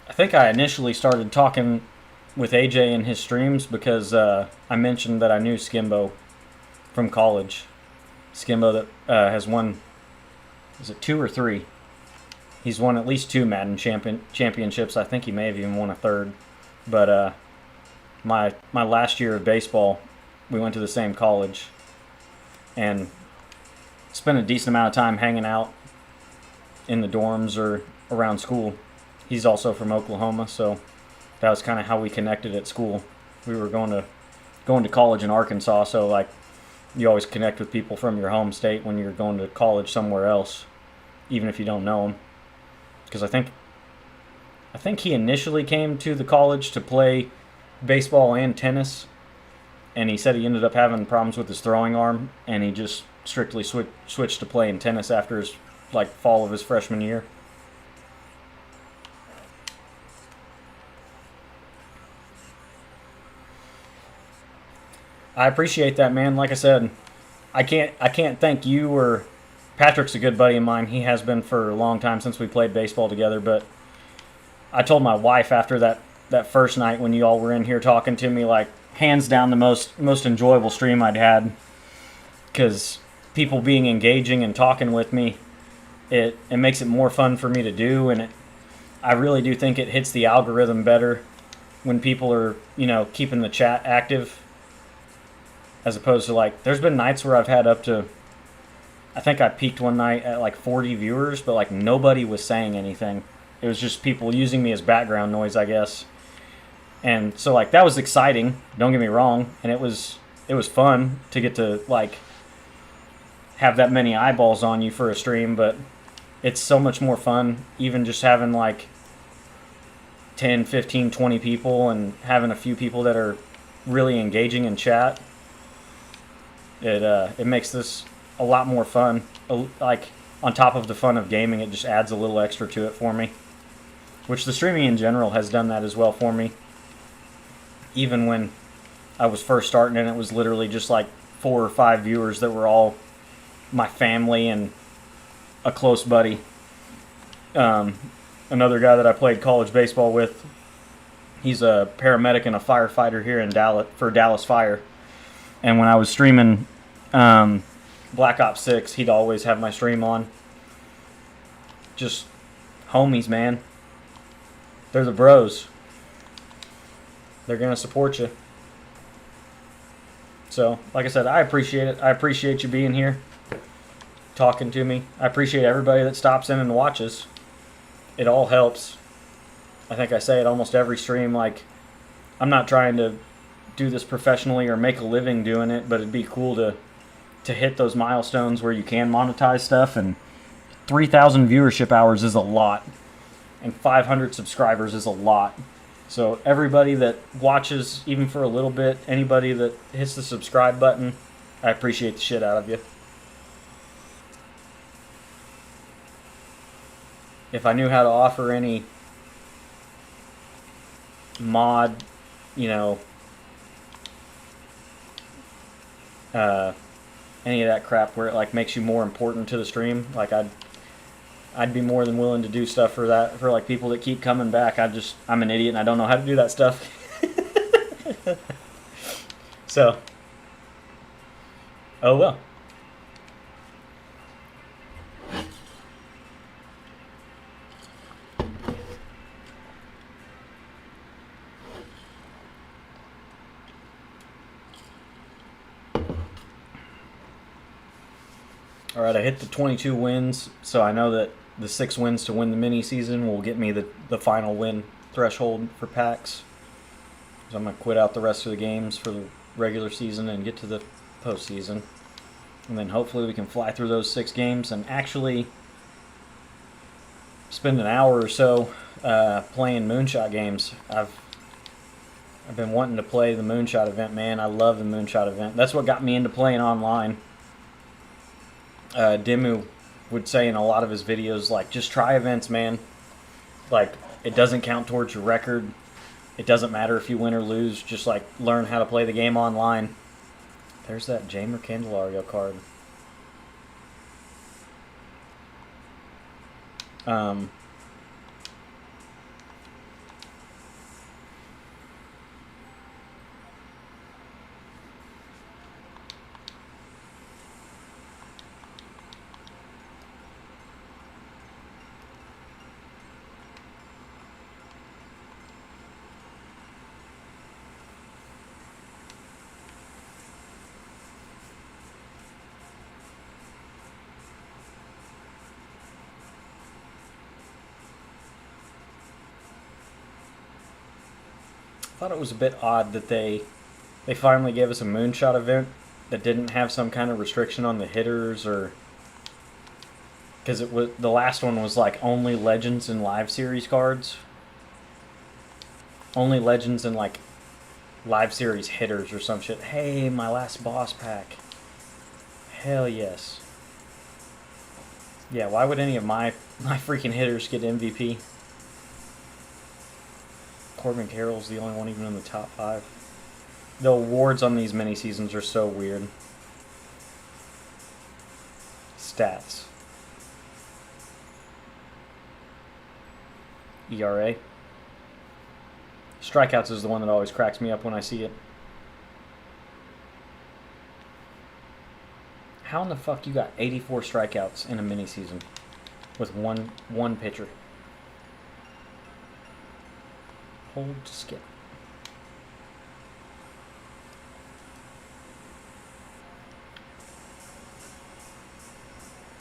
I think I initially started talking with AJ in his streams because I mentioned that I knew Skimbo from college. Skimbo that has won, is it 2 or 3? He's won at least 2 Madden championships. I think he may have even won a 3rd. But my last year of baseball, we went to the same college and spent a decent amount of time hanging out in the dorms or around school. He's also from Oklahoma, so that was kind of how we connected at school. We were going to college in Arkansas, so like you always connect with people from your home state when you're going to college somewhere else, even if you don't know them. Because I think he initially came to the college to play baseball and tennis, and he said he ended up having problems with his throwing arm, and he just strictly switched to playing tennis after his like fall of his freshman year. I appreciate that, man. Like I said, I can't thank you or Patrick's a good buddy of mine. He has been for a long time since we played baseball together. But I told my wife after that first night when you all were in here talking to me, like hands down the most enjoyable stream I'd had, because people being engaging and talking with me, it makes it more fun for me to do, and I really do think it hits the algorithm better when people are keeping the chat active. As opposed to like, there's been nights where I've had up to, I think I peaked one night at like 40 viewers, but like nobody was saying anything. It was just people using me as background noise, I guess. And so like that was exciting, don't get me wrong, and it was fun to get to like have that many eyeballs on you for a stream, but it's so much more fun even just having like 10, 15, 20 people and having a few people that are really engaging in chat. It makes this a lot more fun. Like, on top of the fun of gaming, it just adds a little extra to it for me. Which the streaming in general has done that as well for me. Even when I was first starting and it was literally just like 4 or 5 viewers that were all my family and a close buddy. Another guy that I played college baseball with, he's a paramedic and a firefighter here in Dallas for Dallas Fire. And when I was streaming Black Ops 6, he'd always have my stream on. Just homies, man. They're the bros. They're going to support you. So, like I said, I appreciate it. I appreciate you being here, talking to me. I appreciate everybody that stops in and watches. It all helps. I think I say it almost every stream. Like, I'm not trying to do this professionally or make a living doing it, but it'd be cool to hit those milestones where you can monetize stuff, and 3,000 viewership hours is a lot, and 500 subscribers is a lot. So everybody that watches even for a little bit, anybody that hits the subscribe button, I appreciate the shit out of you. If I knew how to offer any mod, any of that crap where it like makes you more important to the stream, like I'd be more than willing to do stuff for that, for like people that keep coming back. I'm an idiot and I don't know how to do that stuff. So, oh well. All right, I hit the 22 wins, so I know that the 6 wins to win the mini season will get me the final win threshold for packs. So I'm going to quit out the rest of the games for the regular season and get to the postseason. And then hopefully we can fly through those 6 games and actually spend an hour or so playing moonshot games. I've been wanting to play the Moonshot event, man. I love the Moonshot event. That's what got me into playing online. Dimu would say in a lot of his videos, like, just try events, man. Like, it doesn't count towards your record. It doesn't matter if you win or lose. Just, like, learn how to play the game online. There's that Jamer Candelario card. I thought it was a bit odd that they finally gave us a Moonshot event that didn't have some kind of restriction on the hitters, or because it was, the last one was like only Legends and Live Series cards, only Legends and like Live Series hitters or some shit. Hey, my last boss pack. Hell yes. Yeah, why would any of my freaking hitters get MVP? Corbin Carroll's the only one even in the top 5. The awards on these mini seasons are so weird. Stats. ERA. Strikeouts is the one that always cracks me up when I see it. How in the fuck you got 84 strikeouts in a mini season with one pitcher? Hold skip.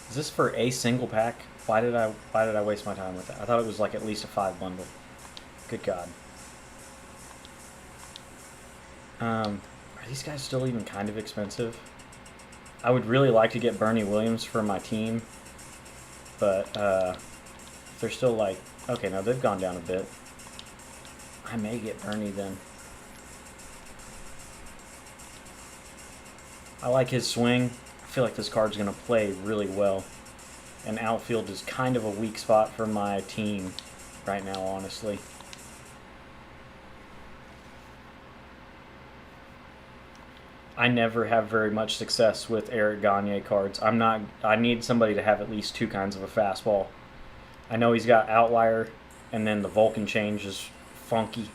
Is this for a single pack? Why did I waste my time with that? I thought it was like at least a 5 bundle. Good God. Are these guys still even kind of expensive? I would really like to get Bernie Williams for my team, but they're still like, okay, no, they've gone down a bit. I may get Bernie then. I like his swing. I feel like this card's going to play really well. And outfield is kind of a weak spot for my team right now, honestly. I never have very much success with Eric Gagne cards. I need somebody to have at least 2 kinds of a fastball. I know he's got Outlier, and then the Vulcan change is funky.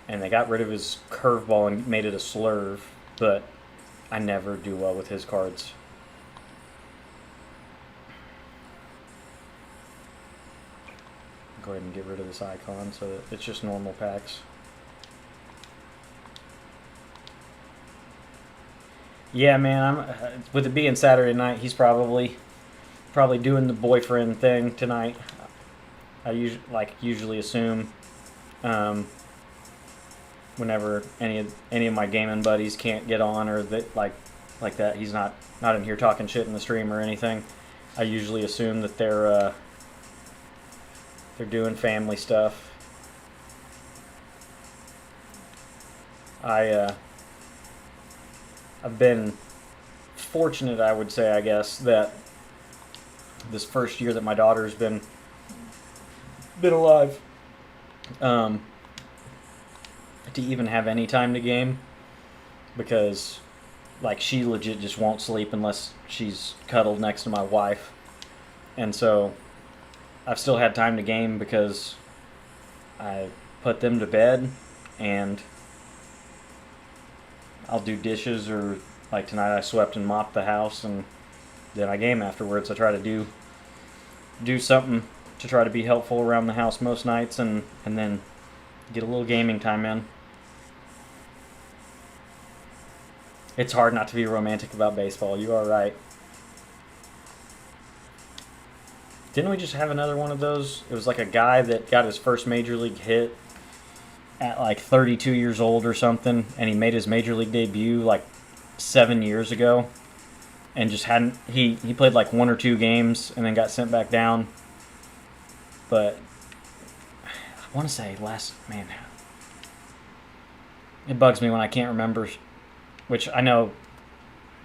And they got rid of his curveball and made it a slurve, but I never do well with his cards. Go ahead and get rid of this icon so that it's just normal packs. Yeah, man, with it being Saturday night, he's probably doing the boyfriend thing tonight. I usually assume whenever any of my gaming buddies can't get on, or that like that he's not in here talking shit in the stream or anything, I usually assume that they're doing family stuff. I've been fortunate, I would say, I guess, that this first year that my daughter's been alive, to even have any time to game, because like she legit just won't sleep unless she's cuddled next to my wife, and so I've still had time to game because I put them to bed, and I'll do dishes, or like tonight I swept and mopped the house, and then I game afterwards. I try to do something to try to be helpful around the house most nights, and then get a little gaming time in. It's hard not to be romantic about baseball. You are right. Didn't we just have another one of those? It was like a guy that got his first major league hit at like 32 years old or something, and he made his major league debut like 7 years ago, and just hadn't, he played like 1 or 2 games and then got sent back down. But I want to say It bugs me when I can't remember, which I know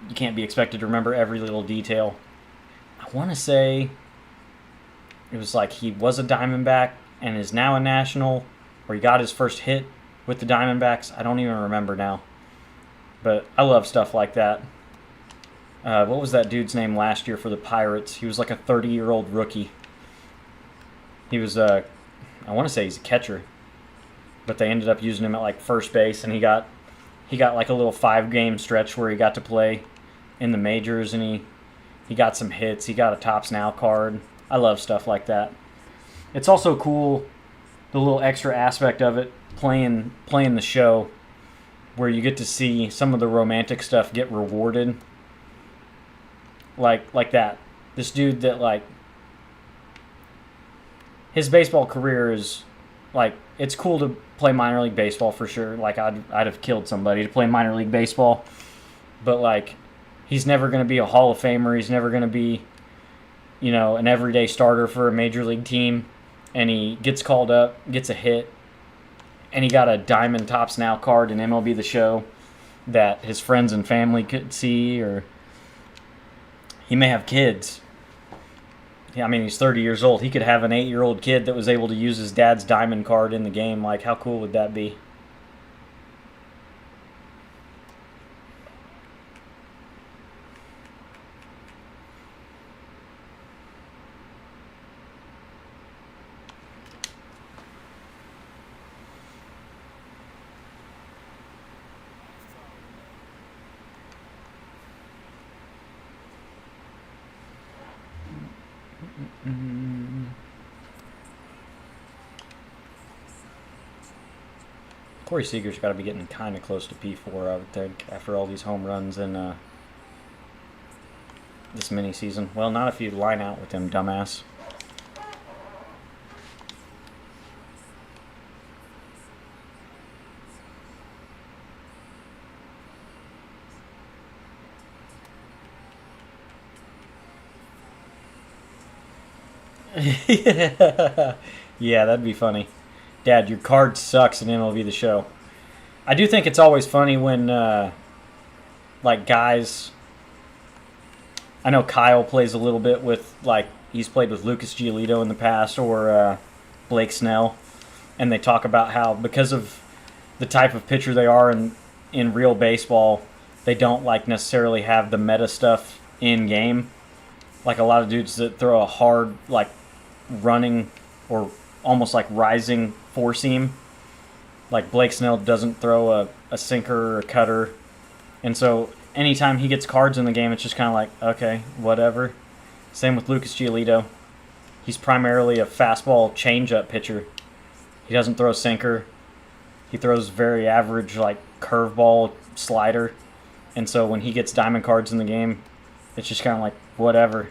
you can't be expected to remember every little detail. I want to say it was like he was a Diamondback and is now a National, or he got his first hit with the Diamondbacks. I don't even remember now. But I love stuff like that. What was that dude's name last year for the Pirates? He was like a 30-year-old rookie. He was, I want to say he's a catcher. But they ended up using him at like first base, and he got like a little 5-game stretch where he got to play in the majors, and he got some hits. He got a Tops Now card. I love stuff like that. It's also cool, the little extra aspect of it, playing the show, where you get to see some of the romantic stuff get rewarded. Like that. This dude that, like, his baseball career is, like, it's cool to play minor league baseball for sure. Like, I'd have killed somebody to play minor league baseball. But, like, he's never going to be a Hall of Famer. He's never going to be, an everyday starter for a major league team. And he gets called up, gets a hit, and he got a Diamond Tops Now card in MLB The Show that his friends and family could see, or he may have kids. I mean, he's 30 years old. He could have an 8-year-old kid that was able to use his dad's Diamond card in the game. Like, how cool would that be? Corey Seager's got to be getting kind of close to P4, I would think, after all these home runs in this mini season. Well, not if you line out with him, dumbass. Yeah, that'd be funny. Dad, your card sucks in MLB The Show. I do think it's always funny when, like, guys. I know Kyle plays a little bit with, like, he's played with Lucas Giolito in the past, or Blake Snell, and they talk about how, because of the type of pitcher they are in real baseball, they don't, like, necessarily have the meta stuff in game. Like, a lot of dudes that throw a hard, like, running or almost like rising four seam. Like, Blake Snell doesn't throw a sinker or a cutter. And so anytime he gets cards in the game, it's just kind of like, okay, whatever. Same with Lucas Giolito. He's primarily a fastball changeup pitcher. He doesn't throw a sinker. He throws very average, like, curveball slider. And so when he gets diamond cards in the game, it's just kind of like, whatever.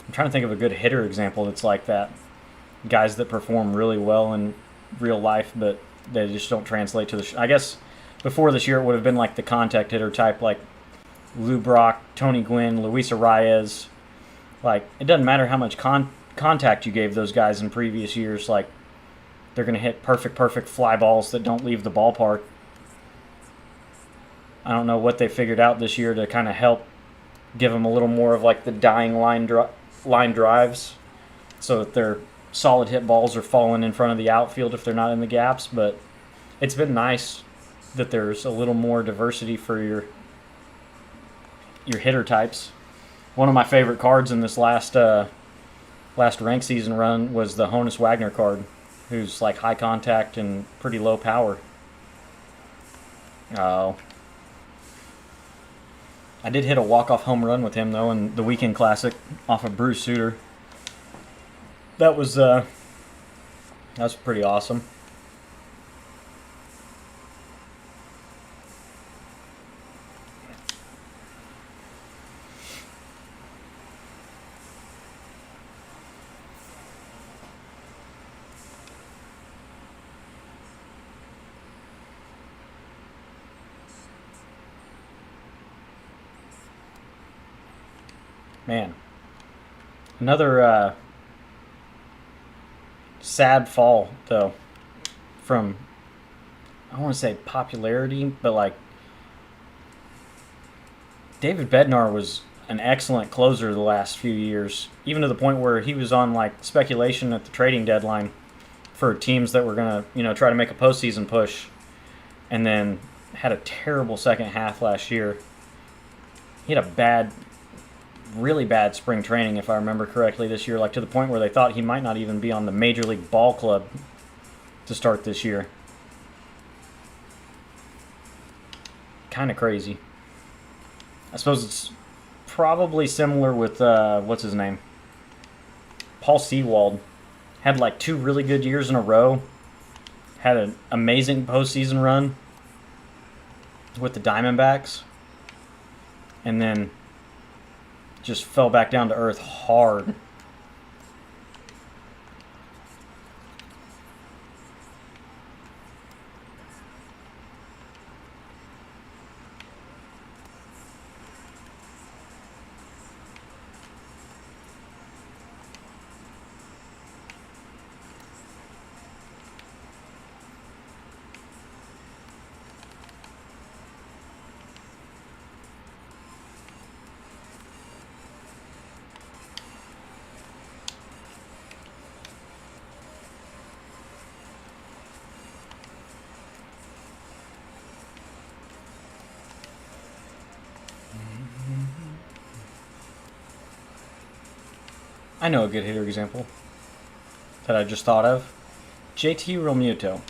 I'm trying to think of a good hitter example that's like that. Guys that perform really well in real life, but they just don't translate to the I guess before this year it would have been like the contact hitter type, like Lou Brock, Tony Gwynn, Luis Arias. Like, it doesn't matter how much contact you gave those guys in previous years. Like, they're going to hit perfect fly balls that don't leave the ballpark. I don't know what they figured out this year to kind of help give them a little more of like the dying line drives, so that their solid hit balls are falling in front of the outfield if they're not in the gaps. But it's been nice that there's a little more diversity for your hitter types. One of my favorite cards in this last rank season run was the Honus Wagner card, who's like high contact and pretty low power. Oh. I did hit a walk-off home run with him, though, in the Weekend Classic off of Bruce Sutter. That was pretty awesome. Man. Another sad fall though, from I don't want to say popularity, but like David Bednar was an excellent closer the last few years, even to the point where he was on like speculation at the trading deadline for teams that were gonna, try to make a postseason push, and then had a terrible second half last year. He had a really bad spring training, if I remember correctly, this year, like to the point where they thought he might not even be on the Major League Ball Club to start this year. Kind of crazy. I suppose it's probably similar with, what's his name? Paul Sewald. Had like 2 really good years in a row. Had an amazing postseason run with the Diamondbacks. And then just fell back down to earth hard. I know a good hitter example that I just thought of. JT Realmuto.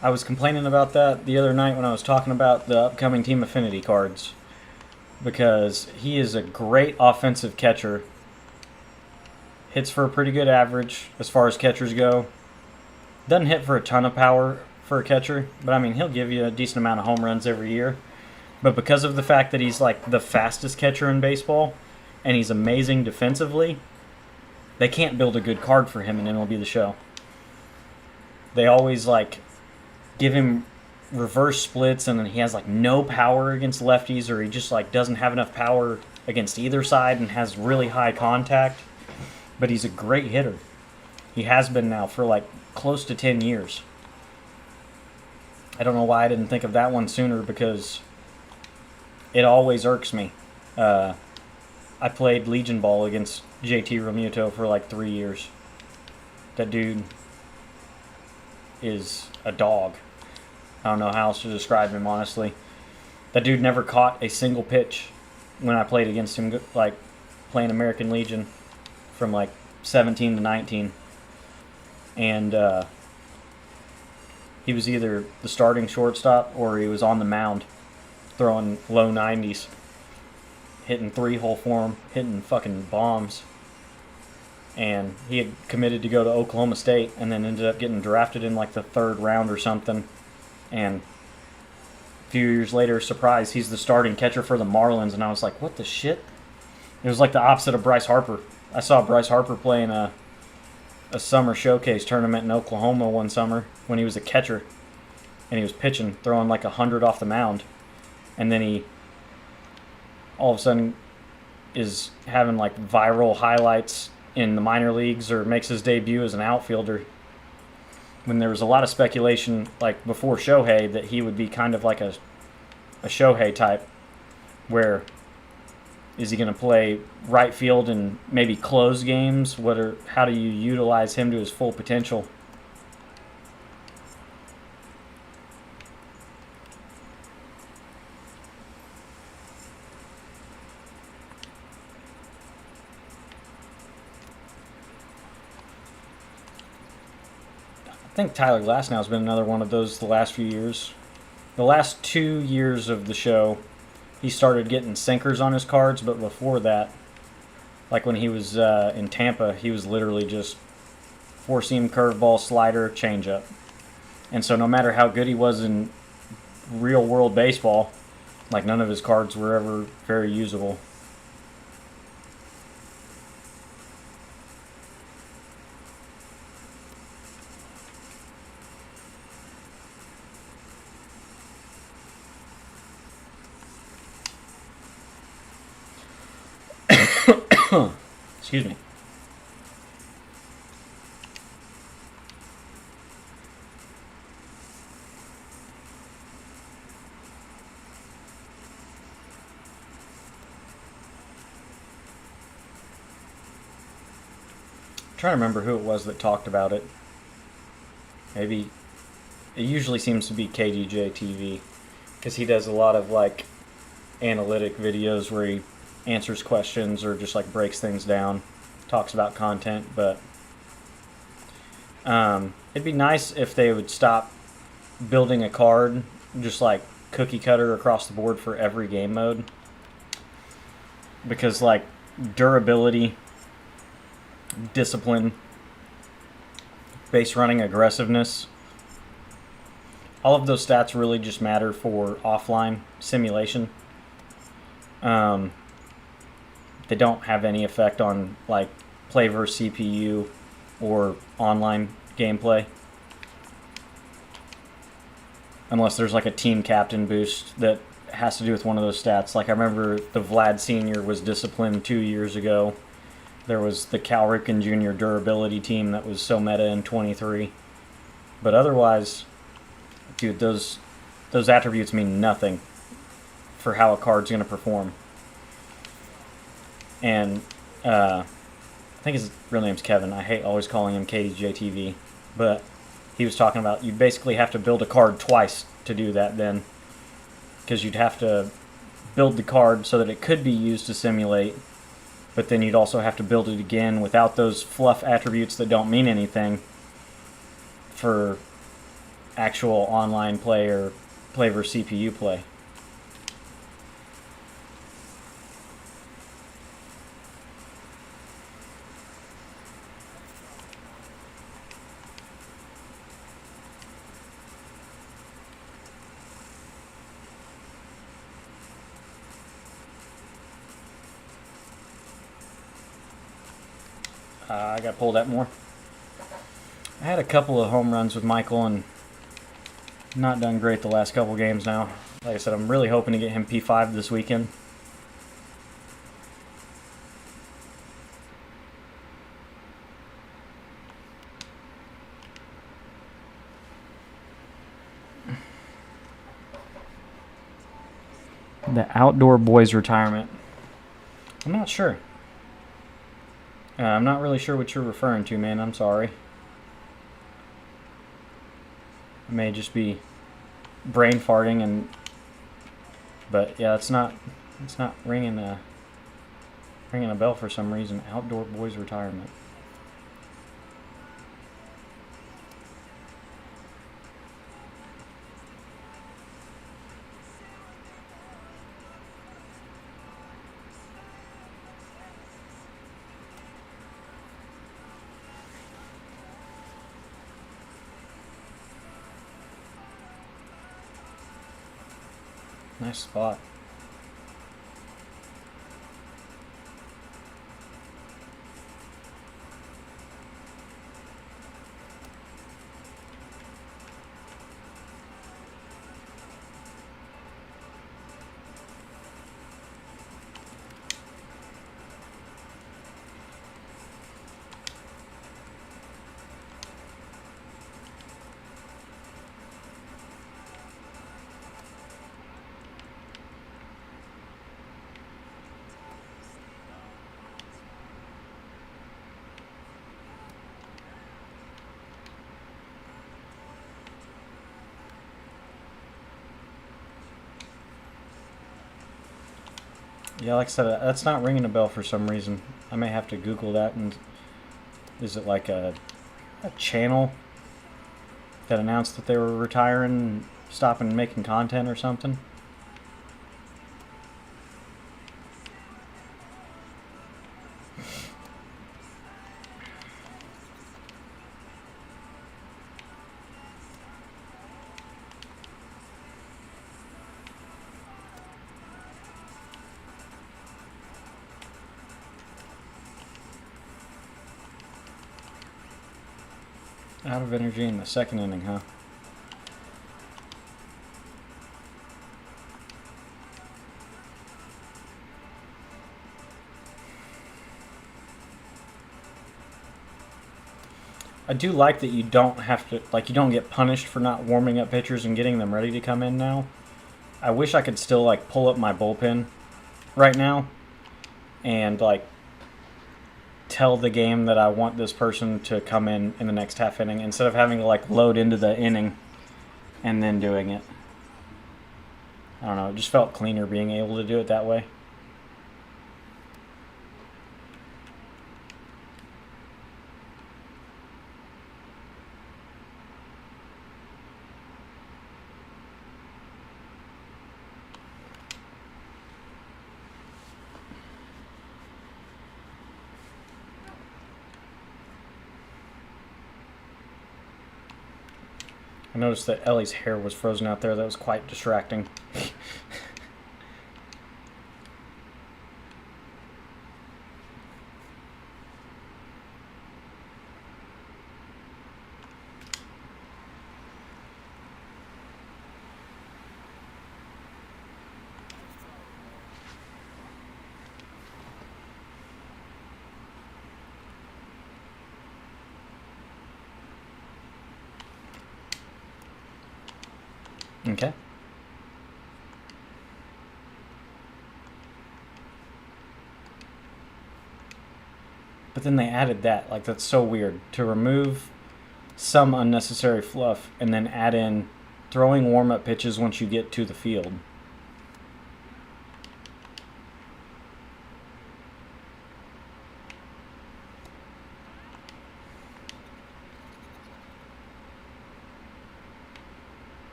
I was complaining about that the other night when I was talking about the upcoming Team Affinity cards, because he is a great offensive catcher. Hits for a pretty good average as far as catchers go. Doesn't hit for a ton of power for a catcher, but I mean, he'll give you a decent amount of home runs every year. But because of the fact that he's like the fastest catcher in baseball, and he's amazing defensively, they can't build a good card for him in MLB The Show. They always like give him reverse splits, and then he has like no power against lefties, or he just like doesn't have enough power against either side and has really high contact. But he's a great hitter. He has been now for like close to 10 years. I don't know why I didn't think of that one sooner, because it always irks me. I played Legion Ball against JT Realmuto for like 3 years. That dude is a dog. I don't know how else to describe him, honestly. That dude never caught a single pitch when I played against him, like playing American Legion from like 17 to 19. And he was either the starting shortstop or he was on the mound throwing low 90s. Hitting 3-hole form, hitting fucking bombs. And he had committed to go to Oklahoma State and then ended up getting drafted in like the 3rd round or something. And a few years later, surprise, he's the starting catcher for the Marlins. And I was like, what the shit? It was like the opposite of Bryce Harper. I saw Bryce Harper play in a summer showcase tournament in Oklahoma one summer when he was a catcher. And he was pitching, throwing like 100 off the mound. And then he all of a sudden is having like viral highlights in the minor leagues, or makes his debut as an outfielder, when there was a lot of speculation like before Shohei that he would be kind of like a Shohei type, where is he going to play right field and maybe close games? How do you utilize him to his full potential? I think Tyler Glasnow has been another one of those the last few years. The last 2 years of the show, he started getting sinkers on his cards, but before that, like when he was in Tampa, he was literally just four-seam curveball, slider, changeup. And so no matter how good he was in real-world baseball, like none of his cards were ever very usable. Excuse me. trying to remember who it was that talked about it. Maybe it usually seems to be KDJ TV, because he does a lot of like analytic videos where he answers questions or just like breaks things down, talks about content. But it'd be nice if they would stop building a card just like cookie cutter across the board for every game mode, because like durability, discipline, base running, aggressiveness, all of those stats really just matter for offline simulation. They don't have any effect on like play versus CPU or online gameplay, unless there's like a team captain boost that has to do with one of those stats. Like I remember the Vlad Sr. was disciplined 2 years ago. There was the Cal Ripken Jr. durability team that was so meta in 23. But otherwise, dude, those attributes mean nothing for how a card's going to perform. And I think his real name's Kevin. I hate always calling him KDJTV. But he was talking about you basically have to build a card twice to do that then. Because you'd have to build the card so that it could be used to simulate, but then you'd also have to build it again without those fluff attributes that don't mean anything for actual online play or play versus CPU play. I got pulled at more. I had a couple of home runs with Michael and not done great the last couple games now. Like I said, I'm really hoping to get him P5 this weekend. The outdoor boys retirement. I'm not sure. I'm not really sure what you're referring to, man. I'm sorry. It may just be brain farting, but yeah, it's not ringing a bell for some reason. Outdoor boys retirement. Nice spot. Yeah, like I said, that's not ringing a bell for some reason. I may have to Google that. And is it like a channel that announced that they were retiring and stopping making content or something? Out of energy in the second inning, huh? I do like that you don't have to, like, you don't get punished for not warming up pitchers and getting them ready to come in now. I wish I could still, like, pull up my bullpen right now and, like, tell the game that I want this person to come in the next half inning instead of having to like load into the inning and then doing it. I don't know, it just felt cleaner being able to do it that way. I noticed that Ellie's hair was frozen out there. That was quite distracting. Okay. But then they added that. Like, that's so weird. To remove some unnecessary fluff and then add in throwing warm-up pitches once you get to the field.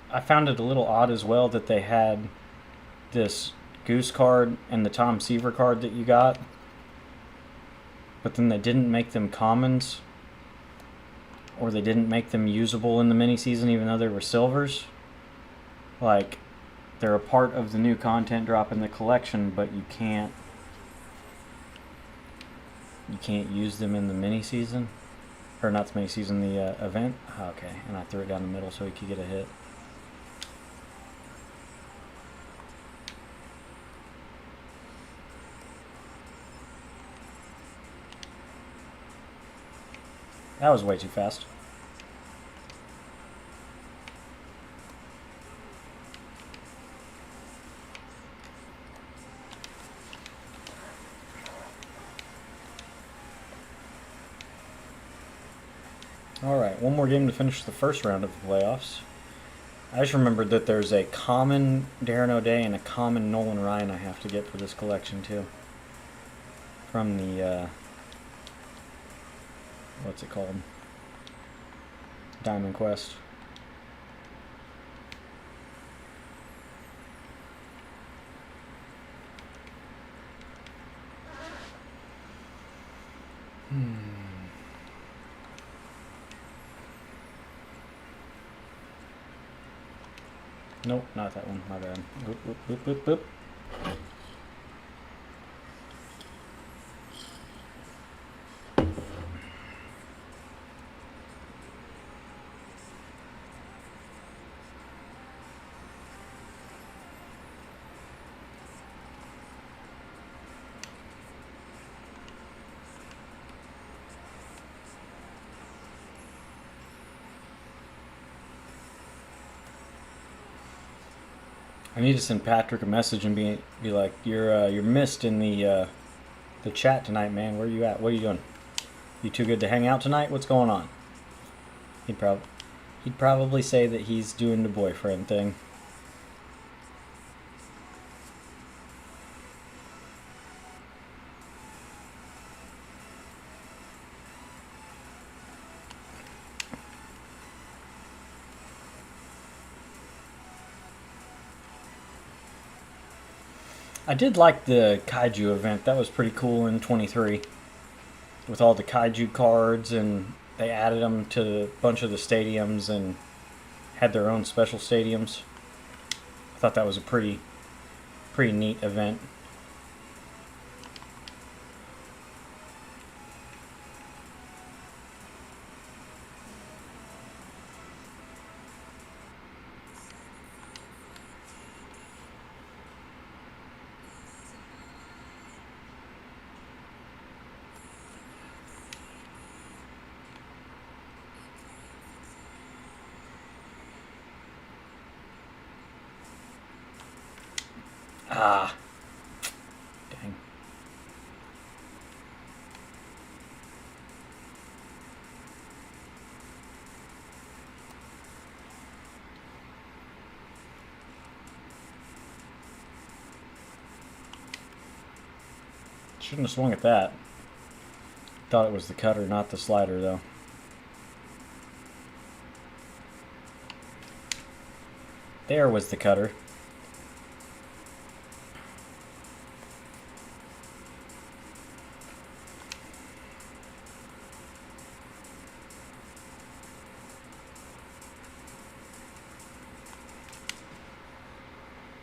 I found it a little odd as well that they had this Goose card and the Tom Seaver card that you got, but then they didn't make them commons, or they didn't make them usable in the mini season even though they were silvers. Like, they're a part of the new content drop in the collection, but you can't use them in the mini season. Or not the mini season, the event. Oh, okay, and I threw it down the middle so he could get a hit. That was way too fast. Alright, one more game to finish the first round of the playoffs. I just remembered that there's a common Darren O'Day and a common Nolan Ryan I have to get for this collection too. From the, what's it called? Diamond Quest. Nope, not that one. My bad. Boop, boop, boop, boop, boop. I need to send Patrick a message and be like, you're missed in the chat tonight, man. Where are you at? What are you doing? You too good to hang out tonight? What's going on? He'd probably say that he's doing the boyfriend thing. I did like the Kaiju event. That was pretty cool in 23. With all the Kaiju cards, and they added them to a bunch of the stadiums and had their own special stadiums. I thought that was a pretty neat event. Ah. Dang. Shouldn't have swung at that. Thought it was the cutter, not the slider, though. There was the cutter.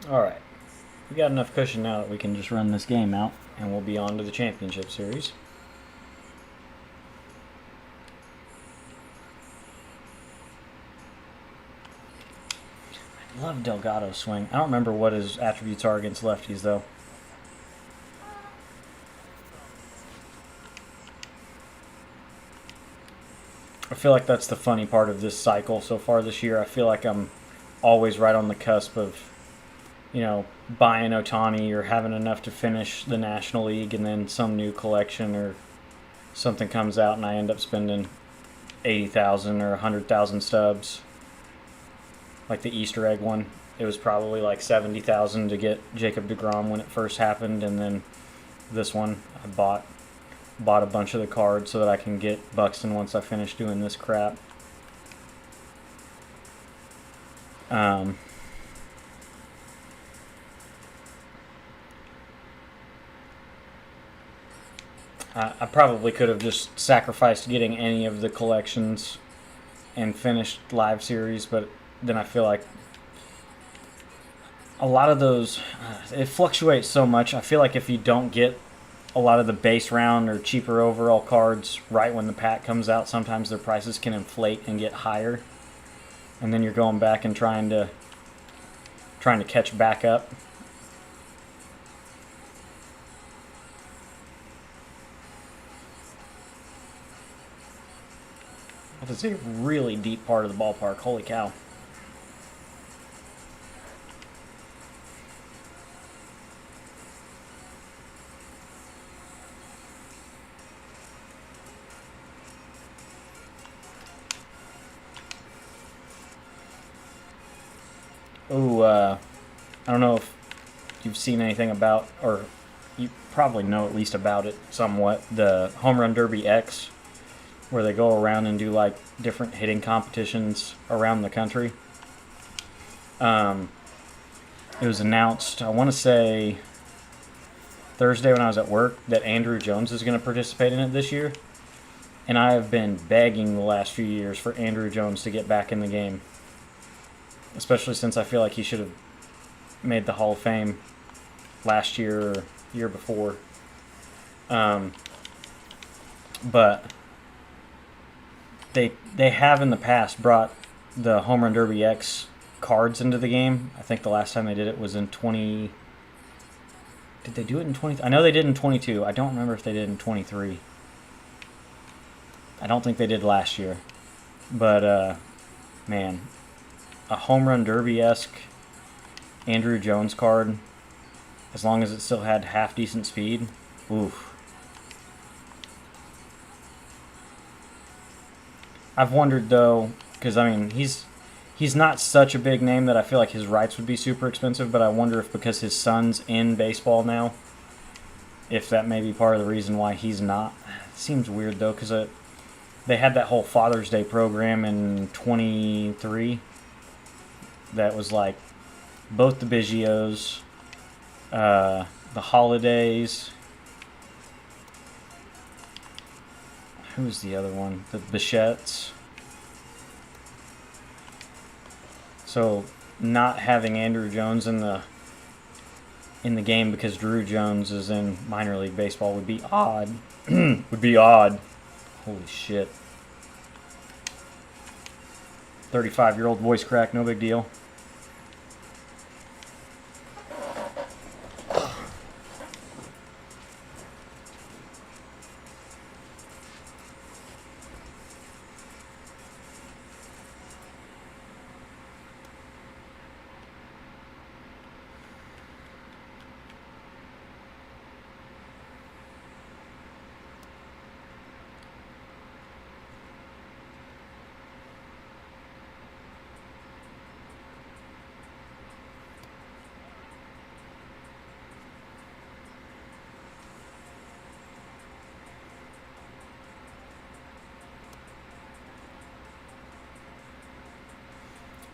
Alright. We got enough cushion now that we can just run this game out, and we'll be on to the championship series. I love Delgado's swing. I don't remember what his attributes are against lefties, though. I feel like that's the funny part of this cycle so far this year. I feel like I'm always right on the cusp of, buying Otani or having enough to finish the National League, and then some new collection or something comes out and I end up spending 80,000 or 100,000 stubs. Like the Easter egg one. It was probably like 70,000 to get Jacob deGrom when it first happened, and then this one I bought a bunch of the cards so that I can get Buxton once I finish doing this crap. I probably could have just sacrificed getting any of the collections and finished live series, but then I feel like a lot of those, it fluctuates so much. I feel like if you don't get a lot of the base round or cheaper overall cards right when the pack comes out, sometimes their prices can inflate and get higher, and then you're going back and trying to catch back up. That is a really deep part of the ballpark. Holy cow. Ooh, I don't know if you've seen anything about, or you probably know at least about it somewhat, the Home Run Derby X, where they go around and do like different hitting competitions around the country. It was announced, I want to say Thursday when I was at work, that Andrew Jones is going to participate in it this year. And I have been begging the last few years for Andrew Jones to get back in the game. Especially since I feel like he should have made the Hall of Fame last year or year before. But they have in the past brought the Home Run Derby X cards into the game. I think the last time they did it was in 20... Did they do it in 20? I know they did in 22. I don't remember if they did in 23. I don't think they did last year. But, man, a Home Run Derby-esque Andrew Jones card, as long as it still had half-decent speed, oof. I've wondered, though, because, I mean, he's not such a big name that I feel like his rights would be super expensive, but I wonder if because his son's in baseball now, if that may be part of the reason why he's not. It seems weird, though, because they had that whole Father's Day program in 23 that was like both the Biggios, the Holidays. Who's the other one? The Bichettes. So not having Andrew Jones in the game because Drew Jones is in minor league baseball would be odd. Would be odd. Holy shit. 35-year-old voice crack, no big deal.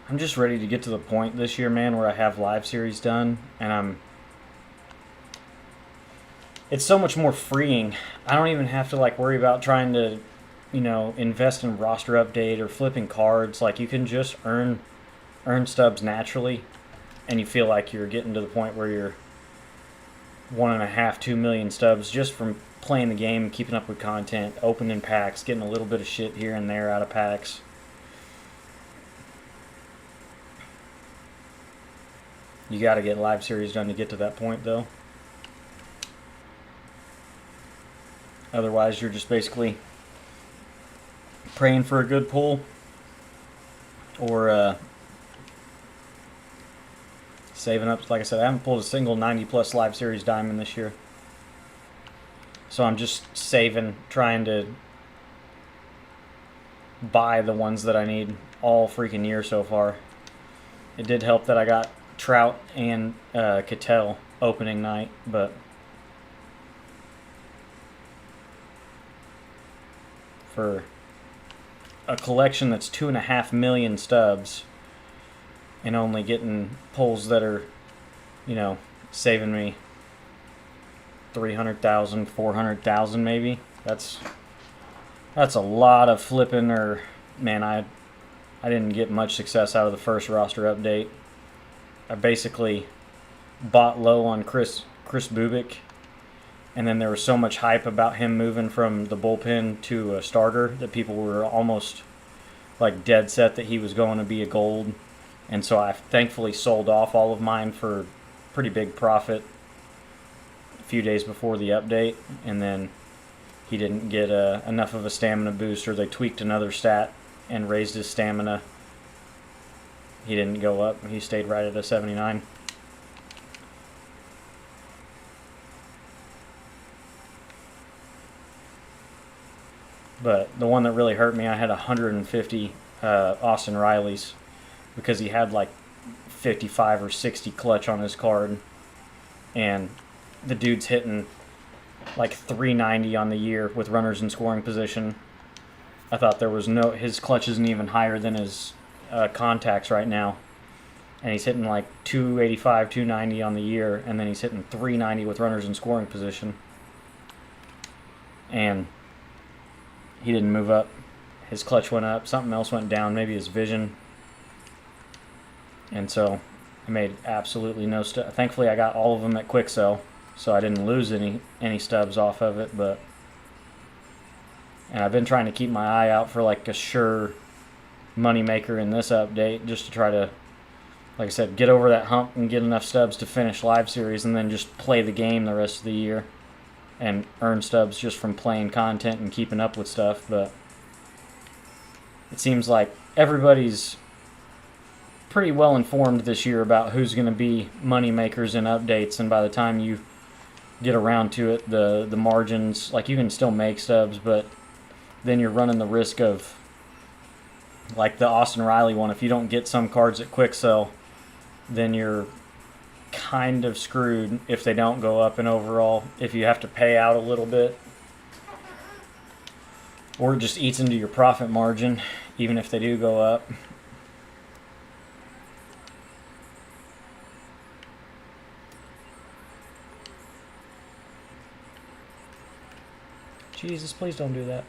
I'm just ready to get to the point this year, man, where I have live series done, and it's so much more freeing. I don't even have to like worry about trying to, invest in roster update or flipping cards. Like, you can just earn stubs naturally, and you feel like you're getting to the point where you're 1.5, 2 million stubs just from playing the game, keeping up with content, opening packs, getting a little bit of shit here and there out of packs. You got to get live series done to get to that point, though. Otherwise, you're just basically praying for a good pull, or saving up. Like I said, I haven't pulled a single 90+ live series diamond this year, so I'm just saving, trying to buy the ones that I need all freaking year so far. It did help that I got Trout and Cattell opening night, but for a collection that's 2.5 million stubs and only getting pulls that are, saving me 300,000, 400,000 maybe. That's a lot of flipping. Or man, I didn't get much success out of the first roster update. I basically bought low on Chris Bubik, and then there was so much hype about him moving from the bullpen to a starter that people were almost like dead set that he was going to be a gold. And so I thankfully sold off all of mine for pretty big profit a few days before the update, and then he didn't get enough of a stamina boost, or they tweaked another stat and raised his stamina. He didn't go up. He stayed right at a 79. But the one that really hurt me, I had 150 Austin Rileys, because he had like 55 or 60 clutch on his card, and the dude's hitting like 390 on the year with runners in scoring position. I thought his clutch isn't even higher than his contacts right now, and he's hitting like 285, 290 on the year, and then he's hitting 390 with runners in scoring position, and he didn't move up. His clutch went up, something else went down, maybe his vision, and so I made absolutely no stubs. Thankfully, I got all of them at quick sell, so I didn't lose any stubs off of it. And I've been trying to keep my eye out for like a sure moneymaker in this update, just to try to, like I said, get over that hump and get enough stubs to finish live series, and then just play the game the rest of the year and earn stubs just from playing content and keeping up with stuff. But it seems like everybody's pretty well informed this year about who's going to be money makers in updates, and by the time you get around to it, the margins, like, you can still make stubs, but then you're running the risk of, like the Austin Riley one, if you don't get some cards at quick sell, then you're kind of screwed if they don't go up in overall, if you have to pay out a little bit, or it just eats into your profit margin even if they do go up. Jesus, please don't do that.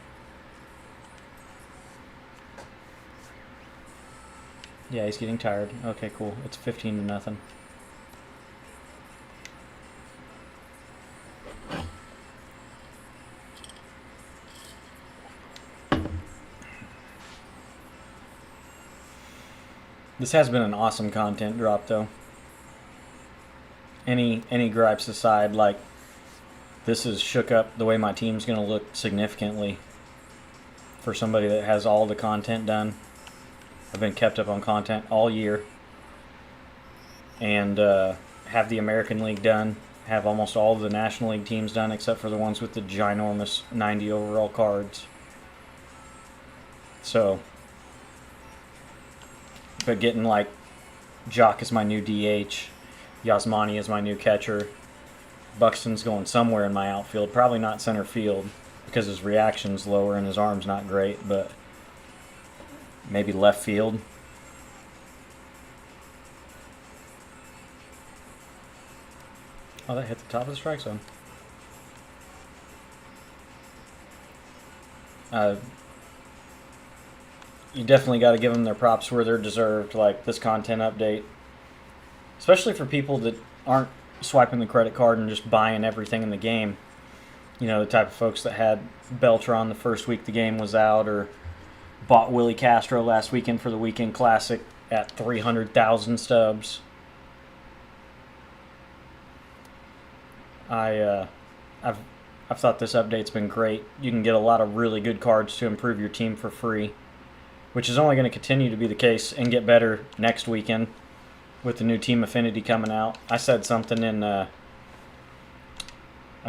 Yeah, he's getting tired. Okay, cool. It's 15-0. This has been an awesome content drop, though. Any gripes aside, like, this has shook up the way my team's going to look significantly for somebody that has all the content done. I've been kept up on content all year, and have the American League done, have almost all of the National League teams done except for the ones with the ginormous 90 overall cards. So, but getting like Jock is my new DH, Yasmani is my new catcher, Buxton's going somewhere in my outfield, probably not center field because his reaction's lower and his arm's not great, but maybe left field. Oh, that hit the top of the strike zone. You definitely got to give them their props where they're deserved, like this content update. Especially for people that aren't swiping the credit card and just buying everything in the game. You know, the type of folks that had Beltron the first week the game was out, or bought Willie Castro last weekend for the Weekend Classic at 300,000 stubs. I've thought this update's been great. You can get a lot of really good cards to improve your team for free, which is only going to continue to be the case and get better next weekend with the new Team Affinity coming out. I said something in, I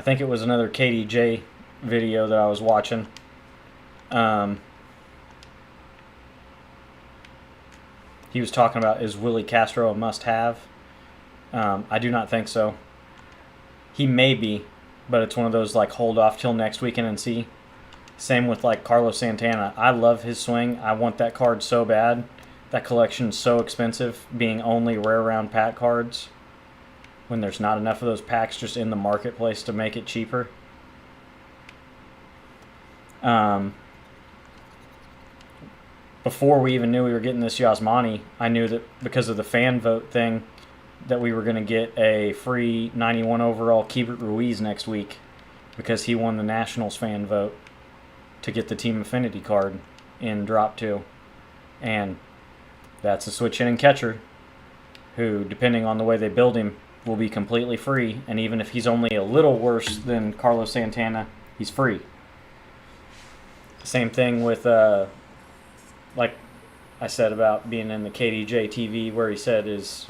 think it was another KDJ video that I was watching. He was talking about, is Willie Castro a must-have? I do not think so. He may be, but it's one of those like hold off till next weekend and see. Same with like Carlos Santana. I love his swing. I want that card so bad. That collection's so expensive, being only rare round pack cards, when there's not enough of those packs just in the marketplace to make it cheaper. Before we even knew we were getting this Yasmani, I knew that because of the fan vote thing, that we were going to get a free 91 overall Keibert Ruiz next week, because he won the Nationals fan vote to get the Team Affinity card in Drop 2. And that's a switch hitting catcher who, depending on the way they build him, will be completely free. And even if he's only a little worse than Carlos Santana, he's free. Same thing with, like I said about being in the KDJ TV, where he said, is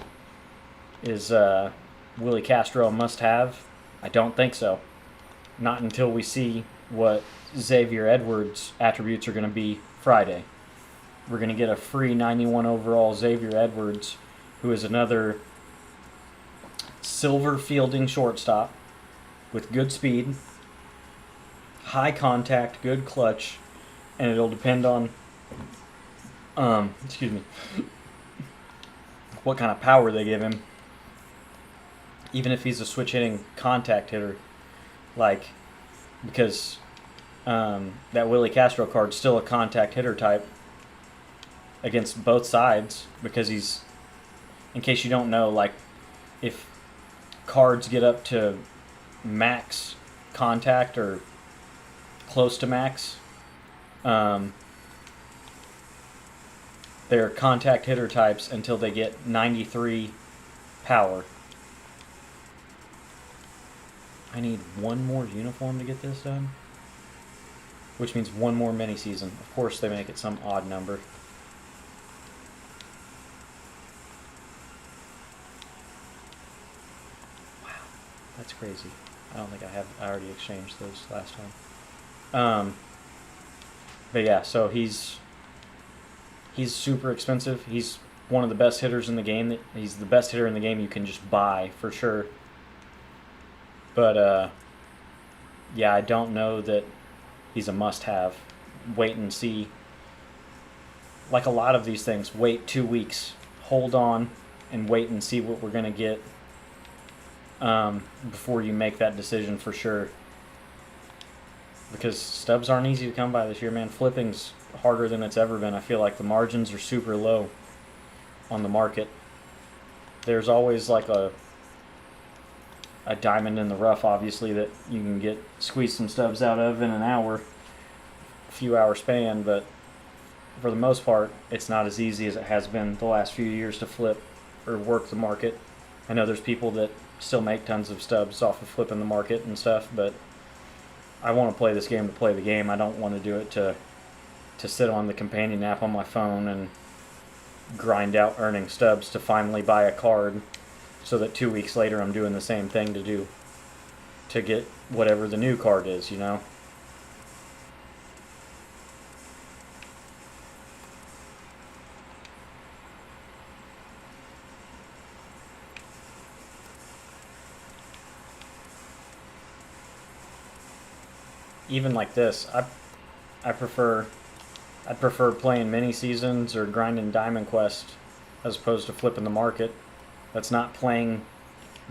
Willie Castro a must-have? I don't think so. Not until we see what Xavier Edwards' attributes are going to be Friday. We're going to get a free 91 overall Xavier Edwards, who is another silver fielding shortstop with good speed, high contact, good clutch, and it'll depend on what kind of power they give him. Even if he's a switch hitting contact hitter, like, because that Willie Castro card's still a contact hitter type against both sides, because he's, in case you don't know, like, if cards get up to max contact or close to max, they're contact hitter types until they get 93 power. I need one more uniform to get this done, which means one more mini season. Of course they make it some odd number. Wow, that's crazy. I don't think I already exchanged those last time. But yeah, so he's super expensive. He's one of the best hitters in the game. He's the best hitter in the game you can just buy for sure. But yeah, I don't know that he's a must-have. Wait and see. Like a lot of these things, wait 2 weeks, hold on, and wait and see what we're gonna get before you make that decision for sure. Because stubs aren't easy to come by this year, man. Flipping's harder than it's ever been. I feel like the margins are super low on the market. There's always like a diamond in the rough, obviously, that you can squeeze some stubs out of in an hour, a few hour span, but for the most part, it's not as easy as it has been the last few years to flip or work the market. I know there's people that still make tons of stubs off of flipping the market and stuff, but I want to play this game to play the game. I don't want to do it to sit on the companion app on my phone and grind out earning stubs to finally buy a card, so that 2 weeks later I'm doing the same thing to get whatever the new card is, you know? Even like this, I'd prefer playing mini seasons or grinding Diamond Quest as opposed to flipping the market. That's not playing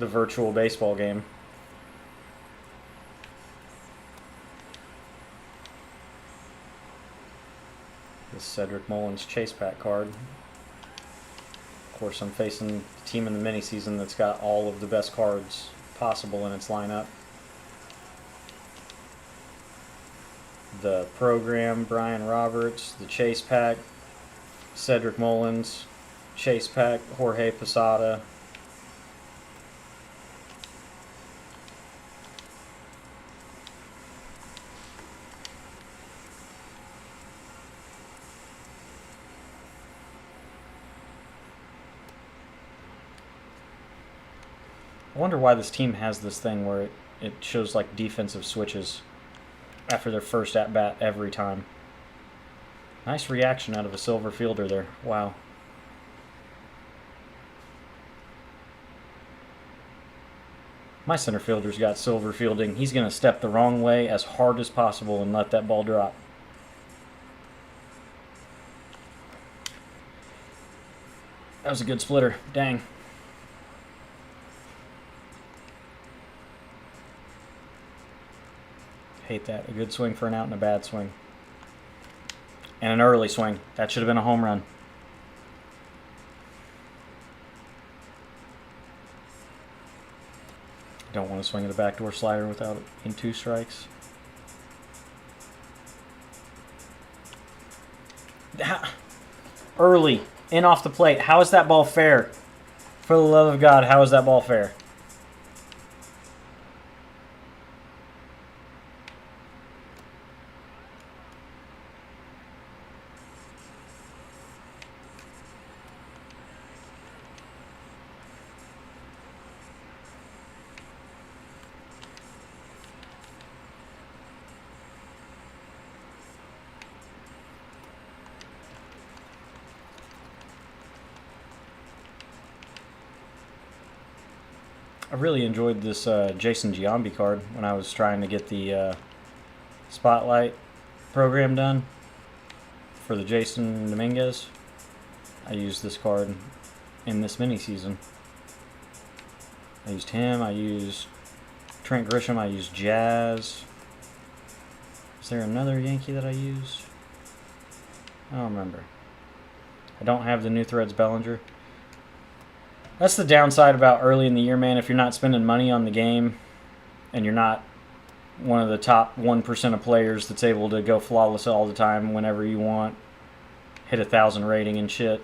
the virtual baseball game. This Cedric Mullins chase pack card. Of course, I'm facing the team in the mini season that's got all of the best cards possible in its lineup. The program, Brian Roberts. The chase pack, Cedric Mullins. Chase pack, Jorge Posada. I wonder why this team has this thing where it shows like defensive switches after their first at-bat every time. Nice reaction out of a silver fielder there. Wow. My center fielder's got silver fielding. He's going to step the wrong way as hard as possible and let that ball drop. That was a good splitter. Dang. Hate that. A good swing for an out and a bad swing. And an early swing. That should have been a home run. Don't want to swing at a backdoor slider without it in 2 strikes. Early. In off the plate. How is that ball fair? For the love of God, how is that ball fair? I really enjoyed this Jason Giambi card when I was trying to get the Spotlight program done for the Jason Dominguez. I used this card in this mini season. I used him, I used Trent Grisham, I used Jazz. Is there another Yankee that I used? I don't remember. I don't have the New Threads Bellinger. That's the downside about early in the year, man. If you're not spending money on the game and you're not one of the top 1% of players that's able to go flawless all the time whenever you want, hit 1,000 rating and shit.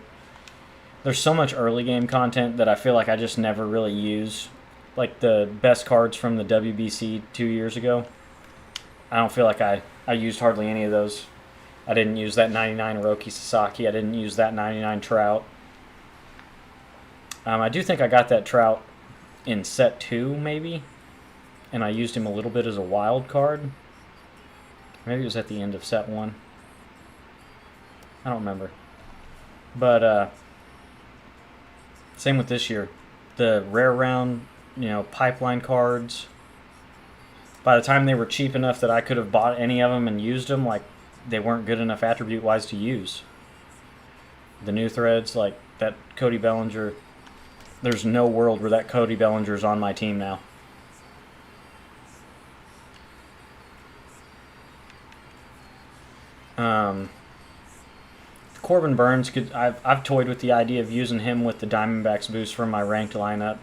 There's so much early game content that I feel like I just never really use. Like the best cards from the WBC 2 years ago. I don't feel like I used hardly any of those. I didn't use that 99 Hiroki Sasaki. I didn't use that 99 Trout. I do think I got that Trout in set 2, maybe. And I used him a little bit as a wild card. Maybe it was at the end of set 1. I don't remember. But, same with this year. The rare round, pipeline cards. By the time they were cheap enough that I could have bought any of them and used them, like, they weren't good enough attribute-wise to use. The New Threads, like that Cody Bellinger... There's no world where that Cody Bellinger's on my team now. Corbin Burns I've toyed with the idea of using him with the Diamondbacks boost from my ranked lineup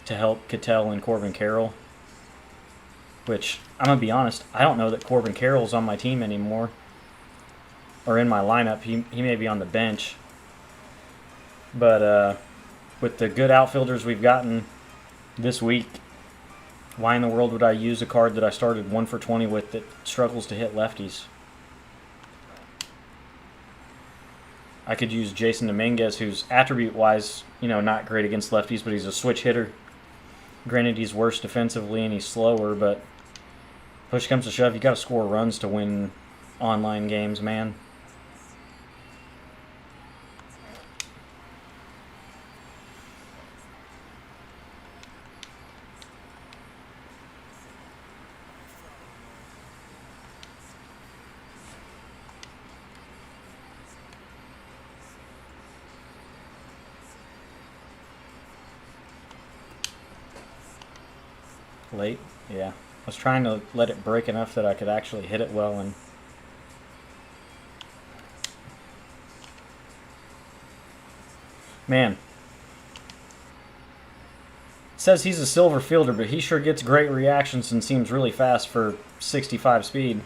to help Ketel and Corbin Carroll. Which, I'm going to be honest, I don't know that Corbin Carroll's on my team anymore. Or in my lineup. He may be on the bench. But, with the good outfielders we've gotten this week, why in the world would I use a card that I started 1 for 20 with that struggles to hit lefties? I could use Jason Dominguez, who's attribute-wise, not great against lefties, but he's a switch hitter. Granted, he's worse defensively and he's slower, but push comes to shove, you got to score runs to win online games, man. Late? Yeah. I was trying to let it break enough that I could actually hit it well and... Man. It says he's a silver fielder, but he sure gets great reactions and seems really fast for 65 speed.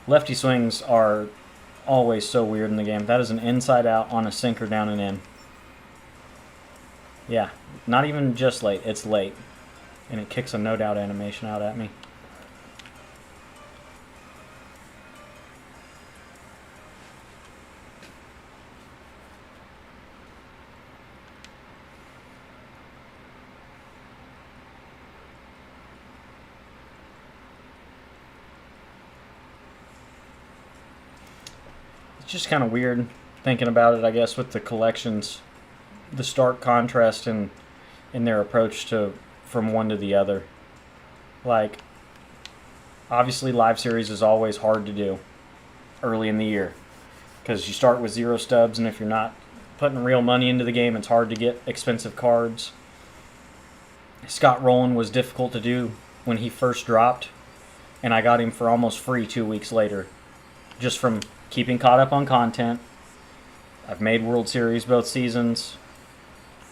Lefty swings are always so weird in the game. That is an inside out on a sinker down and in. Yeah, not even just late, it's late. And it kicks a no doubt animation out at me. It's just kind of weird thinking about it, I guess, with the collections. The stark contrast in their approach to from one to the other. Like, obviously live series is always hard to do early in the year because you start with 0 stubs, and if you're not putting real money into the game, it's hard to get expensive cards. Scott Rowland was difficult to do when he first dropped, and I got him for almost free 2 weeks later, just from keeping caught up on content. I've made World Series both seasons.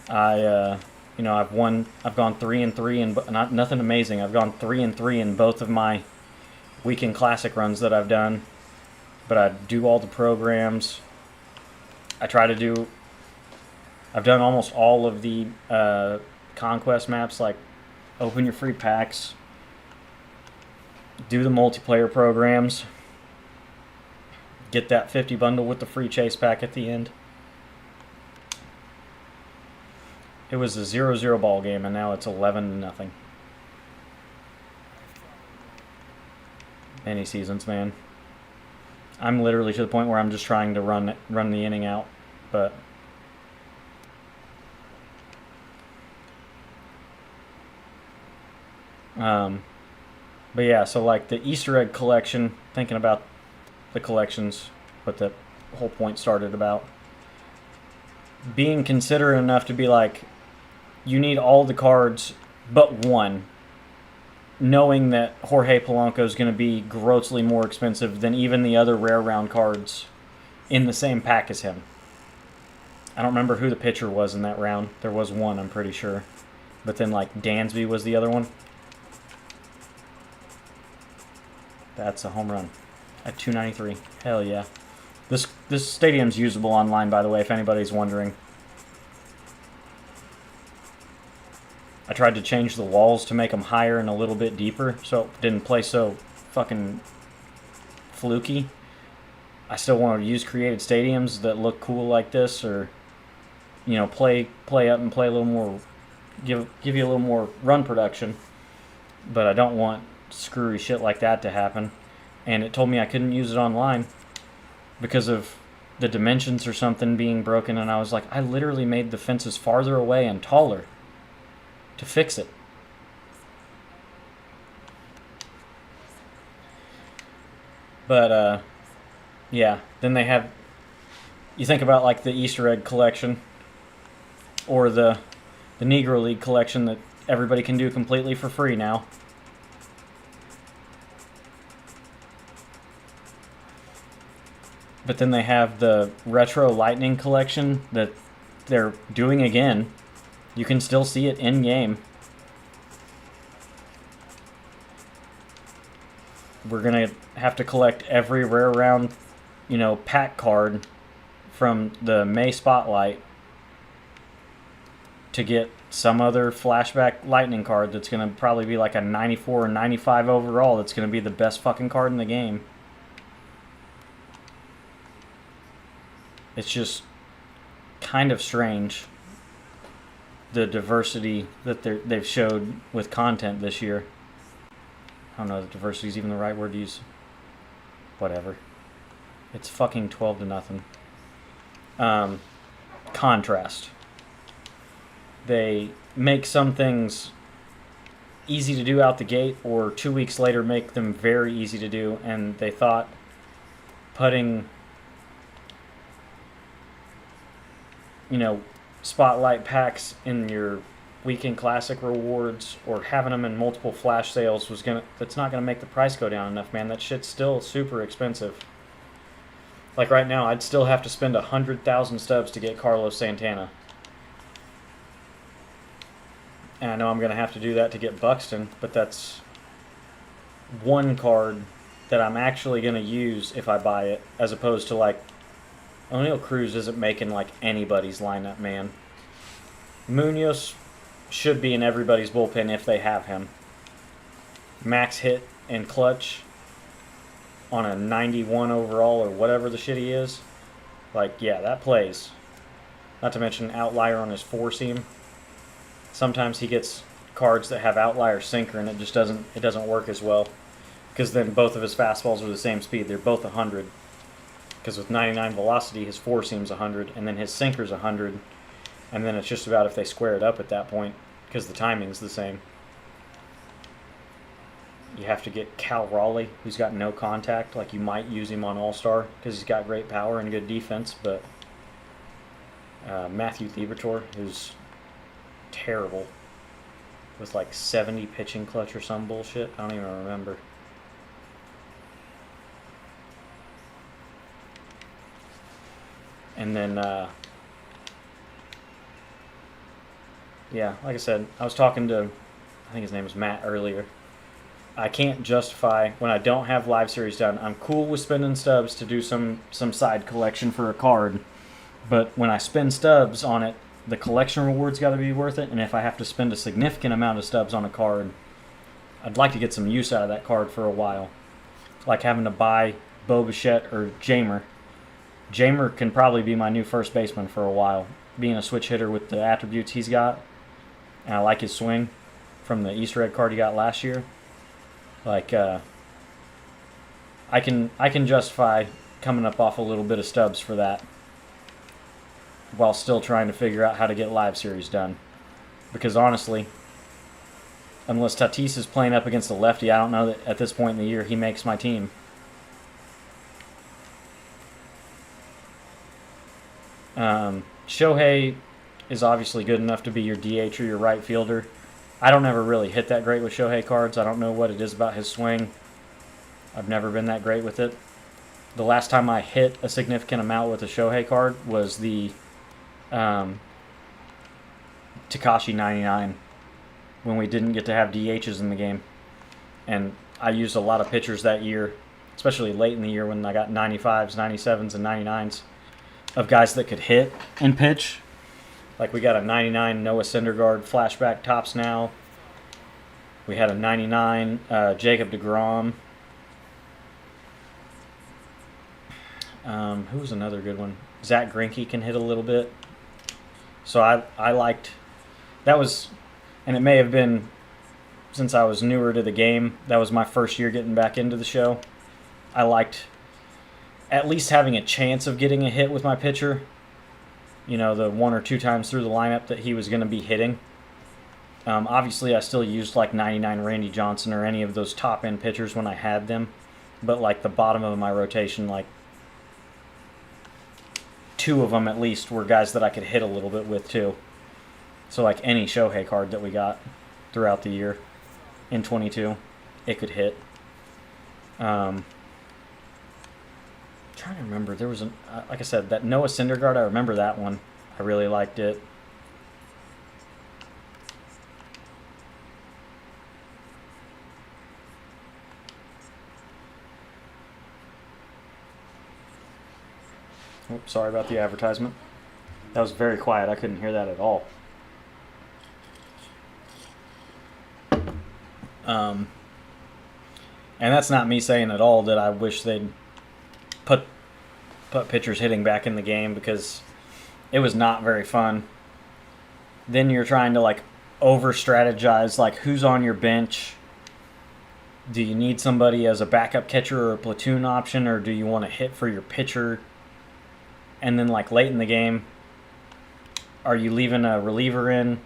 I've gone 3-3 and not nothing amazing. I've gone 3-3 in both of my weekend classic runs that I've done. But I do all the programs. I've done almost all of the conquest maps, like open your free packs, do the multiplayer programs, get that 50 bundle with the free chase pack at the end. It was a 0-0 ball game, and now it's 11-0. Many seasons, man. I'm literally to the point where I'm just trying to run the inning out, but yeah. So like the Easter egg collection, thinking about the collections, what the whole point started about. Being considerate enough to be like, you need all the cards but one, knowing that Jorge Polanco is going to be grossly more expensive than even the other rare round cards in the same pack as him. I don't remember who the pitcher was in that round. There was one, I'm pretty sure. But then like Dansby was the other one. That's a home run at 293. Hell yeah. This stadium's usable online, by the way, if anybody's wondering. I tried to change the walls to make them higher and a little bit deeper so it didn't play so fucking fluky. I still want to use created stadiums that look cool like this, or play up and play a little more, give you a little more run production. But I don't want screwy shit like that to happen. And it told me I couldn't use it online because of the dimensions or something being broken, and I was like, I literally made the fences farther away and taller to fix it. But yeah, then they have, you think about like the Easter egg collection or the Negro League collection that everybody can do completely for free now. But then they have the Retro Lightning collection that they're doing again. You can still see it in-game. We're going to have to collect every rare round, pack card from the May Spotlight to get some other flashback Lightning card that's going to probably be like a 94 or 95 overall that's going to be the best fucking card in the game. It's just kind of strange, the diversity that they've showed with content this year. I don't know if diversity is even the right word to use. Whatever. It's fucking 12-0. Contrast. They make some things easy to do out the gate, or 2 weeks later make them very easy to do, and they thought putting spotlight packs in your weekend classic rewards or having them in multiple flash sales that's not gonna make the price go down enough, man. That shit's still super expensive. Like right now, I'd still have to spend 100,000 stubs to get Carlos Santana. And I know I'm gonna have to do that to get Buxton, but that's one card that I'm actually gonna use if I buy it, as opposed to like O'Neal Cruz isn't making like anybody's lineup, man. Munoz should be in everybody's bullpen if they have him. Max hit and clutch on a 91 overall or whatever the shit he is. Like, yeah, that plays. Not to mention outlier on his four seam. Sometimes he gets cards that have outlier sinker and it doesn't work as well. Because then both of his fastballs are the same speed. They're both 100. Because with 99 velocity, his four seam's 100, and then his sinker's 100. And then it's just about if they square it up at that point, because the timing's the same. You have to get Cal Raleigh, who's got no contact. Like, you might use him on All-Star, because he's got great power and good defense, but Matthew Liberatore, who's terrible, with like 70 pitching clutch or some bullshit. I don't even remember. And then, yeah, like I said, I was talking to, I think his name was Matt earlier. I can't justify, when I don't have live series done, I'm cool with spending stubs to do some side collection for a card. But when I spend stubs on it, the collection reward's got to be worth it. And if I have to spend a significant amount of stubs on a card, I'd like to get some use out of that card for a while. Like having to buy Bo Bichette or Jamer. Jamer can probably be my new first baseman for a while, being a switch hitter with the attributes he's got. And I like his swing from the Easter egg card he got last year. Like, I can justify coming up off a little bit of stubs for that while still trying to figure out how to get live series done. Because honestly, unless Tatis is playing up against a lefty, I don't know that at this point in the year he makes my team. Shohei is obviously good enough to be your DH or your right fielder. I don't ever really hit that great with Shohei cards. I don't know what it is about his swing. I've never been that great with it. The last time I hit a significant amount with a Shohei card was the Takashi 99 when we didn't get to have DHs in the game. And I used a lot of pitchers that year, especially late in the year when I got 95s, 97s, and 99s of guys that could hit and pitch. Like we got a 99 Noah Syndergaard flashback tops now. We had a 99 Jacob deGrom. Who was another good one? Zach Greinke can hit a little bit. So I liked, that was, and it may have been since I was newer to the game. That was my first year getting back into the show. I liked at least having a chance of getting a hit with my pitcher. You know, the one or two times through the lineup that he was going to be hitting. Obviously, I still used like 99 Randy Johnson or any of those top-end pitchers when I had them. But like the bottom of my rotation, like two of them at least were guys that I could hit a little bit with too. So like any Shohei card that we got throughout the year in 22, it could hit. Trying to remember, there was like I said, that Noah Syndergaard, I remember that one. I really liked it. Oops, sorry about the advertisement. That was very quiet. I couldn't hear that at all. And that's not me saying at all that I wish they'd put pitchers hitting back in the game, because it was not very fun. Then you're trying to like over strategize, like who's on your bench. Do you need somebody as a backup catcher or a platoon option, or do you want to hit for your pitcher? And then like late in the game, are you leaving a reliever in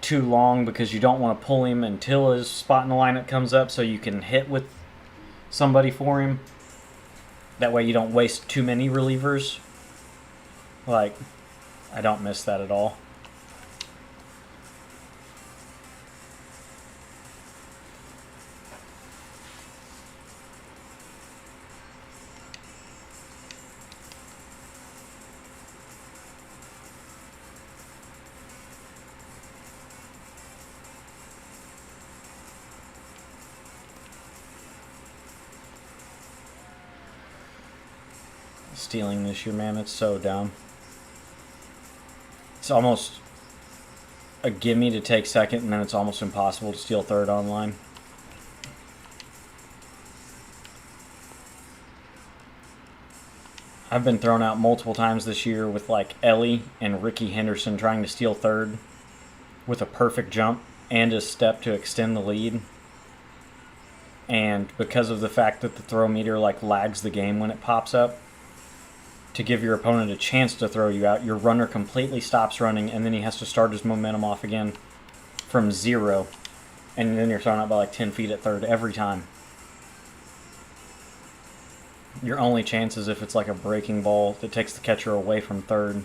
too long because you don't want to pull him until his spot in the lineup comes up so you can hit with somebody for him? That way you don't waste too many relievers. Like, I don't miss that at all. stealing this year, man. It's so dumb. It's almost a gimme to take second, and then it's almost impossible to steal third online. I've been thrown out multiple times this year with like Ellie and Ricky Henderson trying to steal third with a perfect jump and a step to extend the lead. And because of the fact that the throw meter like lags the game when it pops up, to give your opponent a chance to throw you out, your runner completely stops running, and then he has to start his momentum off again from 0. And then you're thrown out by like 10 feet at third every time. Your only chance is if it's like a breaking ball that takes the catcher away from third.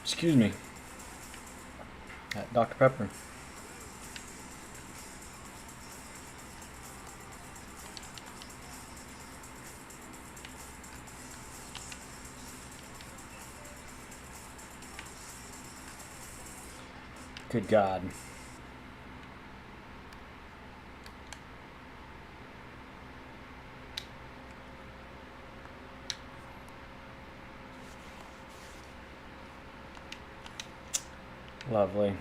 Excuse me. Dr. Pepper. Good God. Lovely.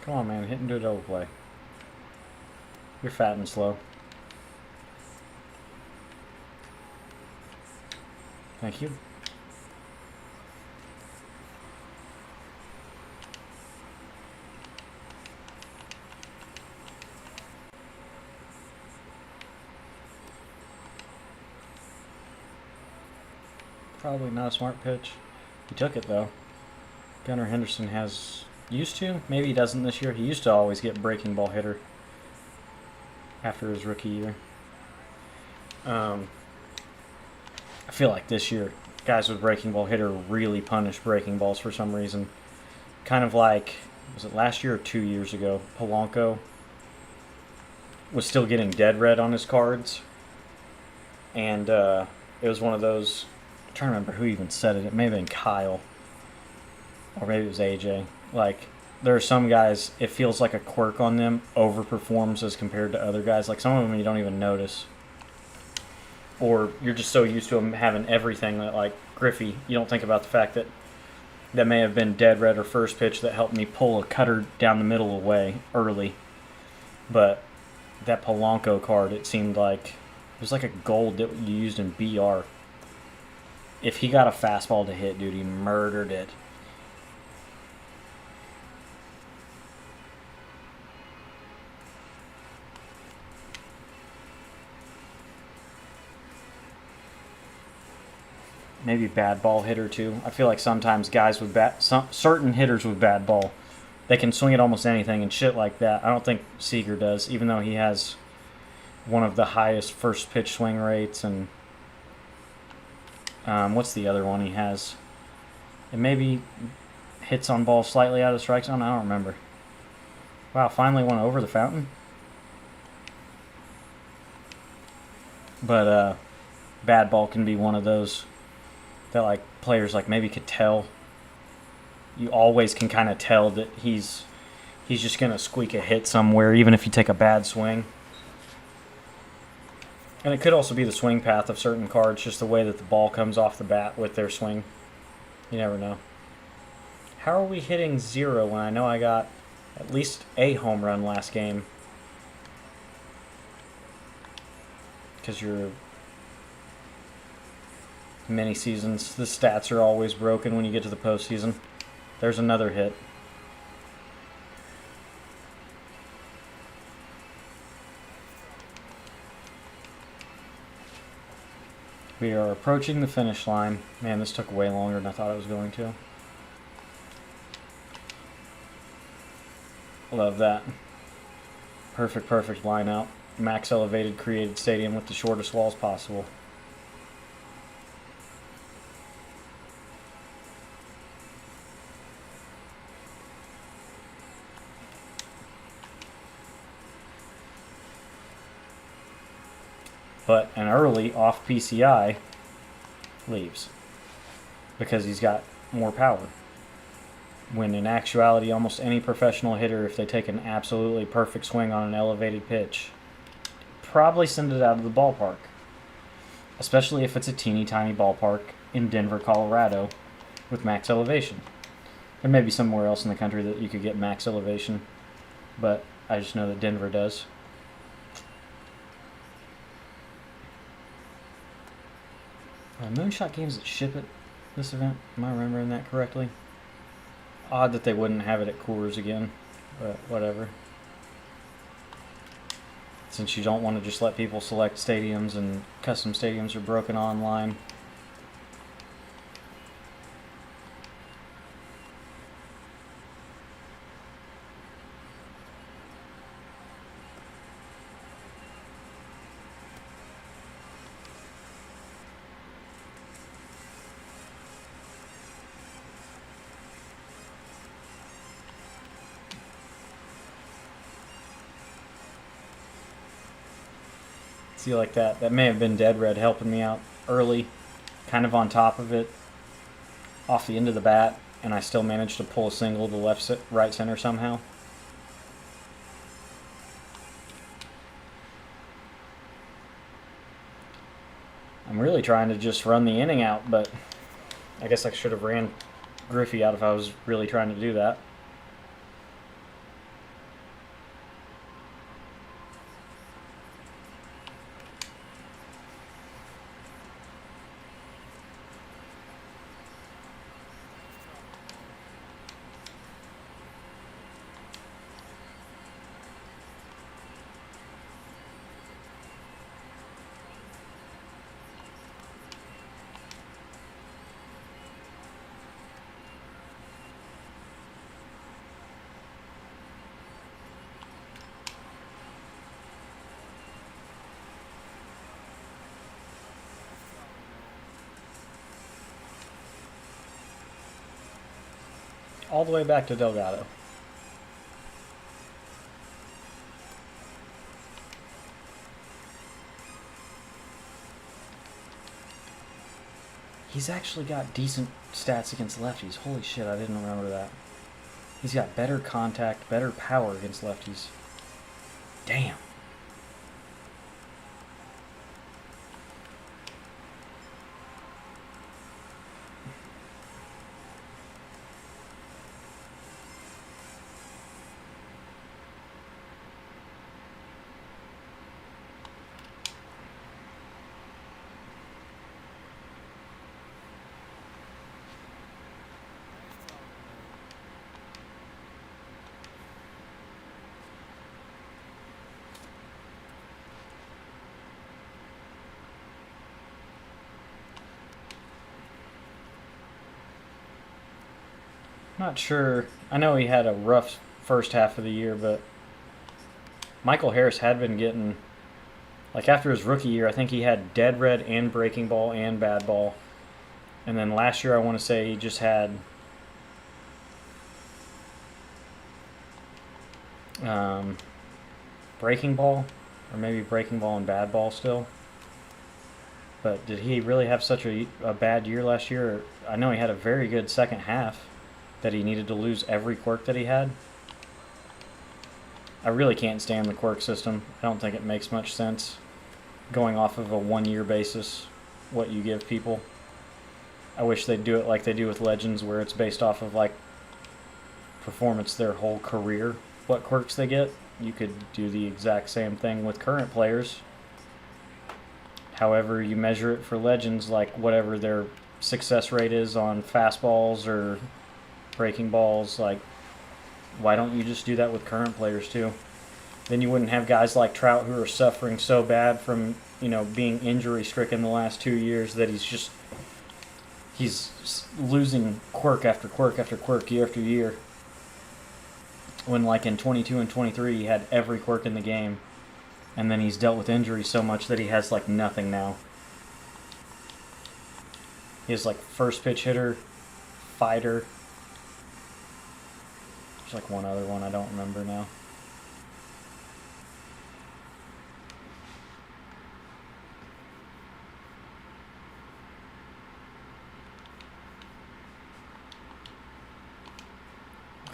Come on, man. Hit into a double play. You're fat and slow. Thank you. Probably not a smart pitch. He took it, though. Gunnar Henderson used to. Maybe he doesn't this year. He used to always get breaking ball hitter after his rookie year. I feel like this year, guys with breaking ball hitter really punish breaking balls for some reason. Kind of like, was it last year or 2 years ago? Polanco was still getting dead red on his cards. And it was one of those, I'm trying to remember who even said it. It may have been Kyle. Or maybe it was AJ. Like, there are some guys, it feels like a quirk on them overperforms as compared to other guys. Like, some of them you don't even notice. Or you're just so used to them having everything that, like, Griffey, you don't think about the fact that that may have been dead red or first pitch that helped me pull a cutter down the middle away early. But that Polanco card, it seemed like, it was like a gold that you used in BR. If he got a fastball to hit, dude, he murdered it. Maybe bad ball hitter too. I feel like sometimes guys with certain hitters with bad ball, they can swing at almost anything and shit like that. I don't think Seager does, even though he has one of the highest first pitch swing rates. And what's the other one he has? It maybe hits on ball slightly out of the strike zone. I don't remember. Wow, finally went over the fountain. But bad ball can be one of those that like players like maybe could tell. You always can kind of tell that he's just gonna squeak a hit somewhere, even if you take a bad swing. And it could also be the swing path of certain cards, just the way that the ball comes off the bat with their swing. You never know. How are we hitting 0 when I know I got at least a home run last game? Because you're many seasons, the stats are always broken when you get to the postseason. There's another hit. We are approaching the finish line. Man, this took way longer than I thought it was going to. Love that. Perfect line out. Max elevated created stadium with the shortest walls possible. but an early off PCI leaves because he's got more power. When in actuality, almost any professional hitter, if they take an absolutely perfect swing on an elevated pitch, probably send it out of the ballpark. Especially if it's a teeny tiny ballpark in Denver, Colorado with max elevation. There may be somewhere else in the country that you could get max elevation, but I just know that Denver does. Moonshot games that ship at this event, am I remembering that correctly? Odd that they wouldn't have it at Coors again, but whatever. Since you don't want to just let people select stadiums and custom stadiums are broken online. See, like that may have been Dead Red helping me out early, kind of on top of it, off the end of the bat, and I still managed to pull a single to right center somehow. I'm really trying to just run the inning out, but I guess I should have ran Griffey out if I was really trying to do that. All the way back to Delgado. He's actually got decent stats against lefties. Holy shit, I didn't remember that. He's got better contact, better power against lefties. Damn. Not sure. I know he had a rough first half of the year, but Michael Harris had been getting, like after his rookie year, I think he had Dead Red and Breaking Ball and Bad Ball. And then last year I want to say he just had Breaking Ball, or maybe Breaking Ball and Bad Ball still. But did he really have such a bad year last year? I know he had a very good second half that he needed to lose every quirk that he had. I really can't stand the quirk system. I don't think it makes much sense going off of a 1 year basis what you give people. I wish they'd do it like they do with Legends, where it's based off of like performance their whole career, what quirks they get. You could do the exact same thing with current players. However you measure it for Legends, like whatever their success rate is on fastballs or breaking balls, like why don't you just do that with current players too? Then you wouldn't have guys like Trout who are suffering so bad from, being injury stricken the last 2 years that he's losing quirk after quirk after quirk year after year. When like in 22 and 23 he had every quirk in the game, and then he's dealt with injury so much that he has like nothing now. He has like first pitch hitter, fighter. There's like one other one I don't remember now.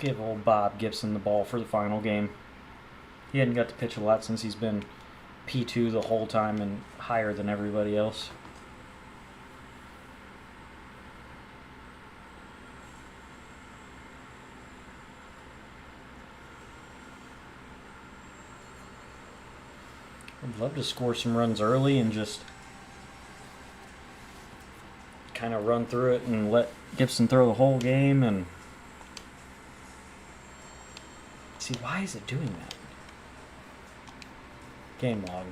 give old Bob Gibson the ball for the final game. He hadn't got to pitch a lot since he's been P2 the whole time and higher than everybody else. I'd love to score some runs early and just kind of run through it and let Gibson throw the whole game and see, why is it doing that? Game log.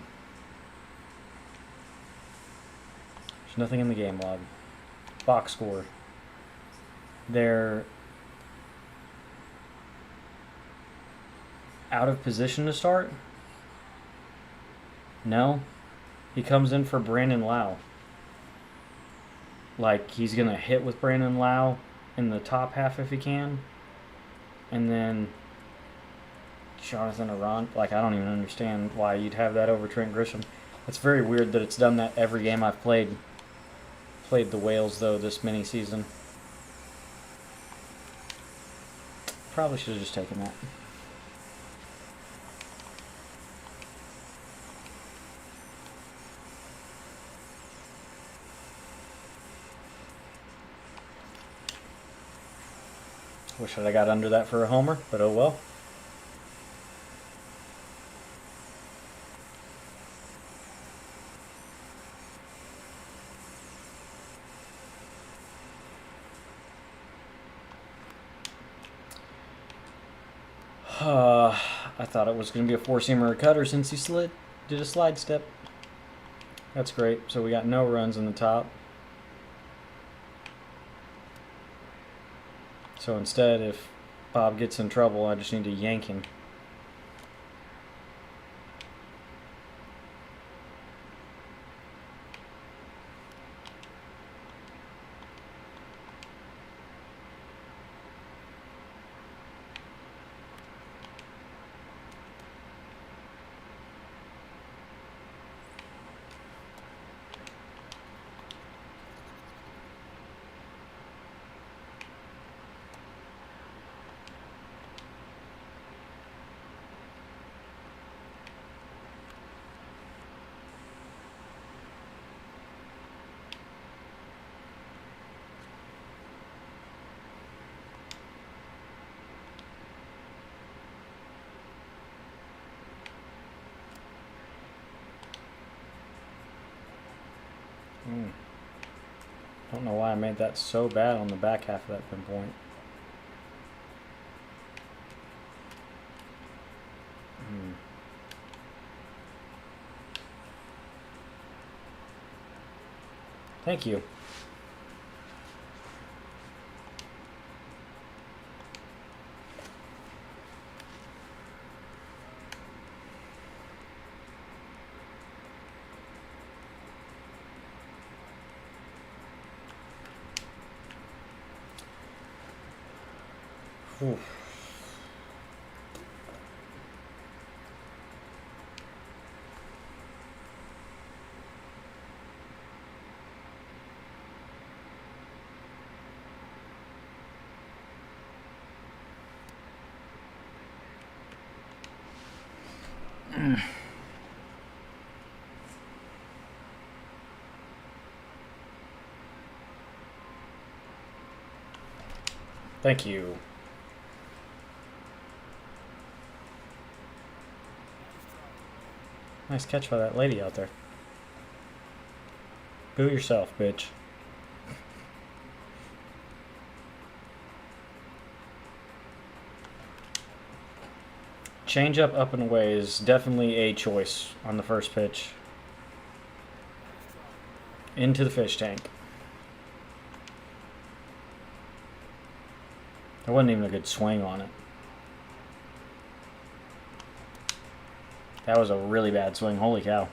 There's nothing in the game log. Box score. They're out of position to start? No. He comes in for Brandon Lau. Like, he's going to hit with Brandon Lau in the top half if he can. And then Jonathan Aron. Like, I don't even understand why you'd have that over Trent Grisham. It's very weird that it's done that every game I've played. Played the Whales, though, this mini season. Probably should have just taken that. Wish I'd have got under that for a homer, but oh well. I thought it was going to be a four-seamer or cutter since he did a slide step. That's great. So we got no runs in the top. So instead, if Bob gets in trouble, I just need to yank him. Don't know why I made that so bad on the back half of that pinpoint. Thank you. Oof. Thank you. Nice catch by that lady out there. Boo yourself, bitch. Change up and away is definitely a choice on the first pitch. Into the fish tank. There wasn't even a good swing on it. That was a really bad swing. Holy cow.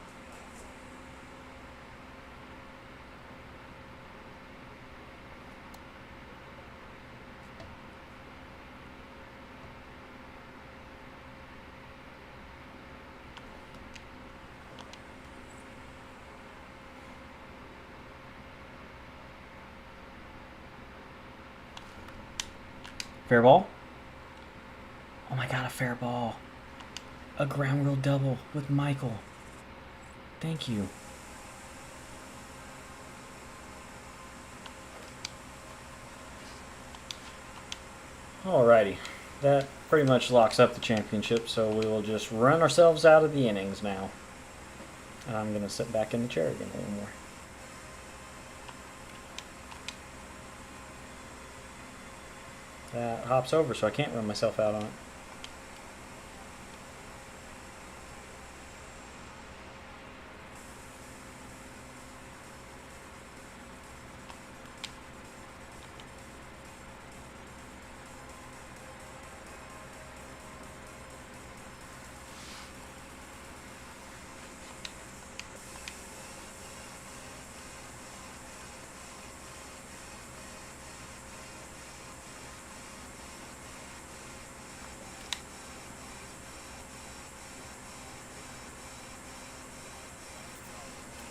Fair ball. a fair ball. A ground rule double with Michael. Thank you. Alrighty. That pretty much locks up the championship, so we will just run ourselves out of the innings now. I'm going to sit back in the chair again a little more. That hops over, so I can't run myself out on it.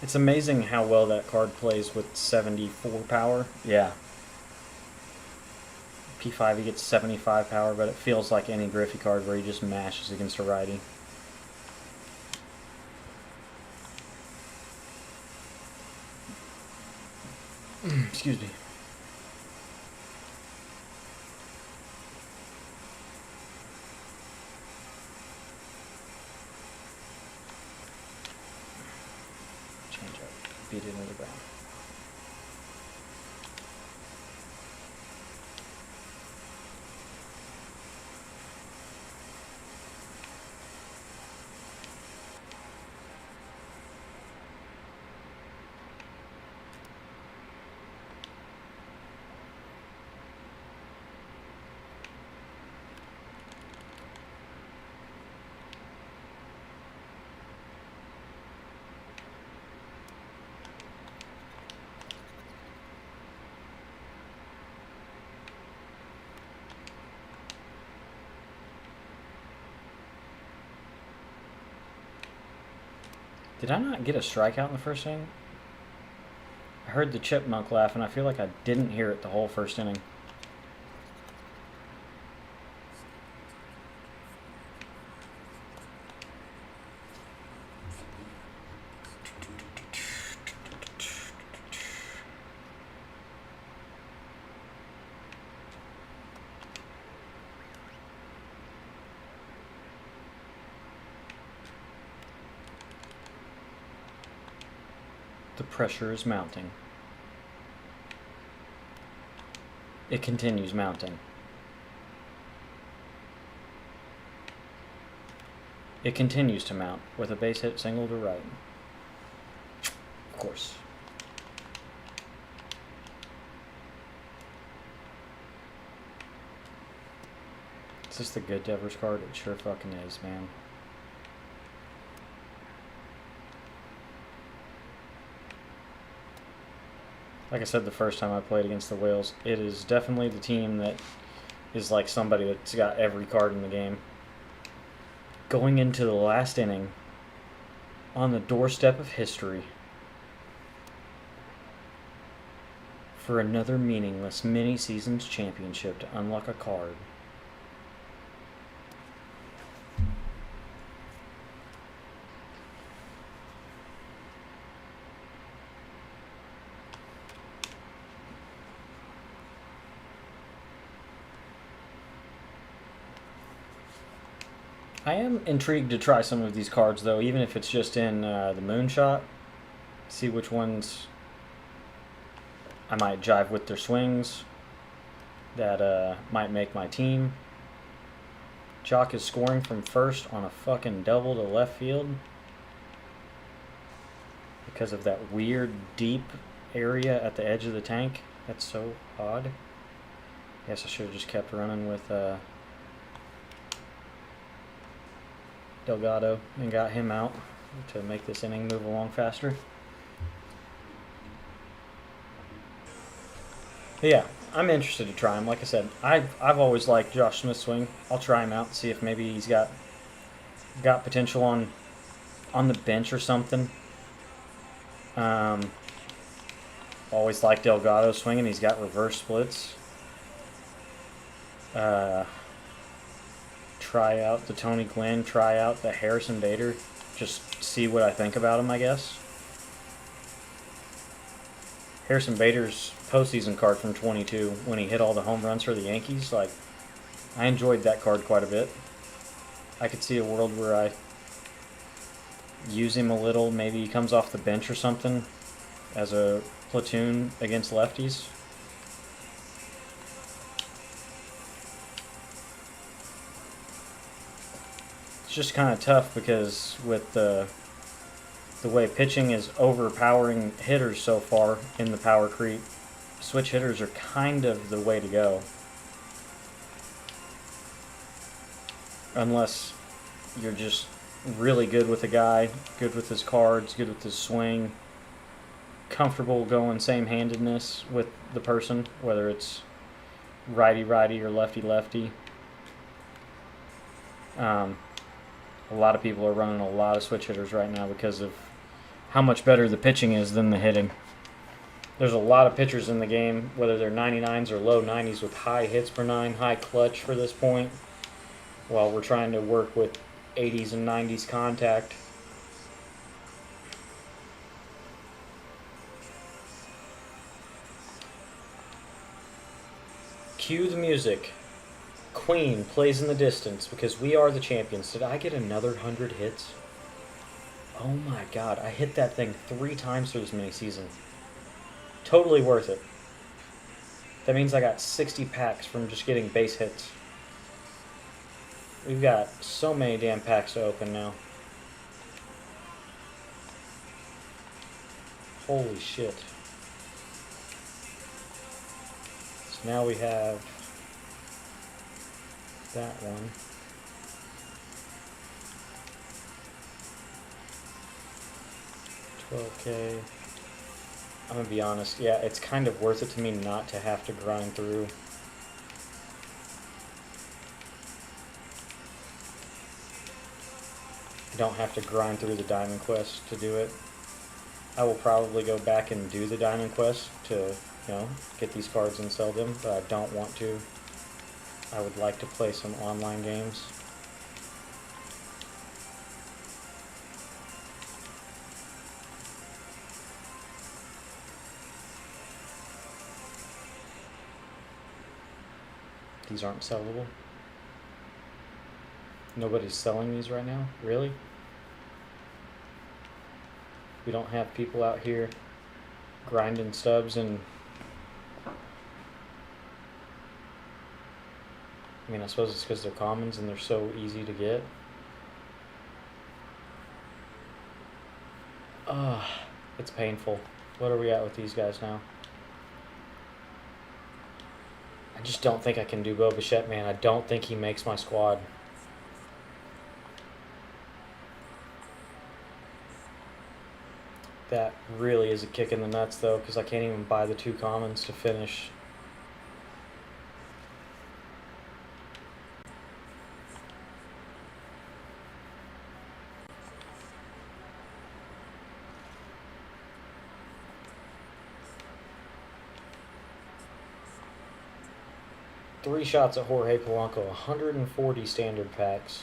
It's amazing how well that card plays with 74 power. Yeah. P5 he gets 75 power, but it feels like any Griffey card where he just mashes against a righty. Excuse me. Change up. Beat it into the ground. Did I not get a strikeout in the first inning? I heard the chipmunk laugh, and I feel like I didn't hear it the whole first inning. The pressure is mounting. It continues mounting. It continues to mount with a base hit single to right. Of course. Is this the good Devers card? It sure fucking is, man. Like I said the first time I played against the Whales, it is definitely the team that is like somebody that's got every card in the game. Going into the last inning, on the doorstep of history, for another meaningless mini-seasons championship to unlock a card. I am intrigued to try some of these cards, though, even if it's just in the Moonshot. See which ones I might jive with their swings that might make my team. Jock is scoring from first on a fucking double to left field because of that weird deep area at the edge of the tank. That's so odd. Guess I should have just kept running with Delgado and got him out to make this inning move along faster. But yeah, I'm interested to try him. Like I said, I've always liked Josh Smith's swing. I'll try him out and see if maybe he's got potential on the bench or something. Always liked Delgado's swing, and he's got reverse splits. Trey try out the Tony Gwynn, try out the Harrison Bader, just see what I think about him, I guess. Harrison Bader's postseason card from 22, when he hit all the home runs for the Yankees, like, I enjoyed that card quite a bit. I could see a world where I use him a little. Maybe he comes off the bench or something as a platoon against lefties. It's just kind of tough because with the way pitching is overpowering hitters so far in the power creep, switch hitters are kind of the way to go. Unless you're just really good with a guy, good with his cards, good with his swing, comfortable going same-handedness with the person, whether it's righty-righty or lefty-lefty. A lot of people are running a lot of switch hitters right now because of how much better the pitching is than the hitting. There's a lot of pitchers in the game, whether they're 99s or low 90s with high hits per nine, high clutch for this point, while we're trying to work with 80s and 90s contact. Cue the music. Queen plays in the distance because we are the champions. Did I get another 100 hits? Oh my god, I hit that thing 3 times through this mini season. Totally worth it. That means I got 60 packs from just getting base hits. We've got so many damn packs to open now. Holy shit. So now we have that one. $12K. I'm gonna be honest, yeah, it's kind of worth it to me not to have to grind through. I don't have to grind through the Diamond Quest to do it. I will probably go back and do the Diamond Quest to, get these cards and sell them, but I don't want to. I would like to play some online games. These aren't sellable. Nobody's selling these right now? Really? We don't have people out here grinding stubs and... I mean, I suppose it's because they're commons and they're so easy to get. It's painful. What are we at with these guys now? I just don't think I can do Bo Bichette, man. I don't think he makes my squad. That really is a kick in the nuts, though, because I can't even buy the 2 commons to finish. Three shots at Jorge Polanco, 140 standard packs,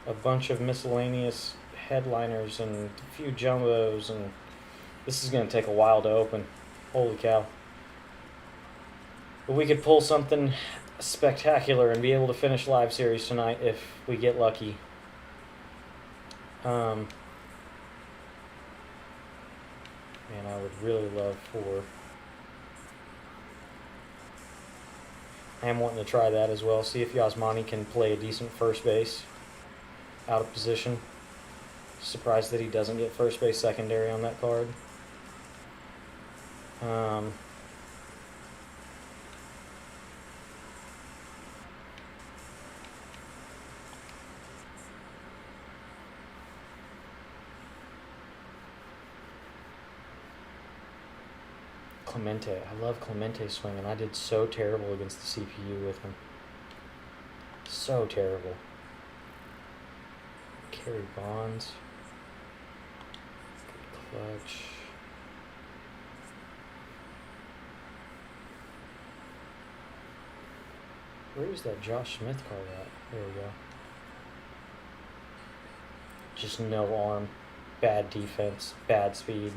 a bunch of miscellaneous headliners and a few jumbos, and this is going to take a while to open. Holy cow. But we could pull something spectacular and be able to finish live series tonight if we get lucky. Man, I would really love for... I am wanting to try that as well. See if Yasmani can play a decent first base out of position. Surprised that he doesn't get first base secondary on that card. Clemente. I love Clemente's swing, and I did so terrible against the CPU with him. So terrible. Carry Bonds. Good clutch. Where's that Josh Smith card at? There we go. Just no arm, bad defense, bad speed.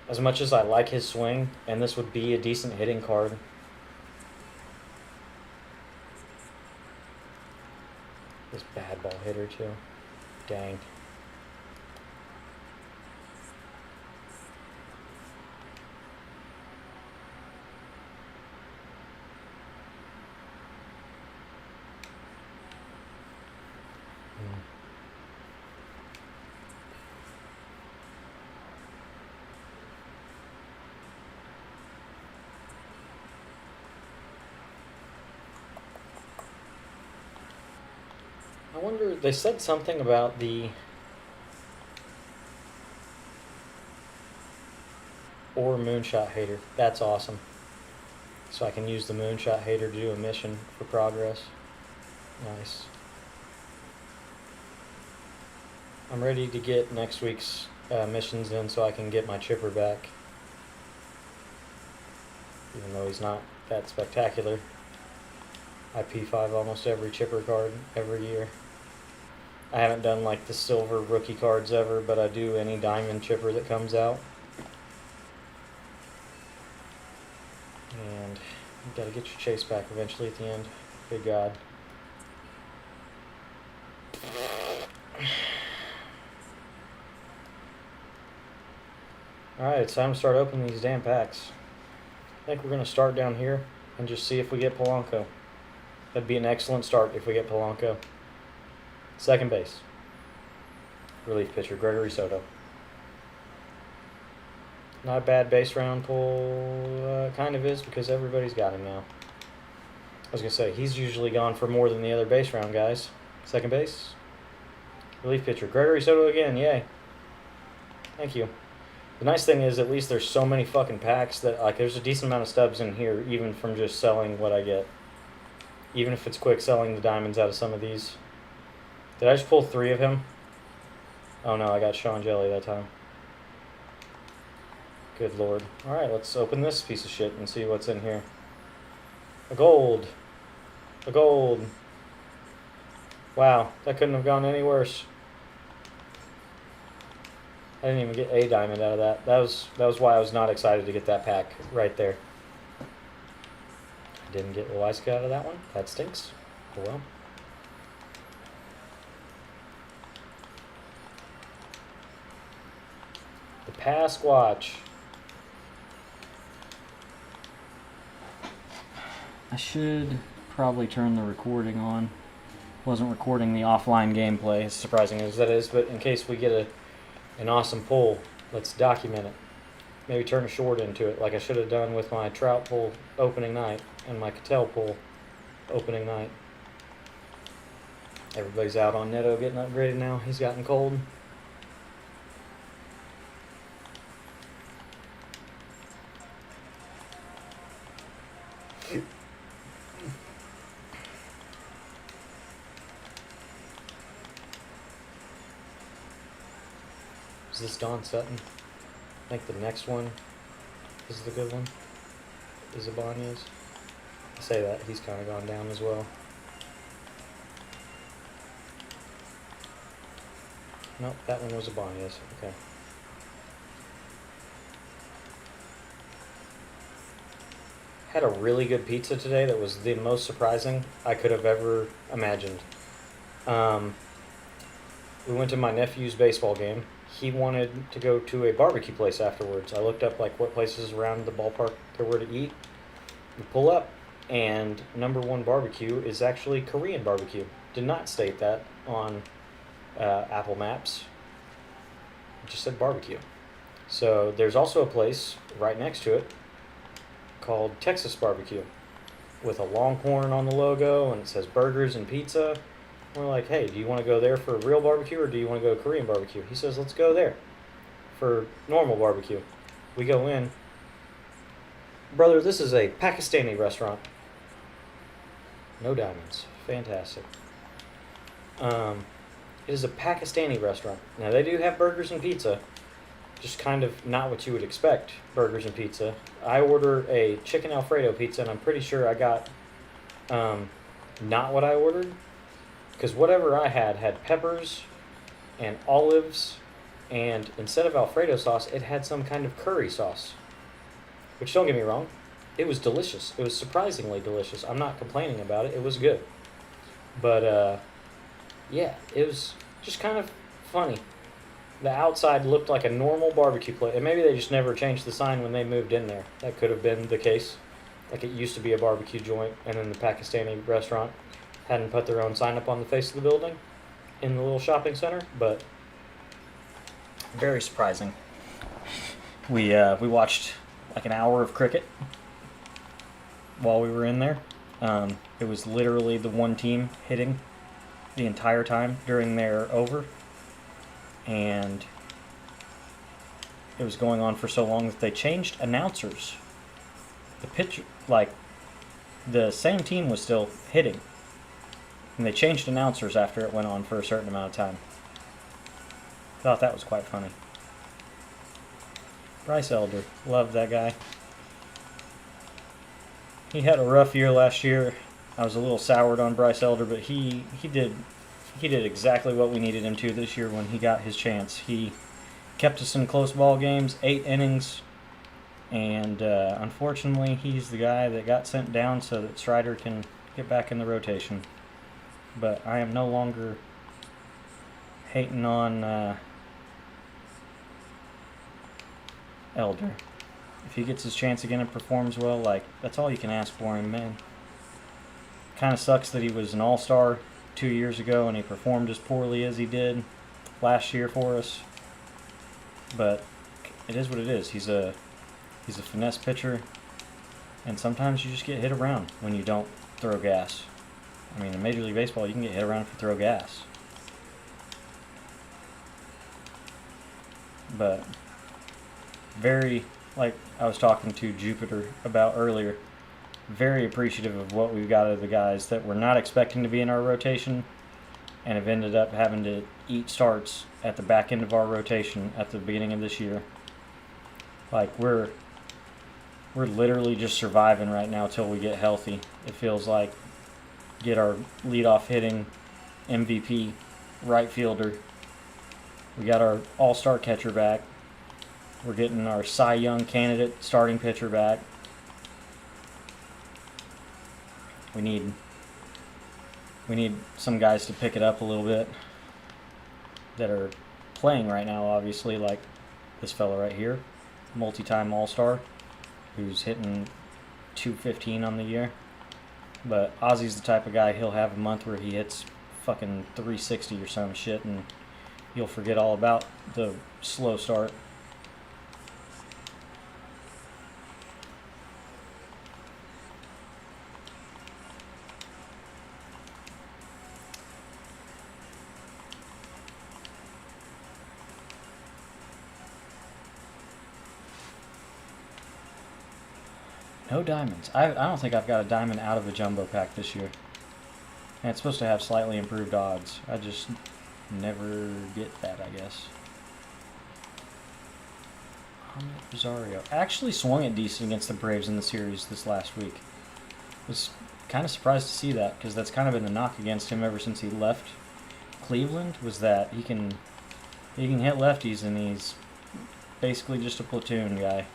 As much as I like his swing, and this would be a decent hitting card, this bad ball hitter too. Dang. I wonder, they said something about the or moonshot hater. That's awesome. So I can use the moonshot hater to do a mission for progress. Nice. I'm ready to get next week's missions in so I can get my chipper back. Even though he's not that spectacular. I P5 almost every chipper card every year. I haven't done like the silver rookie cards ever, but I do any diamond chipper that comes out. And you gotta get your chase back eventually at the end. Good God. Alright, it's time to start opening these damn packs. I think we're gonna start down here and just see if we get Polanco. That'd be an excellent start if we get Polanco. Second base. Relief pitcher, Gregory Soto. Not a bad base round pull. Kind of is because everybody's got him now. I was going to say, he's usually gone for more than the other base round guys. Second base. Relief pitcher, Gregory Soto again. Yay. Thank you. The nice thing is, at least there's so many fucking packs that, like, there's a decent amount of stubs in here, even from just selling what I get. Even if it's quick selling the diamonds out of some of these. Did I just pull 3 of him? Oh no, I got Sean Jelly that time. Good lord. Alright, let's open this piece of shit and see what's in here. A gold. A gold. Wow, that couldn't have gone any worse. I didn't even get a diamond out of that. That was why I was not excited to get that pack right there. Didn't get Loiska out of that one. That stinks. Oh well. The Pasquatch. I should probably turn the recording on. Wasn't recording the offline gameplay, as surprising as that is, but in case we get an awesome pull, let's document it. Maybe turn a short into it, like I should have done with my Trout pull opening night and my Cattell pull opening night. Everybody's out on Neto getting upgraded now. He's gotten cold. Is this Don Sutton? I think the next one is the good one. Is Ibanez. I say that, he's kind of gone down as well. Nope, that one was Ibanez. Okay. Had a really good pizza today that was the most surprising I could have ever imagined. We went to my nephew's baseball game. He wanted to go to a barbecue place afterwards. I looked up like what places around the ballpark there were to eat. We pull up, and number 1 barbecue is actually Korean barbecue. Did not state that on Apple Maps. It just said barbecue. So there's also a place right next to it called Texas Barbecue with a longhorn on the logo, and it says burgers and pizza. We're like, hey, do you want to go there for a real barbecue or do you want to go Korean barbecue? He says, let's go there for normal barbecue. We go in. Brother, this is a Pakistani restaurant. No diamonds. Fantastic. It is a Pakistani restaurant. Now, they do have burgers and pizza. Just kind of not what you would expect, burgers and pizza. I order a chicken Alfredo pizza, and I'm pretty sure I got not what I ordered, because whatever I had peppers and olives, and instead of Alfredo sauce, it had some kind of curry sauce. Which, don't get me wrong, it was delicious. It was surprisingly delicious. I'm not complaining about it. It was good. But, yeah, it was just kind of funny. The outside looked like a normal barbecue place. And maybe they just never changed the sign when they moved in there. That could have been the case. Like, it used to be a barbecue joint, and then the Pakistani restaurant hadn't put their own sign up on the face of the building in the little shopping center. But very surprising. We watched like an hour of cricket while we were in there. It was literally the one team hitting the entire time during their over, and it was going on for so long that they changed announcers. The pitch, like, the same team was still hitting, and they changed announcers after it went on for a certain amount of time. Thought that was quite funny. Bryce Elder, loved that guy. He had a rough year last year. I was a little soured on Bryce Elder, but he did exactly what we needed him to this year when he got his chance. He kept us in close ball games, 8 innings, and unfortunately, he's the guy that got sent down so that Strider can get back in the rotation. But I am no longer hating on Elder. If he gets his chance again and performs well, like, that's all you can ask for him, man. Kind of sucks that he was an all-star 2 years ago and he performed as poorly as he did last year for us. But it is what it is. He's a finesse pitcher, and sometimes you just get hit around when you don't throw gas. I mean, in Major League Baseball, you can get hit around if you throw gas. But very, like I was talking to Jupiter about earlier, very appreciative of what we've got of the guys that we're not expecting to be in our rotation and have ended up having to eat starts at the back end of our rotation at the beginning of this year. Like, we're literally just surviving right now till we get healthy. It feels like get our leadoff hitting MVP right fielder. We got our all-star catcher back. We're getting our Cy Young candidate starting pitcher back. We need some guys to pick it up a little bit that are playing right now, obviously, like this fella right here, multi-time all-star, who's hitting .215 on the year. But Ozzy's the type of guy, he'll have a month where he hits fucking .360 or some shit, and you'll forget all about the slow start. No diamonds. I don't think I've got a diamond out of a jumbo pack this year. And it's supposed to have slightly improved odds. I just never get that, I guess. Rosario actually swung it decent against the Braves in the series this last week. Was kind of surprised to see that, because that's kind of been the knock against him ever since he left Cleveland, was that he can hit lefties and he's basically just a platoon guy.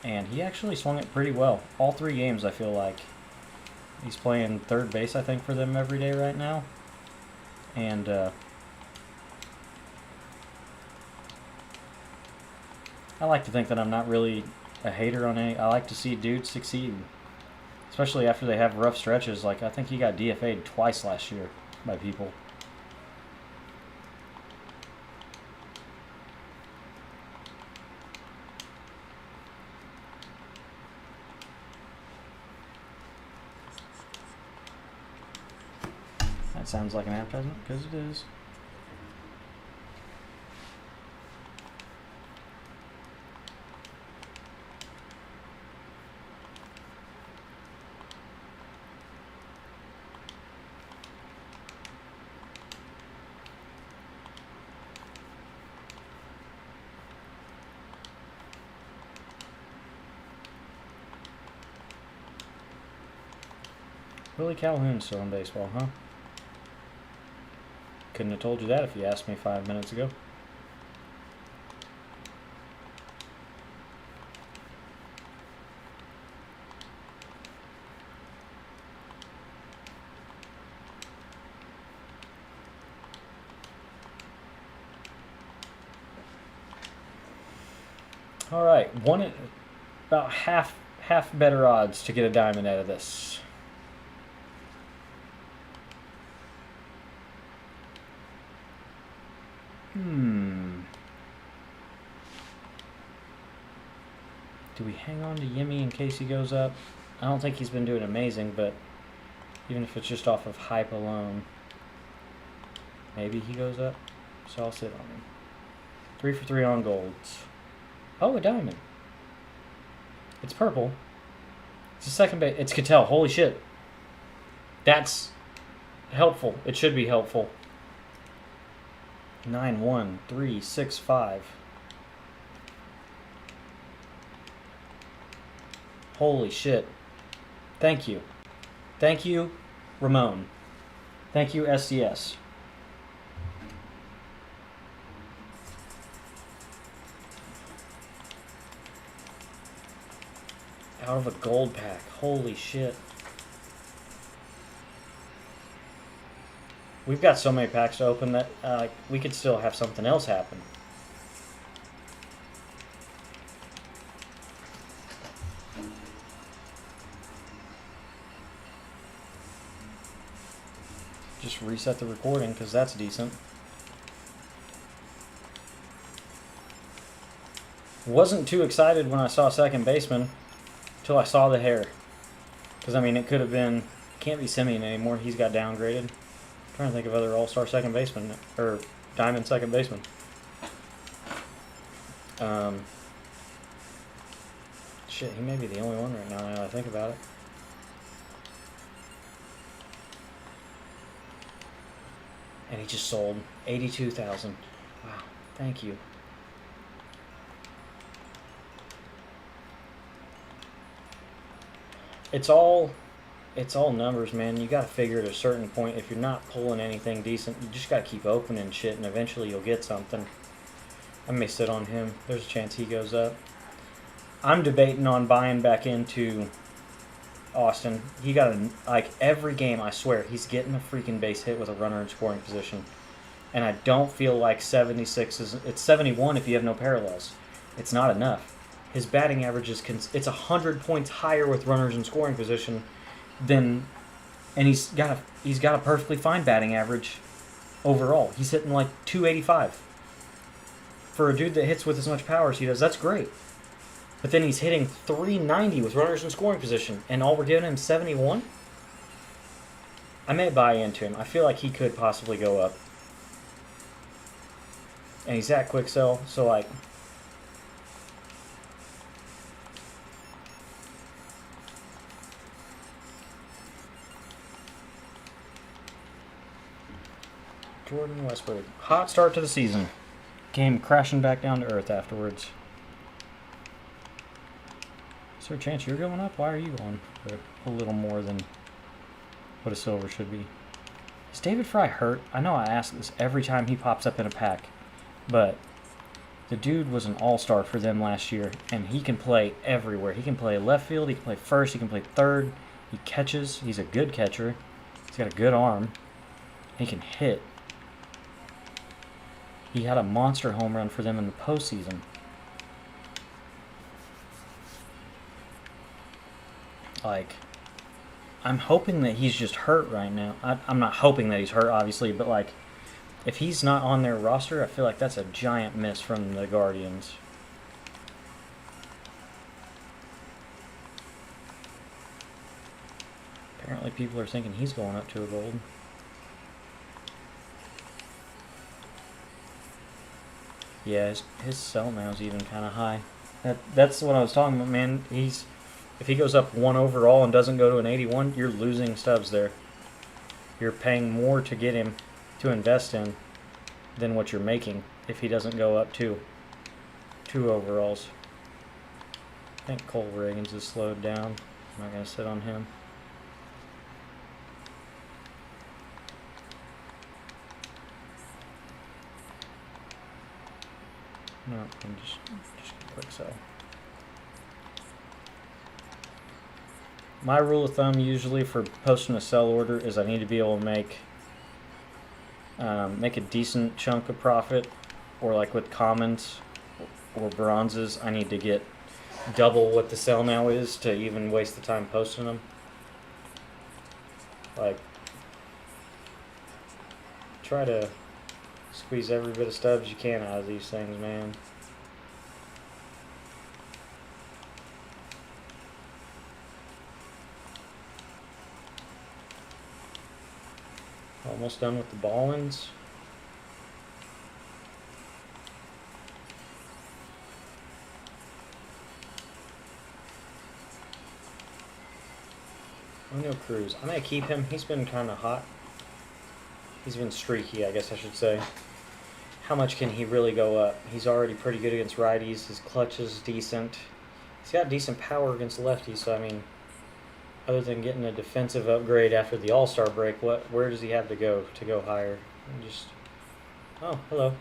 And he actually swung it pretty well. All 3 games, I feel like. He's playing third base, I think, for them every day right now. And I like to think that I'm not really a hater on any. I like to see dudes succeed, especially after they have rough stretches. Like, I think he got DFA'd twice last year by people. That sounds like an advertisement, because it is. Willie Calhoun's still in baseball, huh? Couldn't have told you that if you asked me 5 minutes ago. All right, about half better odds to get a diamond out of this. Do we hang on to Yimmy in case he goes up? I don't think he's been doing amazing, but even if it's just off of hype alone, maybe he goes up. So I'll sit on him. 3 for 3 on golds. Oh, a diamond. It's purple. It's a second base. It's Cattell. Holy shit. That's helpful. It should be helpful. 9-1-3-6-5. Holy shit. Thank you. Thank you, Ramon. Thank you, SDS. Out of a gold pack. Holy shit. We've got so many packs to open that we could still have something else happen. Just reset the recording because that's decent. Wasn't too excited when I saw second baseman until I saw the hair. Because, I mean, it could have been... Can't be Simeon anymore. He's got downgraded. I'm trying to think of other all-star second baseman. Or diamond second baseman. Shit, he may be the only one right now that I think about it. And he just sold 82,000. Wow, thank you. It's all numbers, man. You got to figure at a certain point, if you're not pulling anything decent, you just got to keep opening shit, and eventually you'll get something. I may sit on him. There's a chance he goes up. I'm debating on buying back into Austin. He got like every game, I swear, he's getting a freaking base hit with a runner in scoring position. And I don't feel like 76 is... It's 71 if you have no parallels. It's not enough. His batting average is... It's 100 points higher with runners in scoring position than... And he's got a perfectly fine batting average overall. He's hitting like 285. For a dude that hits with as much power as he does, that's great. But then he's hitting 390 with runners in scoring position, and all we're giving him 71? I may buy into him. I feel like he could possibly go up. And he's at quick sell, so like... Jordan Westbrook. Hot start to the season. Came crashing back down to earth afterwards. Is there a chance you're going up? Why are you going for a little more than what a silver should be? Is David Fry hurt? I know I ask this every time he pops up in a pack, but the dude was an all-star for them last year, and he can play everywhere. He can play left field, he can play first, he can play third, he catches, he's a good catcher, he's got a good arm, he can hit. He had a monster home run for them in the postseason. Like, I'm hoping that he's just hurt right now. I'm not hoping that he's hurt, obviously, but like, if he's not on their roster, I feel like that's a giant miss from the Guardians. Apparently people are thinking he's going up to a gold. Yeah, his sell now is even kind of high. That's what I was talking about, man. If he goes up 1 overall and doesn't go to an 81, you're losing stubs there. You're paying more to get him to invest in than what you're making if he doesn't go up 2 overalls. I think Cole Reagans is slowed down. I'm not going to sit on him. No, I'm just gonna quick sell. My rule of thumb usually for posting a sell order is I need to be able to make a decent chunk of profit, or like with commons or bronzes, I need to get double what the sell now is to even waste the time posting them. Like, try to squeeze every bit of stubs you can out of these things, man. Almost done with the ballins. O'Neal Cruz. I may keep him. He's been kind of hot. He's been streaky, I guess I should say. How much can he really go up? He's already pretty good against righties. His clutch is decent. He's got decent power against lefties, so I mean, other than getting a defensive upgrade after the All-Star break, where does he have to go higher? Oh, hello.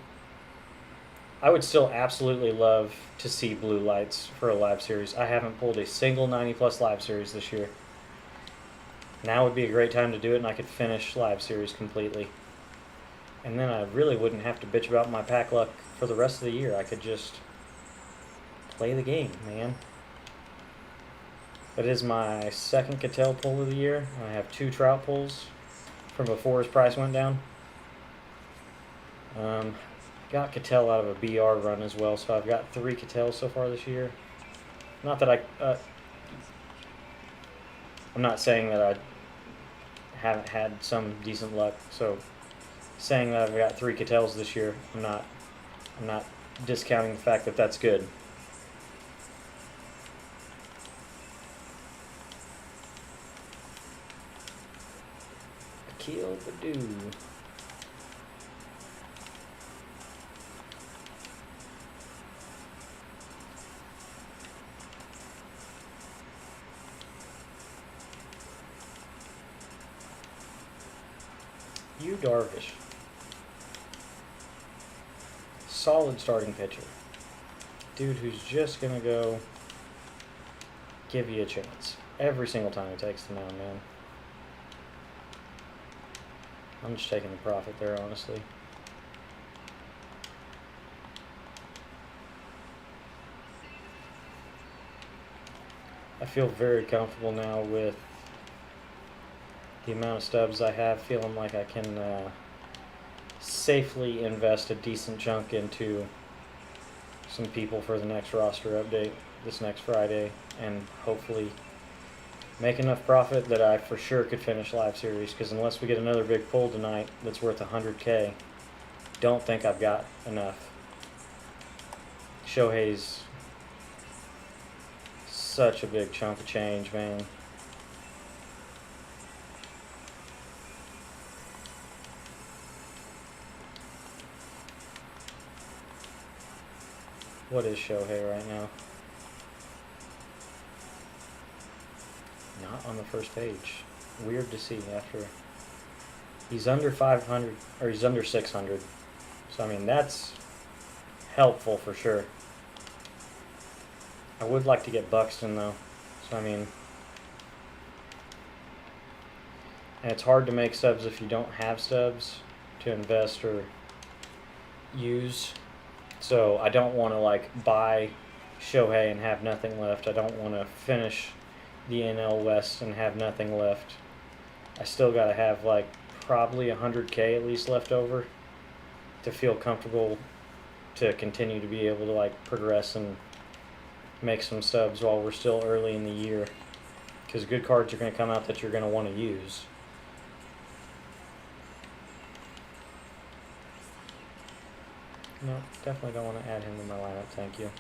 I would still absolutely love to see blue lights for a live series. I haven't pulled a single 90+ live series this year. Now would be a great time to do it, and I could finish live series completely. And then I really wouldn't have to bitch about my pack luck for the rest of the year. I could just play the game, man. That is my second Cattell pull of the year. I have 2 Trout pulls from before his price went down. Got Cattell out of a BR run as well, so I've got 3 Cattells so far this year. Not that I'm not saying that I haven't had some decent luck, so saying that I've got 3 Cattells this year, I'm not discounting the fact that that's good. Akil Baddoo. Yu Darvish. Solid starting pitcher. Dude who's just going to go give you a chance every single time he takes the mound, man. I'm just taking the profit there, honestly. I feel very comfortable now with the amount of stubs I have, feeling like I can safely invest a decent chunk into some people for the next roster update this next Friday, and hopefully make enough profit that I for sure could finish live series, because unless we get another big pull tonight that's worth 100K, don't think I've got enough. Shohei's such a big chunk of change, man. What is Shohei right now? Not on the first page. Weird to see after. He's under 500, or he's under 600. So, I mean, that's helpful for sure. I would like to get Buxton, though. So, I mean, and it's hard to make stubs if you don't have stubs to invest or use. So I don't want to like buy Shohei and have nothing left. I don't want to finish the NL West and have nothing left. I still got to have like probably 100K at least left over to feel comfortable to continue to be able to like progress and make some stubs while we're still early in the year, because good cards are going to come out that you're going to want to use. No, definitely don't want to add him to my lineup, thank you.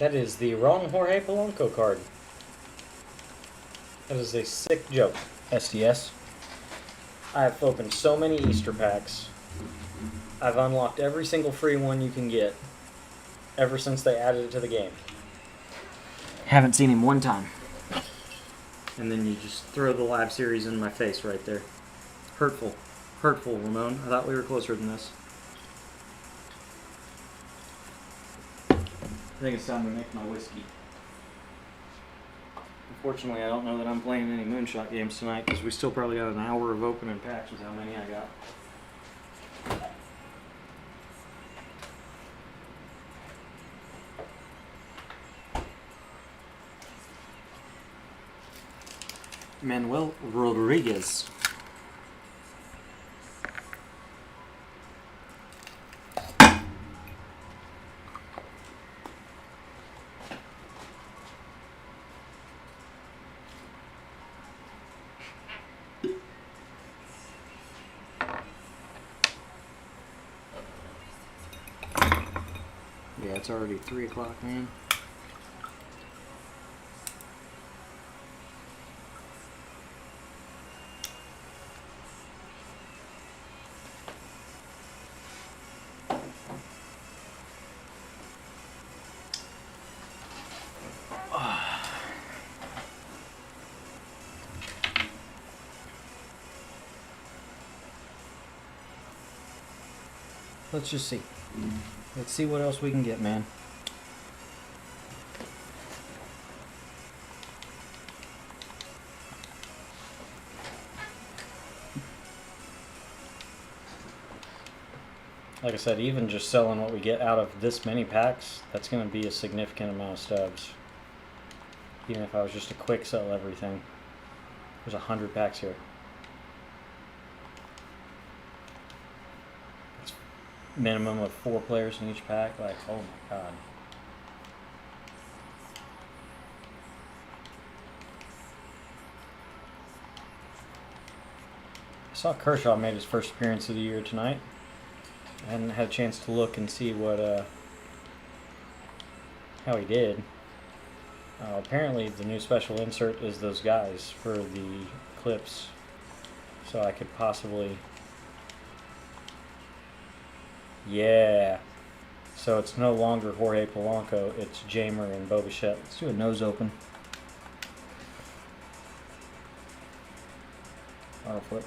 That is the wrong Jorge Polanco card. That is a sick joke, SDS. I have opened so many Easter packs. I've unlocked every single free one you can get ever since they added it to the game. Haven't seen him one time. And then you just throw the live series in my face right there. Hurtful. Hurtful, Ramon. I thought we were closer than this. I think it's time to make my whiskey. Unfortunately, I don't know that I'm playing any moonshot games tonight because we still probably got an hour of opening packs with how many I got. Manuel Rodriguez. Yeah, it's already 3 o'clock, man. Let's just see. Let's see what else we can get, man. Like I said, even just selling what we get out of this many packs, that's going to be a significant amount of stubs. Even if I was just to quick sell everything. There's 100 packs here. It's minimum of 4 players in each pack. Like, oh my god. I saw Kershaw made his first appearance of the year tonight. I hadn't had a chance to look and see what how he did. Apparently the new special insert is those guys for the clips, so I could possibly, yeah, so it's no longer Jorge Polanco, it's Jamer and Bo Bichette. Let's do a nose open. Auto flip.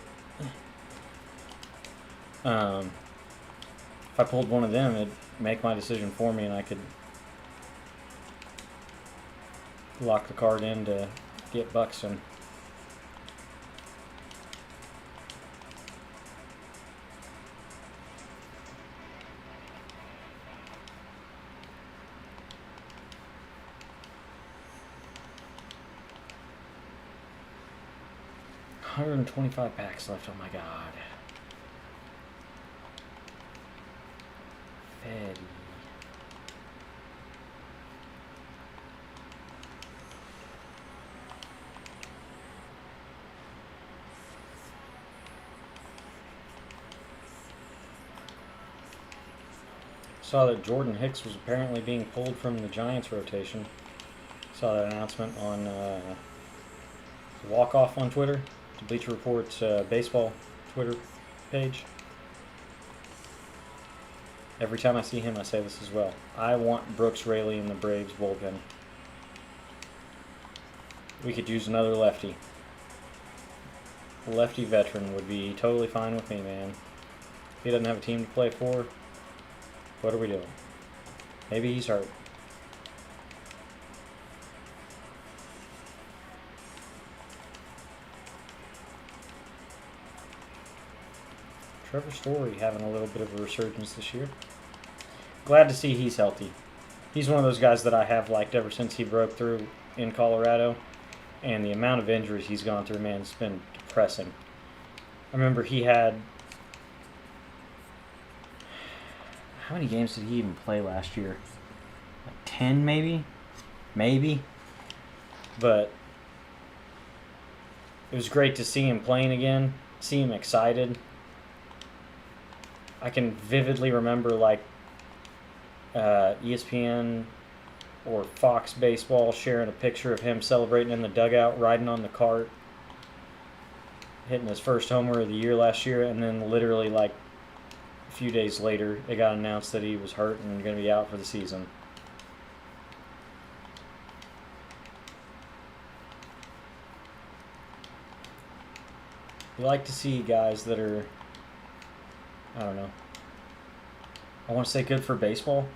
If I pulled one of them, it'd make my decision for me and I could lock the card in to get Buxton. $125 packs left, oh my god. Fed. Saw that Jordan Hicks was apparently being pulled from the Giants rotation. Saw that announcement on walk-off on Twitter, the Bleacher Report's baseball Twitter page. Every time I see him, I say this as well. I want Brooks Raley in the Braves bullpen. We could use another lefty. Lefty veteran would be totally fine with me, man. If he doesn't have a team to play for, what are we doing? Maybe he's hurt. Trevor Story having a little bit of a resurgence this year. Glad to see he's healthy. He's one of those guys that I have liked ever since he broke through in Colorado. And the amount of injuries he's gone through, man, it's been depressing. I remember he had... How many games did he even play last year? Like 10 maybe? Maybe. But it was great to see him playing again. See him excited. I can vividly remember, like, ESPN or Fox Baseball sharing a picture of him celebrating in the dugout, riding on the cart, hitting his first homer of the year last year, and then literally like a few days later, it got announced that he was hurt and going to be out for the season. You like to see guys that are, I don't know, I want to say good for baseball.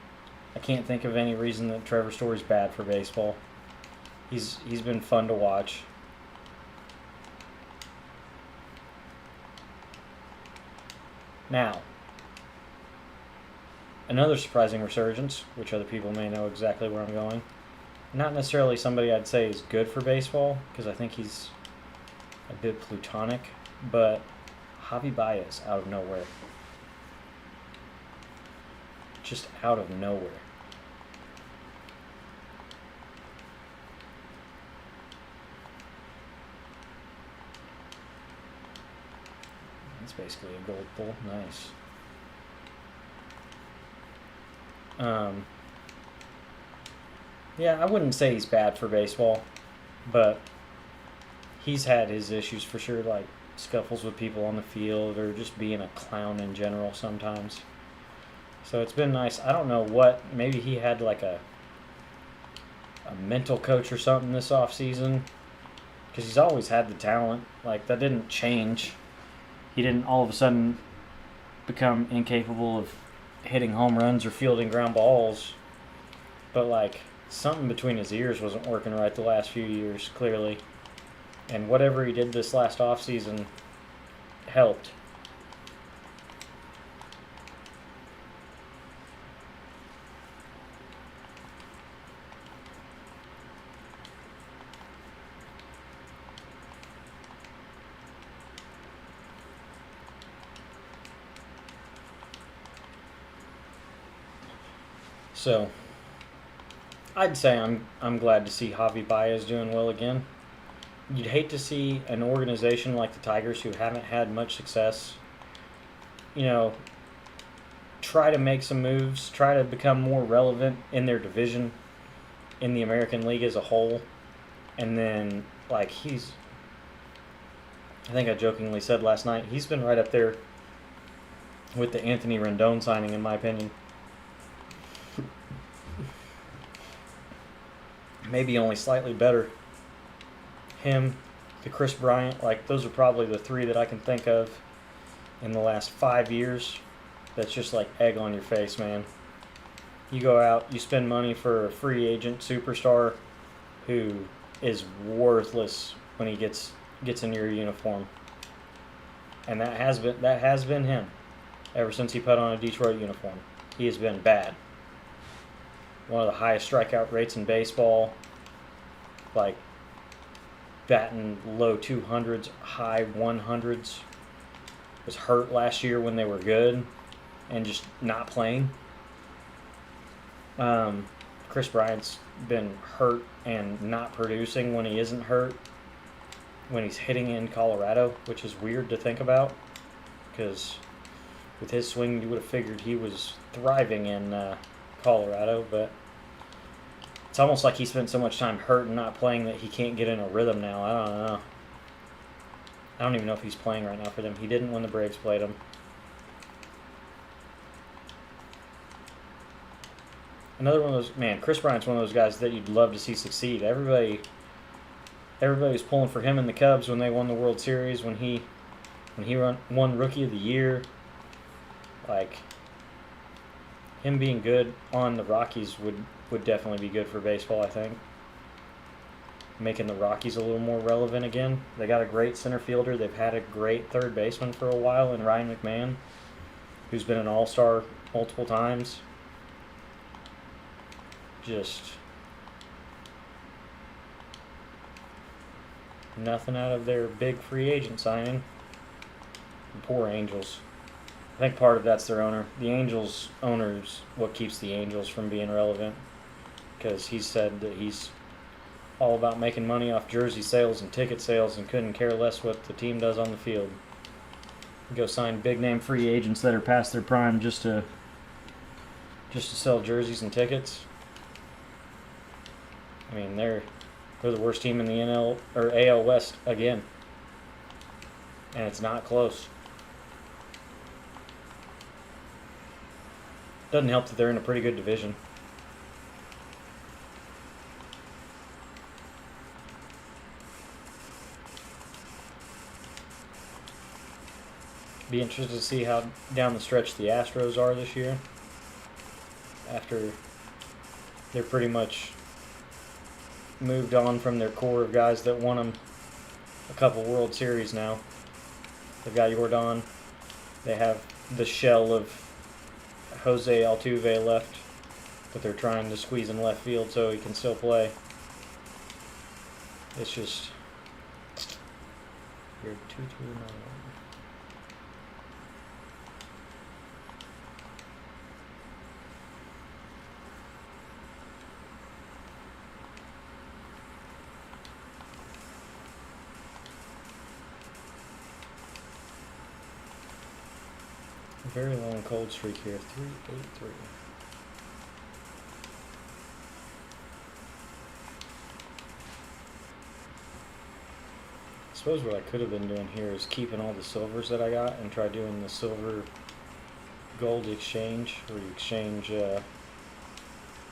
I can't think of any reason that Trevor Story's bad for baseball. He's been fun to watch. Now, another surprising resurgence, which other people may know exactly where I'm going. Not necessarily somebody I'd say is good for baseball, because I think he's a bit plutonic, but Javi Baez out of nowhere. Just out of nowhere. It's basically a gold bull. Nice. Yeah, I wouldn't say he's bad for baseball, but he's had his issues for sure, like scuffles with people on the field or just being a clown in general sometimes. So it's been nice. I don't know what, maybe he had like a mental coach or something this offseason, because he's always had the talent. Like, that didn't change. He didn't all of a sudden become incapable of hitting home runs or fielding ground balls. But, like, something between his ears wasn't working right the last few years, clearly. And whatever he did this last offseason helped. So, I'd say I'm glad to see Javi Baez doing well again. You'd hate to see an organization like the Tigers, who haven't had much success, try to make some moves, try to become more relevant in their division, in the American League as a whole, and then, like, I think I jokingly said last night, he's been right up there with the Anthony Rendon signing, in my opinion. Maybe only slightly better. Him, the Chris Bryant, like, those are probably the three that I can think of in the last 5 years. That's just like egg on your face, man. You go out, you spend money for a free agent superstar who is worthless when he gets in your uniform. And that has been him ever since he put on a Detroit uniform. He has been bad. One of the highest strikeout rates in baseball, like batting low 200s, high 100s. Was hurt last year when they were good and just not playing. Chris Bryant's been hurt and not producing when he isn't hurt, when he's hitting in Colorado, which is weird to think about, because with his swing you would have figured he was thriving in Colorado, but it's almost like he spent so much time hurt and not playing that he can't get in a rhythm now. I don't know. I don't even know if he's playing right now for them. He didn't when the Braves played him. Another one of those, man, Chris Bryant's one of those guys that you'd love to see succeed. Everybody was pulling for him in the Cubs when they won the World Series, when he won Rookie of the Year. Like, him being good on the Rockies would definitely be good for baseball, I think. Making the Rockies a little more relevant again. They got a great center fielder. They've had a great third baseman for a while in Ryan McMahon, who's been an all-star multiple times. Just nothing out of their big free agent signing. The poor Angels. I think part of that's their owner. The Angels owner's what keeps the Angels from being relevant, because he said that he's all about making money off jersey sales and ticket sales and couldn't care less what the team does on the field. Go sign big name free agents that are past their prime just to sell jerseys and tickets. I mean, they're the worst team in the NL or AL West again, and it's not close. Doesn't help that they're in a pretty good division. Be interested to see how down the stretch the Astros are this year. After they're pretty much moved on from their core of guys that won them a couple World Series now. They've got Jordan. They have the shell of Jose Altuve left, but they're trying to squeeze in left field so he can still play. It's just you're 2-2-9. Very long cold streak here. 3-8-3. I suppose what I could have been doing here is keeping all the silvers that I got and try doing the silver gold exchange, where you exchange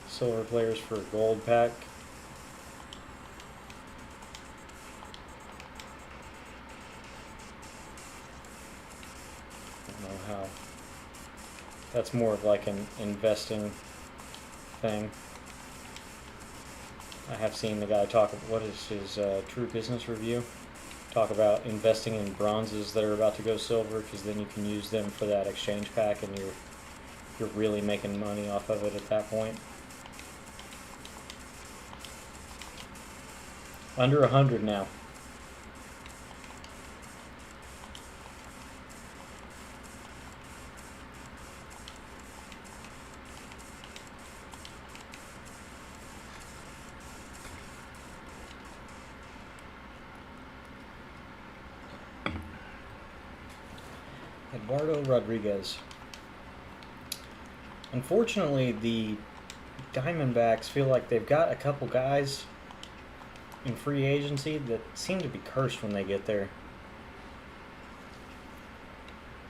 silver players for a gold pack. I don't know how. That's more of like an investing thing. I have seen the guy talk, what is his True Business Review? Talk about investing in bronzes that are about to go silver, because then you can use them for that exchange pack and you're really making money off of it at that point. Under 100 now. Eduardo Rodriguez. Unfortunately, the Diamondbacks feel like they've got a couple guys in free agency that seem to be cursed when they get there.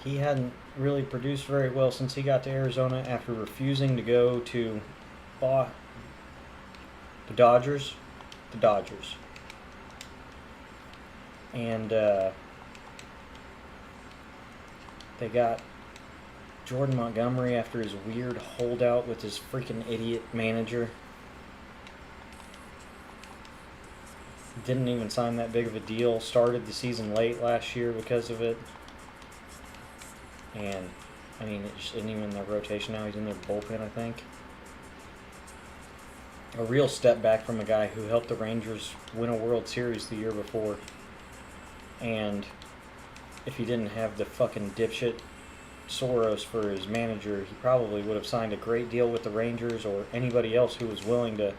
He hadn't really produced very well since he got to Arizona after refusing to go to the Dodgers. The Dodgers. And they got Jordan Montgomery after his weird holdout with his freaking idiot manager. Didn't even sign that big of a deal. Started the season late last year because of it. And, I mean, it just isn't even in their rotation now. He's in their bullpen, I think. A real step back from a guy who helped the Rangers win a World Series the year before. And if he didn't have the fucking dipshit Soros for his manager, he probably would have signed a great deal with the Rangers or anybody else who was willing to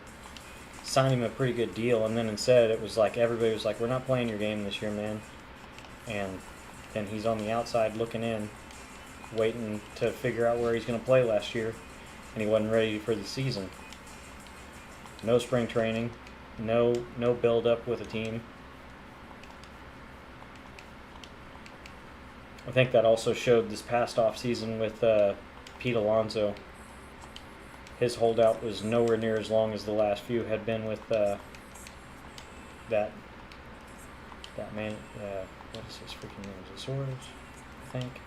sign him a pretty good deal. And then instead it was like everybody was like, we're not playing your game this year, man. And then he's on the outside looking in, waiting to figure out where he's going to play last year, and he wasn't ready for the season. No spring training, no build up with a team. I think that also showed this past off season with Pete Alonso. His holdout was nowhere near as long as the last few had been with that man. What is his freaking name? Is it Soros? I think.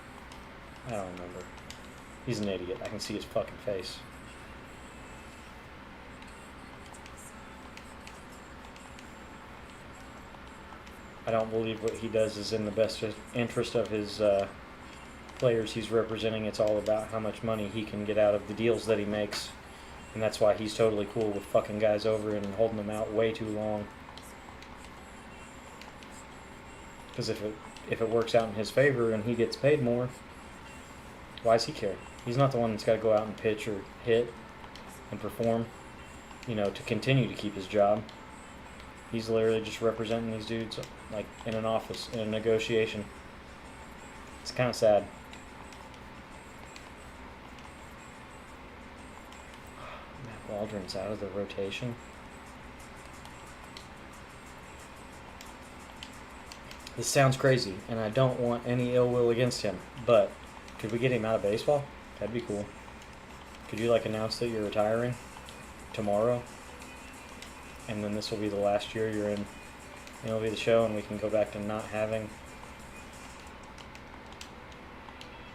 I don't remember. He's an idiot. I can see his fucking face. I don't believe what he does is in the best interest of his players he's representing. It's all about how much money he can get out of the deals that he makes. And that's why he's totally cool with fucking guys over and holding them out way too long. Because if it works out in his favor and he gets paid more, why does he care? He's not the one that's got to go out and pitch or hit and perform, to continue to keep his job. He's literally just representing these dudes like in an office, in a negotiation. It's kind of sad. Matt Waldron's out of the rotation. This sounds crazy, and I don't want any ill will against him, but could we get him out of baseball? That'd be cool. Could you like announce that you're retiring tomorrow, and then this will be the last year you're in MLB The Show, and we can go back to not having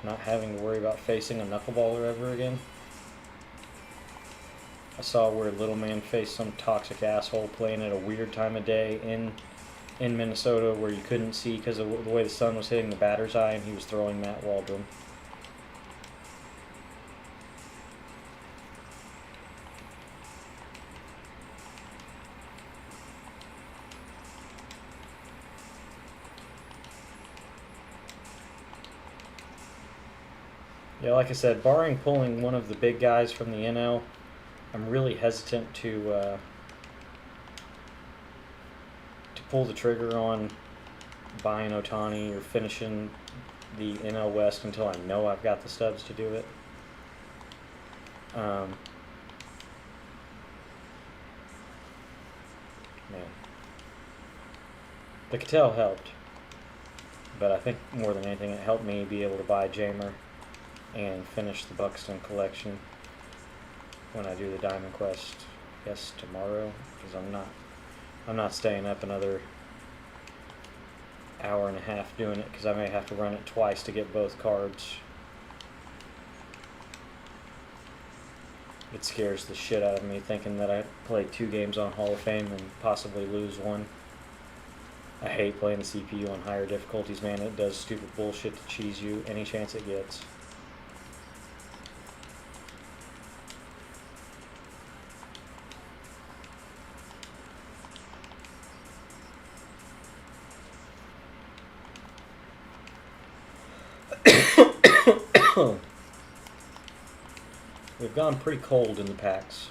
to worry about facing a knuckleballer ever again? I saw where little man faced some toxic asshole playing at a weird time of day in Minnesota where you couldn't see because of the way the sun was hitting the batter's eye, and he was throwing Matt Waldron. Yeah, like I said, barring pulling one of the big guys from the NL, I'm really hesitant to pull the trigger on buying Ohtani or finishing the NL West until I know I've got the stubs to do it. Man, the Cattell helped, but I think more than anything it helped me be able to buy Jamer and finish the Buxton collection when I do the Diamond Quest, I guess tomorrow, because I'm not staying up another hour and a half doing it, because I may have to run it twice to get both cards. It scares the shit out of me thinking that I played 2 games on Hall of Fame and possibly lose one. I hate playing the CPU on higher difficulties, man. It does stupid bullshit to cheese you any chance it gets. We've gone pretty cold in the packs.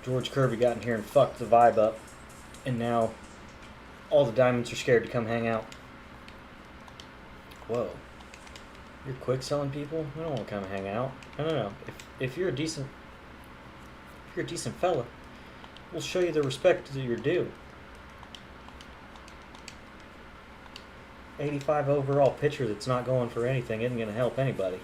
George Kirby got in here and fucked the vibe up, and now all the diamonds are scared to come hang out. Whoa. You're quick selling people? We don't want to come hang out. No. If you're a decent fella, we'll show you the respect that you're due. 85 overall pitcher that's not going for anything isn't going to help anybody.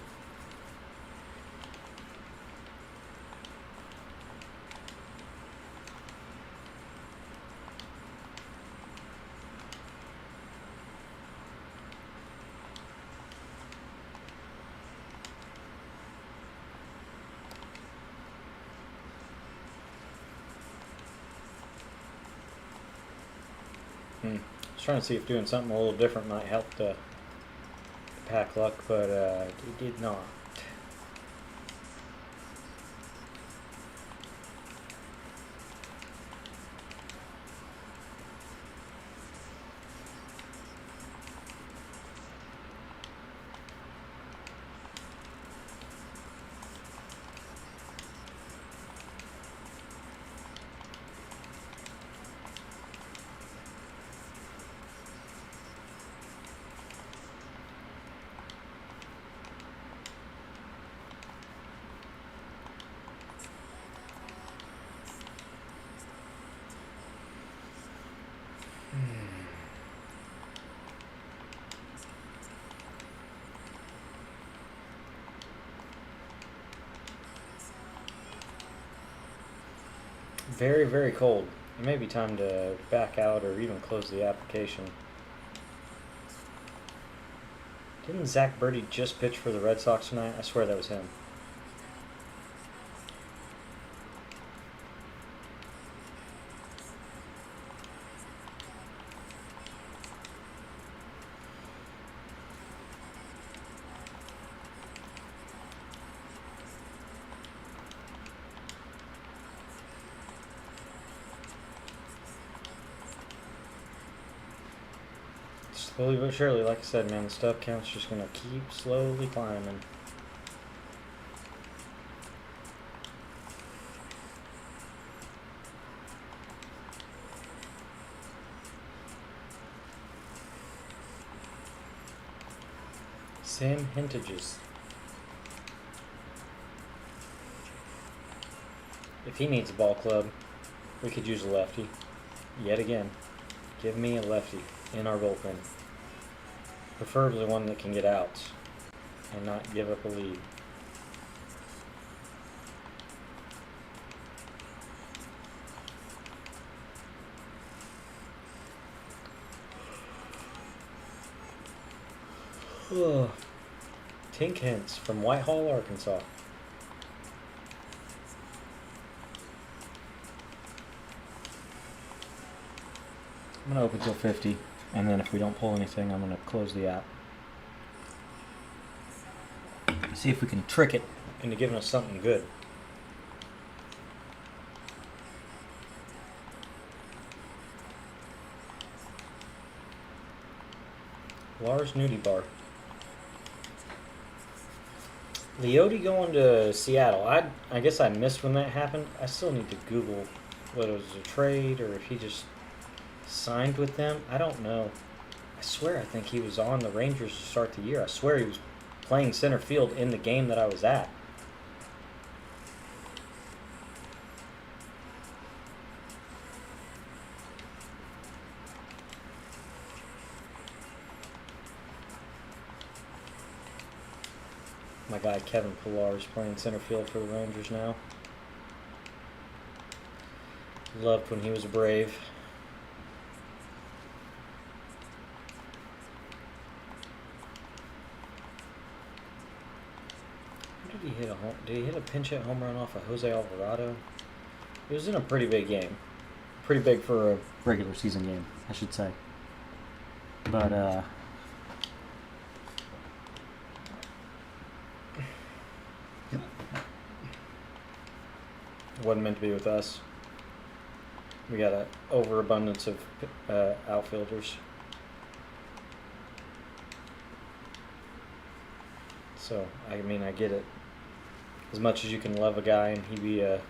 I was trying to see if doing something a little different might help the pack luck, but it did not. Very, very cold. It may be time to back out or even close the application. Didn't Zach Birdie just pitch for the Red Sox tonight? I swear that was him. Slowly but surely, like I said, man, the stub count's just gonna keep slowly climbing. Sam Hintages. If he needs a ball club, we could use a lefty. Yet again. Give me a lefty in our bullpen. Preferably one that can get outs and not give up a lead. Ugh. Tink Hintz from Whitehall, Arkansas. I'm going to open till 50, and then if we don't pull anything, I'm going to close the app. See if we can trick it into giving us something good. Lars Nudie Bar. Leote going to Seattle. I guess I missed when that happened. I still need to Google whether it was a trade or if he just signed with them. I don't know. I swear I think he was on the Rangers to start the year. I swear he was playing center field in the game that I was at. My guy Kevin Pillar is playing center field for the Rangers now. Loved when he was a Brave. Who did he hit a home? Did he hit a pinch hit home run off of Jose Alvarado? It was in a pretty big game. Pretty big for a regular season game, I should say. But wasn't meant to be with us. We got an overabundance of outfielders. So, I mean, I get it. As much as you can love a guy and he be a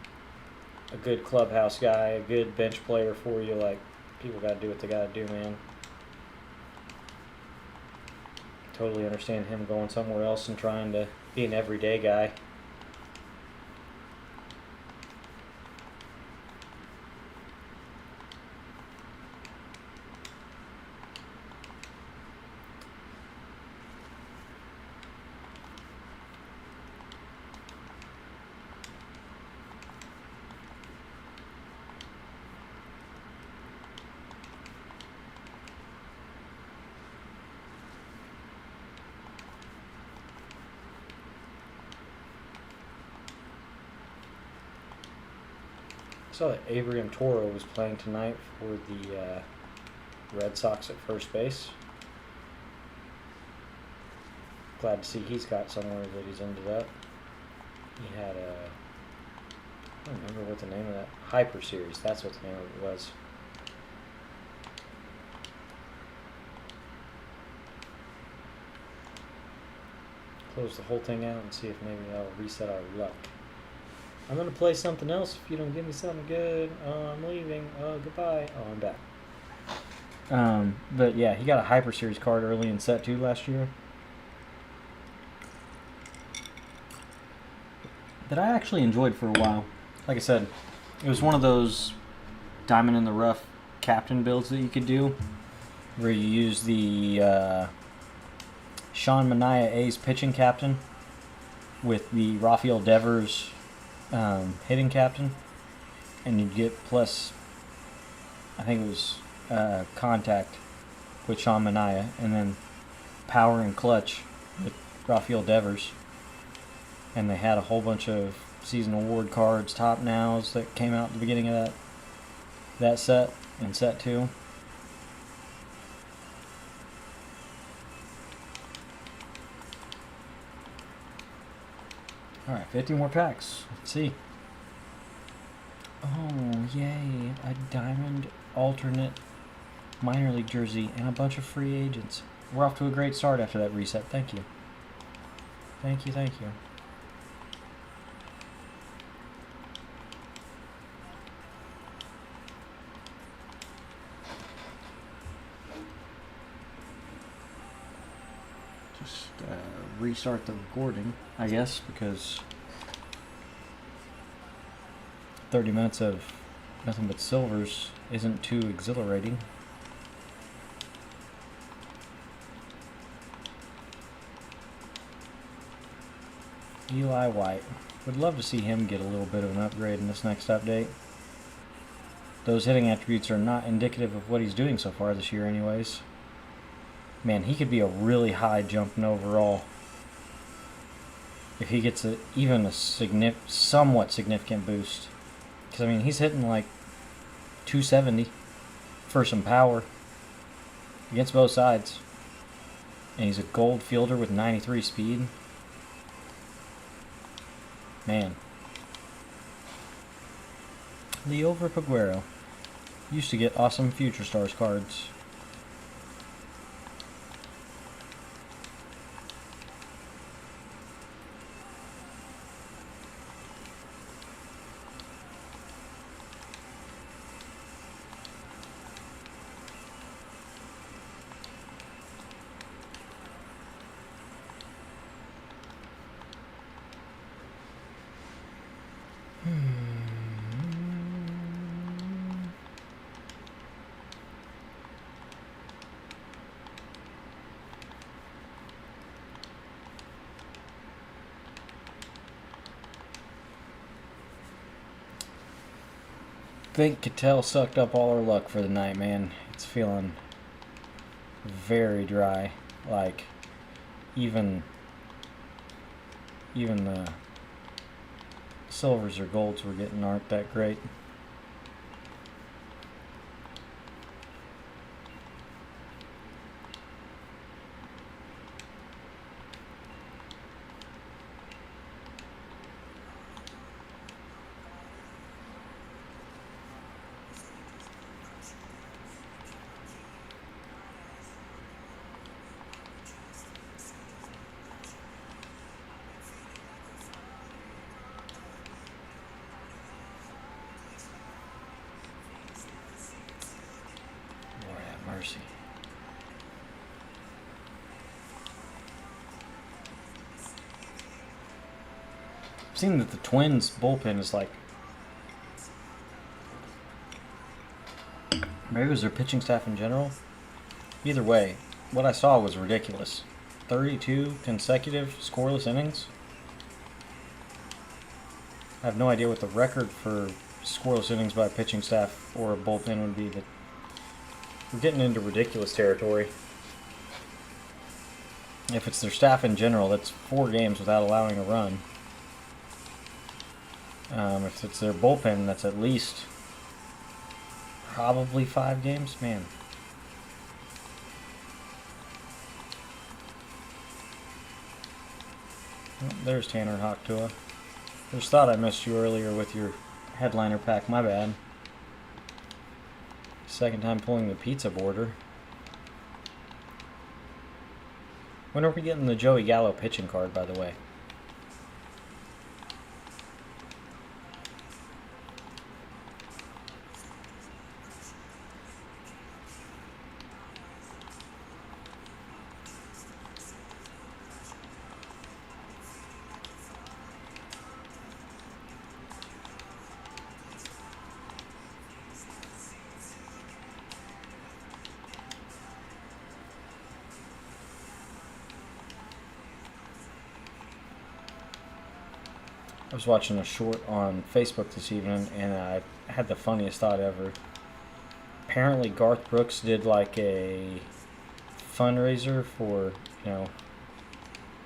good clubhouse guy, a good bench player for you, like, people got to do what they got to do, man. Totally understand him going somewhere else and trying to be an everyday guy. I saw that Abraham Toro was playing tonight for the Red Sox at first base. Glad to see he's got somewhere that he's ended up. He had a, I don't remember what the name of that, Hyper Series, that's what the name of it was. Close the whole thing out and see if maybe that'll reset our luck. I'm going to play something else if you don't give me something good. Oh, I'm leaving. Oh, goodbye. Oh, I'm back. But yeah, he got a Hyper Series card early in set 2 last year. That I actually enjoyed for a while. Like I said, it was one of those diamond in the rough captain builds that you could do, where you use the Sean Manaea A's pitching captain with the Rafael Devers hitting captain, and you'd get plus, I think it was contact with Sean Manaea, and then power and clutch with Rafael Devers. And they had a whole bunch of season award cards, top nows that came out at the beginning of that set in set 2. Alright, 50 more packs. Let's see. Oh, yay. A diamond alternate minor league jersey and a bunch of free agents. We're off to a great start after that reset. Thank you. Thank you, thank you. Just restart the recording, I guess, because 30 minutes of nothing but silvers isn't too exhilarating. Eli White. Would love to see him get a little bit of an upgrade in this next update. Those hitting attributes are not indicative of what he's doing so far this year anyways. Man, he could be a really high jumping overall if he gets even a somewhat significant boost. Because, I mean, he's hitting like 270 for some power against both sides. And he's a gold fielder with 93 speed. Man. Leo Verpaguero used to get awesome Future Stars cards. I think Cattell sucked up all our luck for the night, man. It's feeling very dry. Like, even the silvers or golds we're getting aren't that great. Mercy. I've seen that the Twins bullpen is like, maybe it was their pitching staff in general. Either way, what I saw was ridiculous. 32 consecutive scoreless innings. I have no idea what the record for scoreless innings by a pitching staff or a bullpen would be, but we're getting into ridiculous territory. If it's their staff in general, that's 4 games without allowing a run. If it's their bullpen, that's at least probably 5 games. Man. Oh, there's Tanner Hoctua. Just thought I missed you earlier with your headliner pack. My bad. Second time pulling the pizza border. When are we getting the Joey Gallo pitching card, by the way? I was watching a short on Facebook this evening, and I had the funniest thought ever. Apparently Garth Brooks did like a fundraiser for,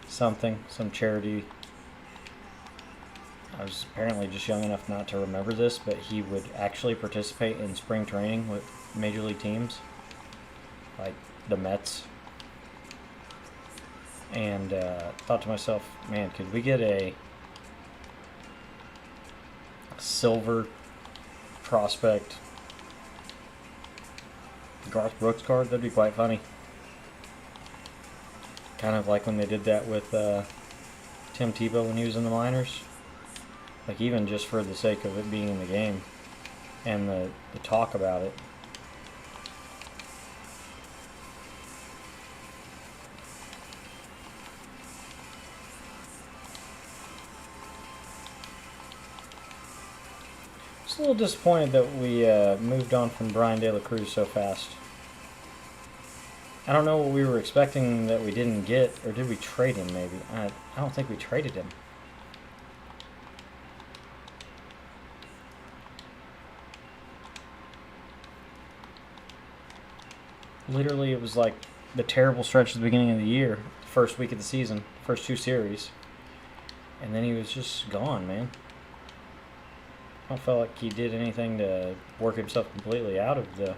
some charity. I was apparently just young enough not to remember this, but he would actually participate in spring training with major league teams, like the Mets. And thought to myself, man, could we get a silver prospect Garth Brooks card? That'd be quite funny. Kind of like when they did that with Tim Tebow when he was in the minors. Like, even just for the sake of it being in the game and the talk about it. Just a little disappointed that we moved on from Brian De La Cruz so fast. I don't know what we were expecting that we didn't get, or did we trade him maybe? I don't think we traded him. literally, it was like the terrible stretch at the beginning of the year, the first week of the season, first 2 series. And then he was just gone, man. I don't feel like he did anything to work himself completely out of the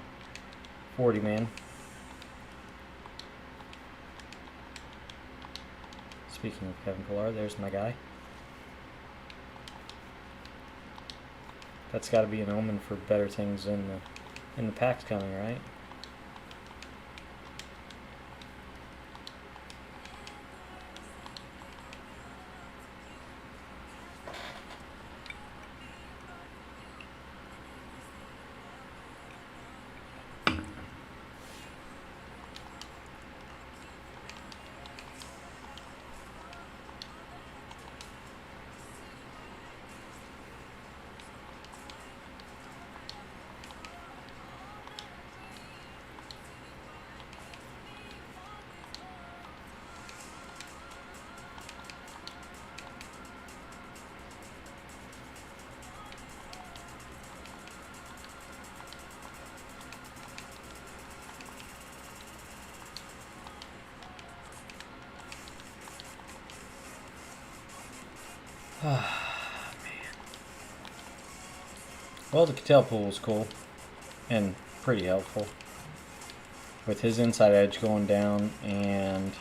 40 man. Speaking of Kevin Pillar, there's my guy. That's got to be an omen for better things in the packs coming, right? Well, the Cattell pool was cool and pretty helpful. With his inside edge going down and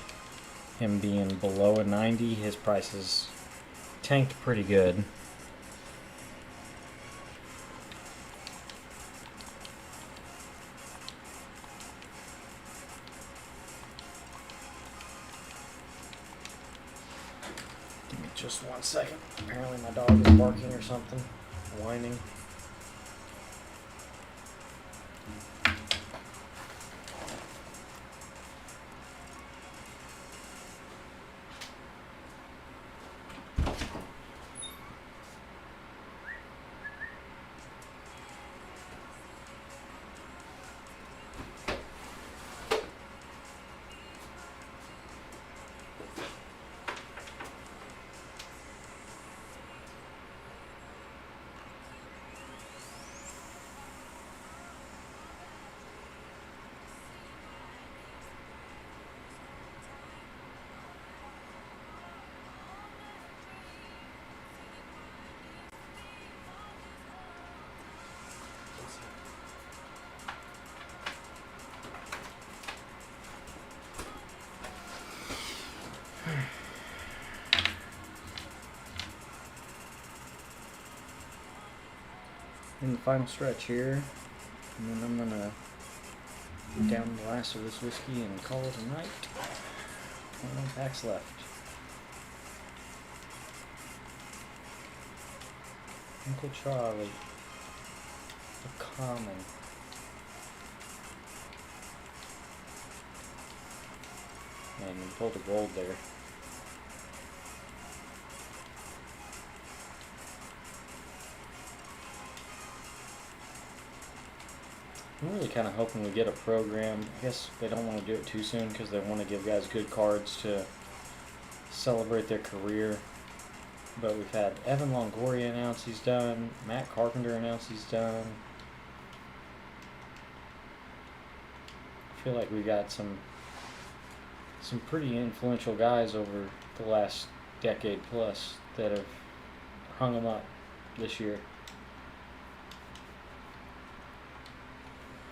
him being below a 90, his prices tanked pretty good. Give me just 1 second. Apparently my dog is barking or something, whining. In the final stretch here, and then I'm gonna down the last of this whiskey and call it a night. 21 packs left. Uncle Charlie, a common. Man, you pulled a gold there. I'm really kind of hoping we get a program. I guess they don't want to do it too soon because they want to give guys good cards to celebrate their career. But we've had Evan Longoria announce he's done. Matt Carpenter announce he's done. I feel like we got some pretty influential guys over the last decade plus that have hung them up this year.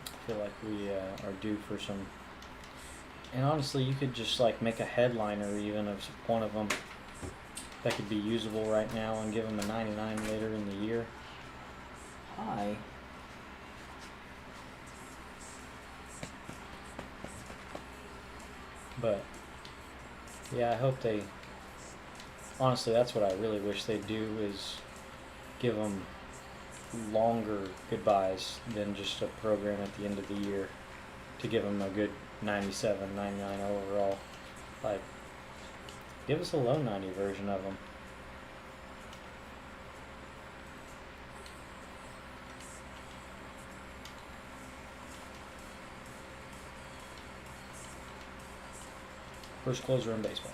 I feel like we are due for some, and honestly you could just like make a headliner even of one of them that could be usable right now and give them a 99 later in the year. Hi. But yeah, I hope they, honestly that's what I really wish they'd do, is give them longer goodbyes than just a program at the end of the year to give them a good 97, 99 overall. Like, give us a low 90 version of them. First closer in baseball.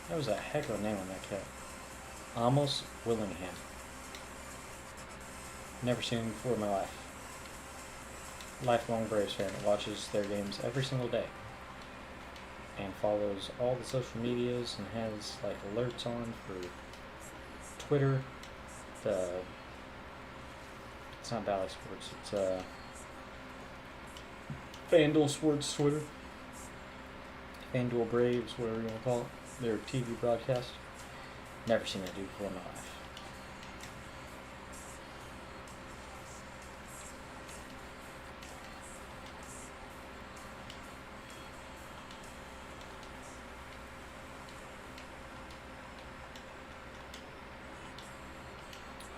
That was a heck of a name on that cat. Amos Willingham. Never seen him before in my life. Lifelong Braves fan that watches their games every single day. And follows all the social medias and has like alerts on for Twitter. It's not Bally Sports, it's FanDuel Sports Twitter. FanDuel Braves, whatever you want to call it. Their TV broadcast. Never seen that dude before in my life.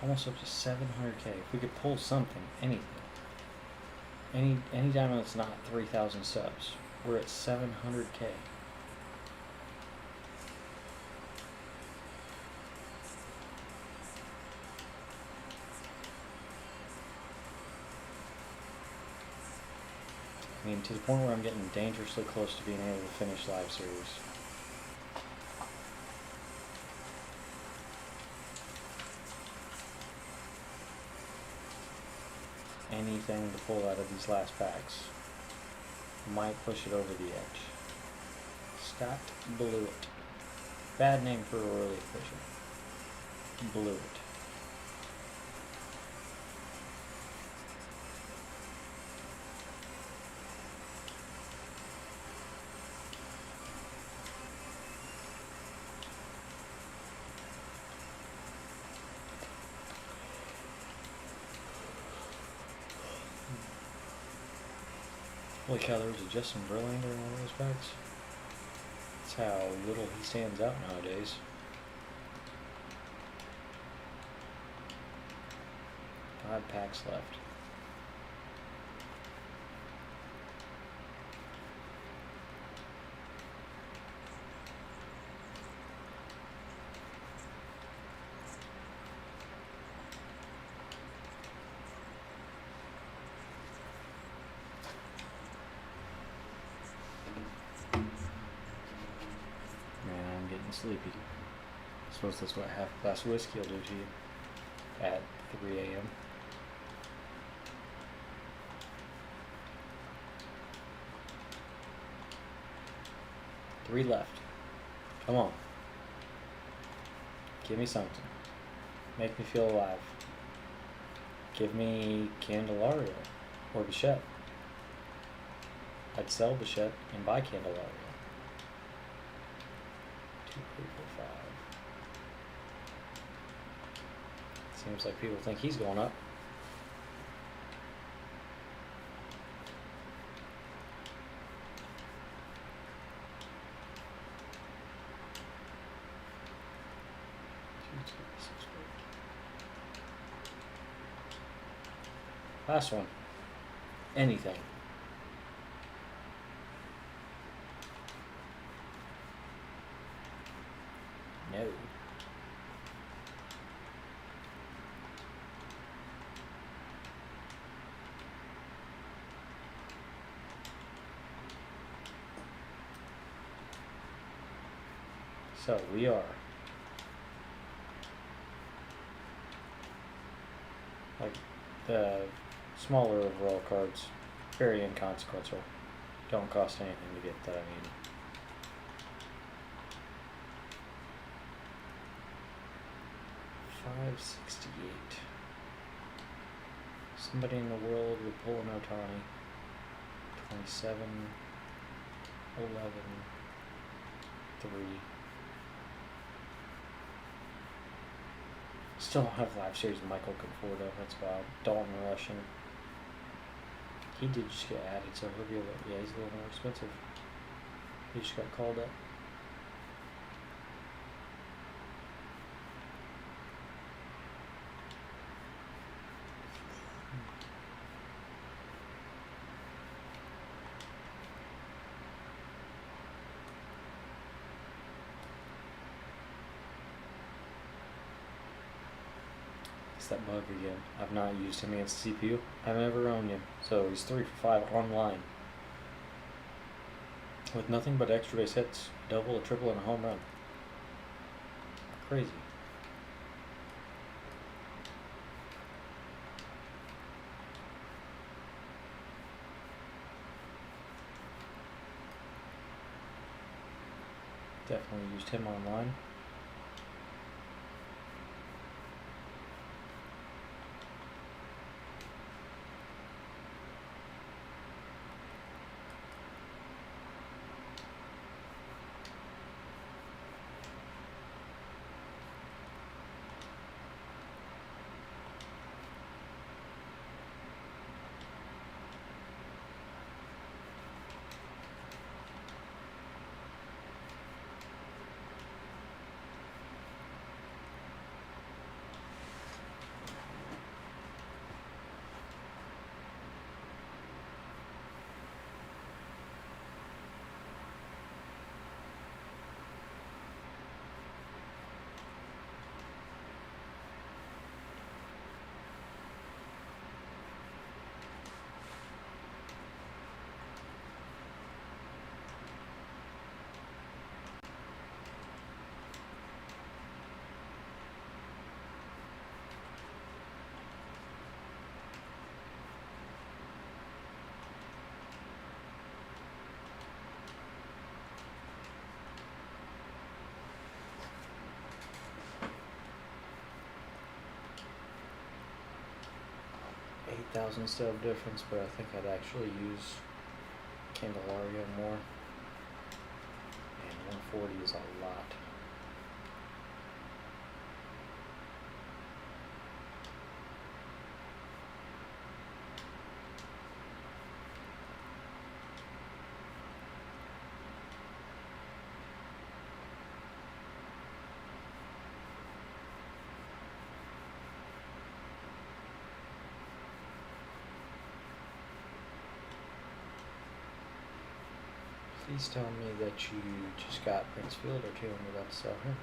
Almost up to 700K. If we could pull something, anything. Any time it's not 3,000 subs. We're at 700K. I mean, to the point where I'm getting dangerously close to being able to finish live series. Anything to pull out of these last packs might push it over the edge. Scott Blew It. Bad name for a early official. Blew It. Holy cow, there was a Justin Verlander in one of those packs. That's how little he stands out nowadays. Five packs left. Sleepy. I suppose that's what half a glass of whiskey will do to you at 3 a.m. Three left. Come on. Give me something. Make me feel alive. Give me Candelario or Bichette. I'd sell Bichette and buy Candelario. 2, 3, 4, 5. Seems like people think he's going up. Last one. Anything. No. So we are like the smaller overall cards, very inconsequential. Don't cost anything to get that, I mean. $568. Somebody in the world would pull an Otani. 27, 11, 3. Still don't have live series of Michael Conforto. That's wild. Dalton Russian. He did just get added, so he'll be able to, yeah, he's a little more expensive. He just got called up. That bug again. I've not used him against the CPU. I've never owned him. So he's 3 for 5 online. With nothing but extra base hits, double, a triple, and a home run. crazy. Definitely used him online. $8,000 sub difference, but I think I'd actually use Candelario more. And 140 is a lot. Please tell me that you just got Prince Fielder too and you're about to sell him.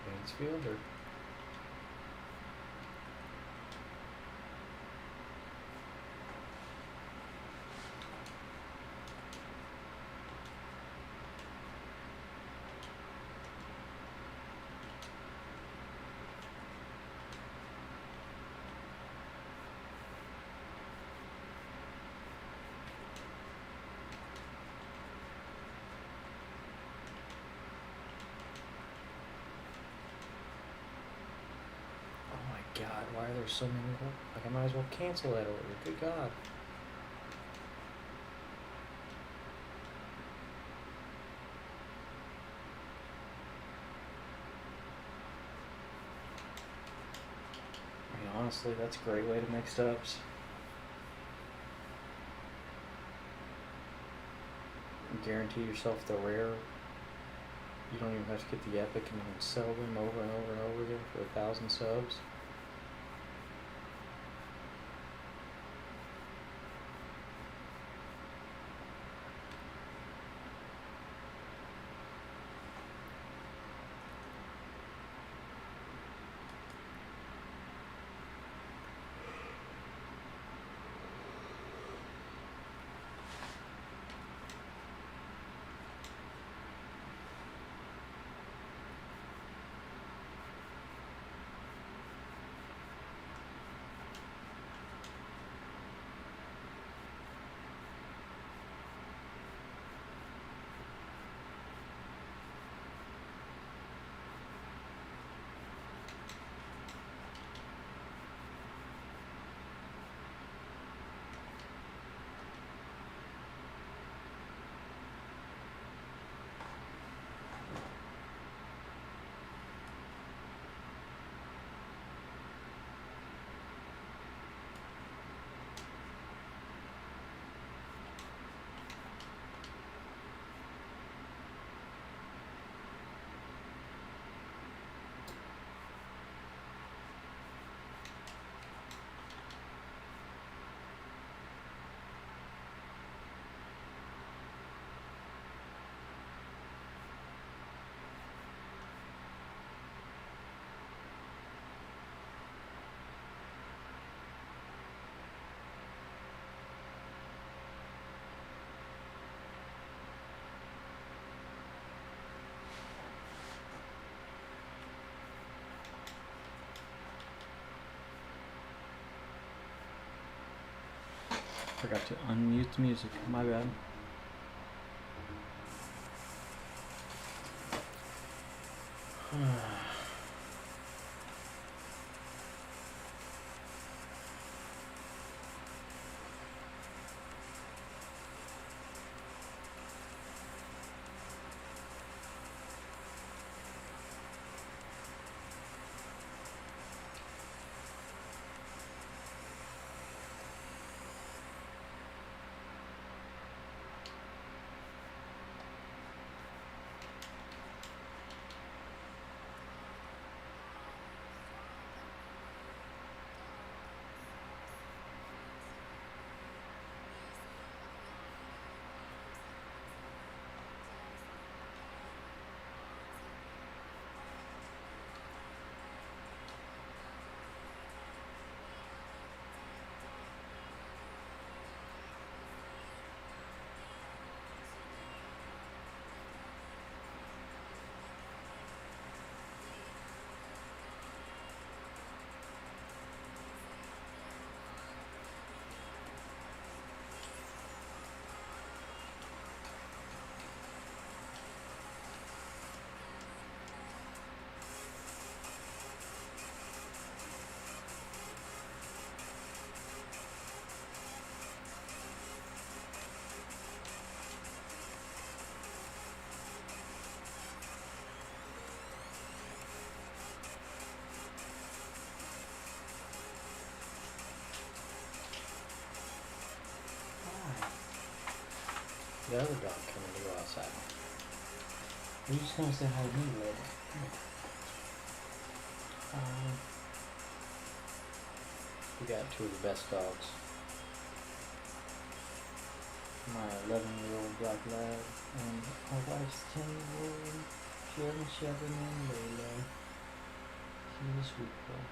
Prince Fielder. God, why are there so many? Like, I might as well cancel that order. Good God. I mean, honestly, that's a great way to make stubs. Guarantee yourself the rare. You don't even have to get the epic and then sell them over and over and over again for 1,000 subs. Forgot to unmute the music. My bad. The other dog coming to go outside. You just gonna say hi to me later. We got two of the best dogs. My 11-year-old black lab and my wife's 10-year-old German Shepherd named Layla. She's a sweet girl.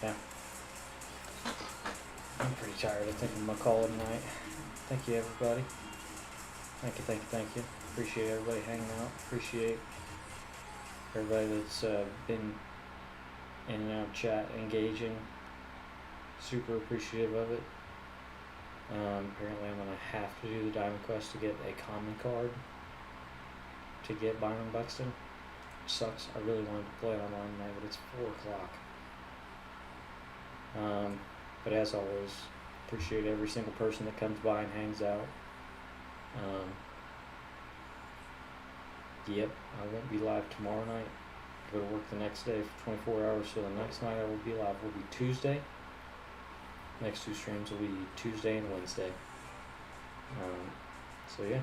Yeah. I'm pretty tired. I think I'm gonna call it a night. Thank you, everybody. Thank you. Appreciate everybody hanging out. Appreciate everybody that's been in and out of chat, engaging. Super appreciative of it. Apparently I'm gonna have to do the Diamond Quest to get a common card to get Byron Buxton. Sucks. I really wanted to play online tonight, but it's 4 o'clock. But as always, appreciate every single person that comes by and hangs out. Yep, I won't be live tomorrow night. I go to work the next day for 24 hours, so the next night I will be live will be Tuesday. Next 2 streams will be Tuesday and Wednesday. So yeah.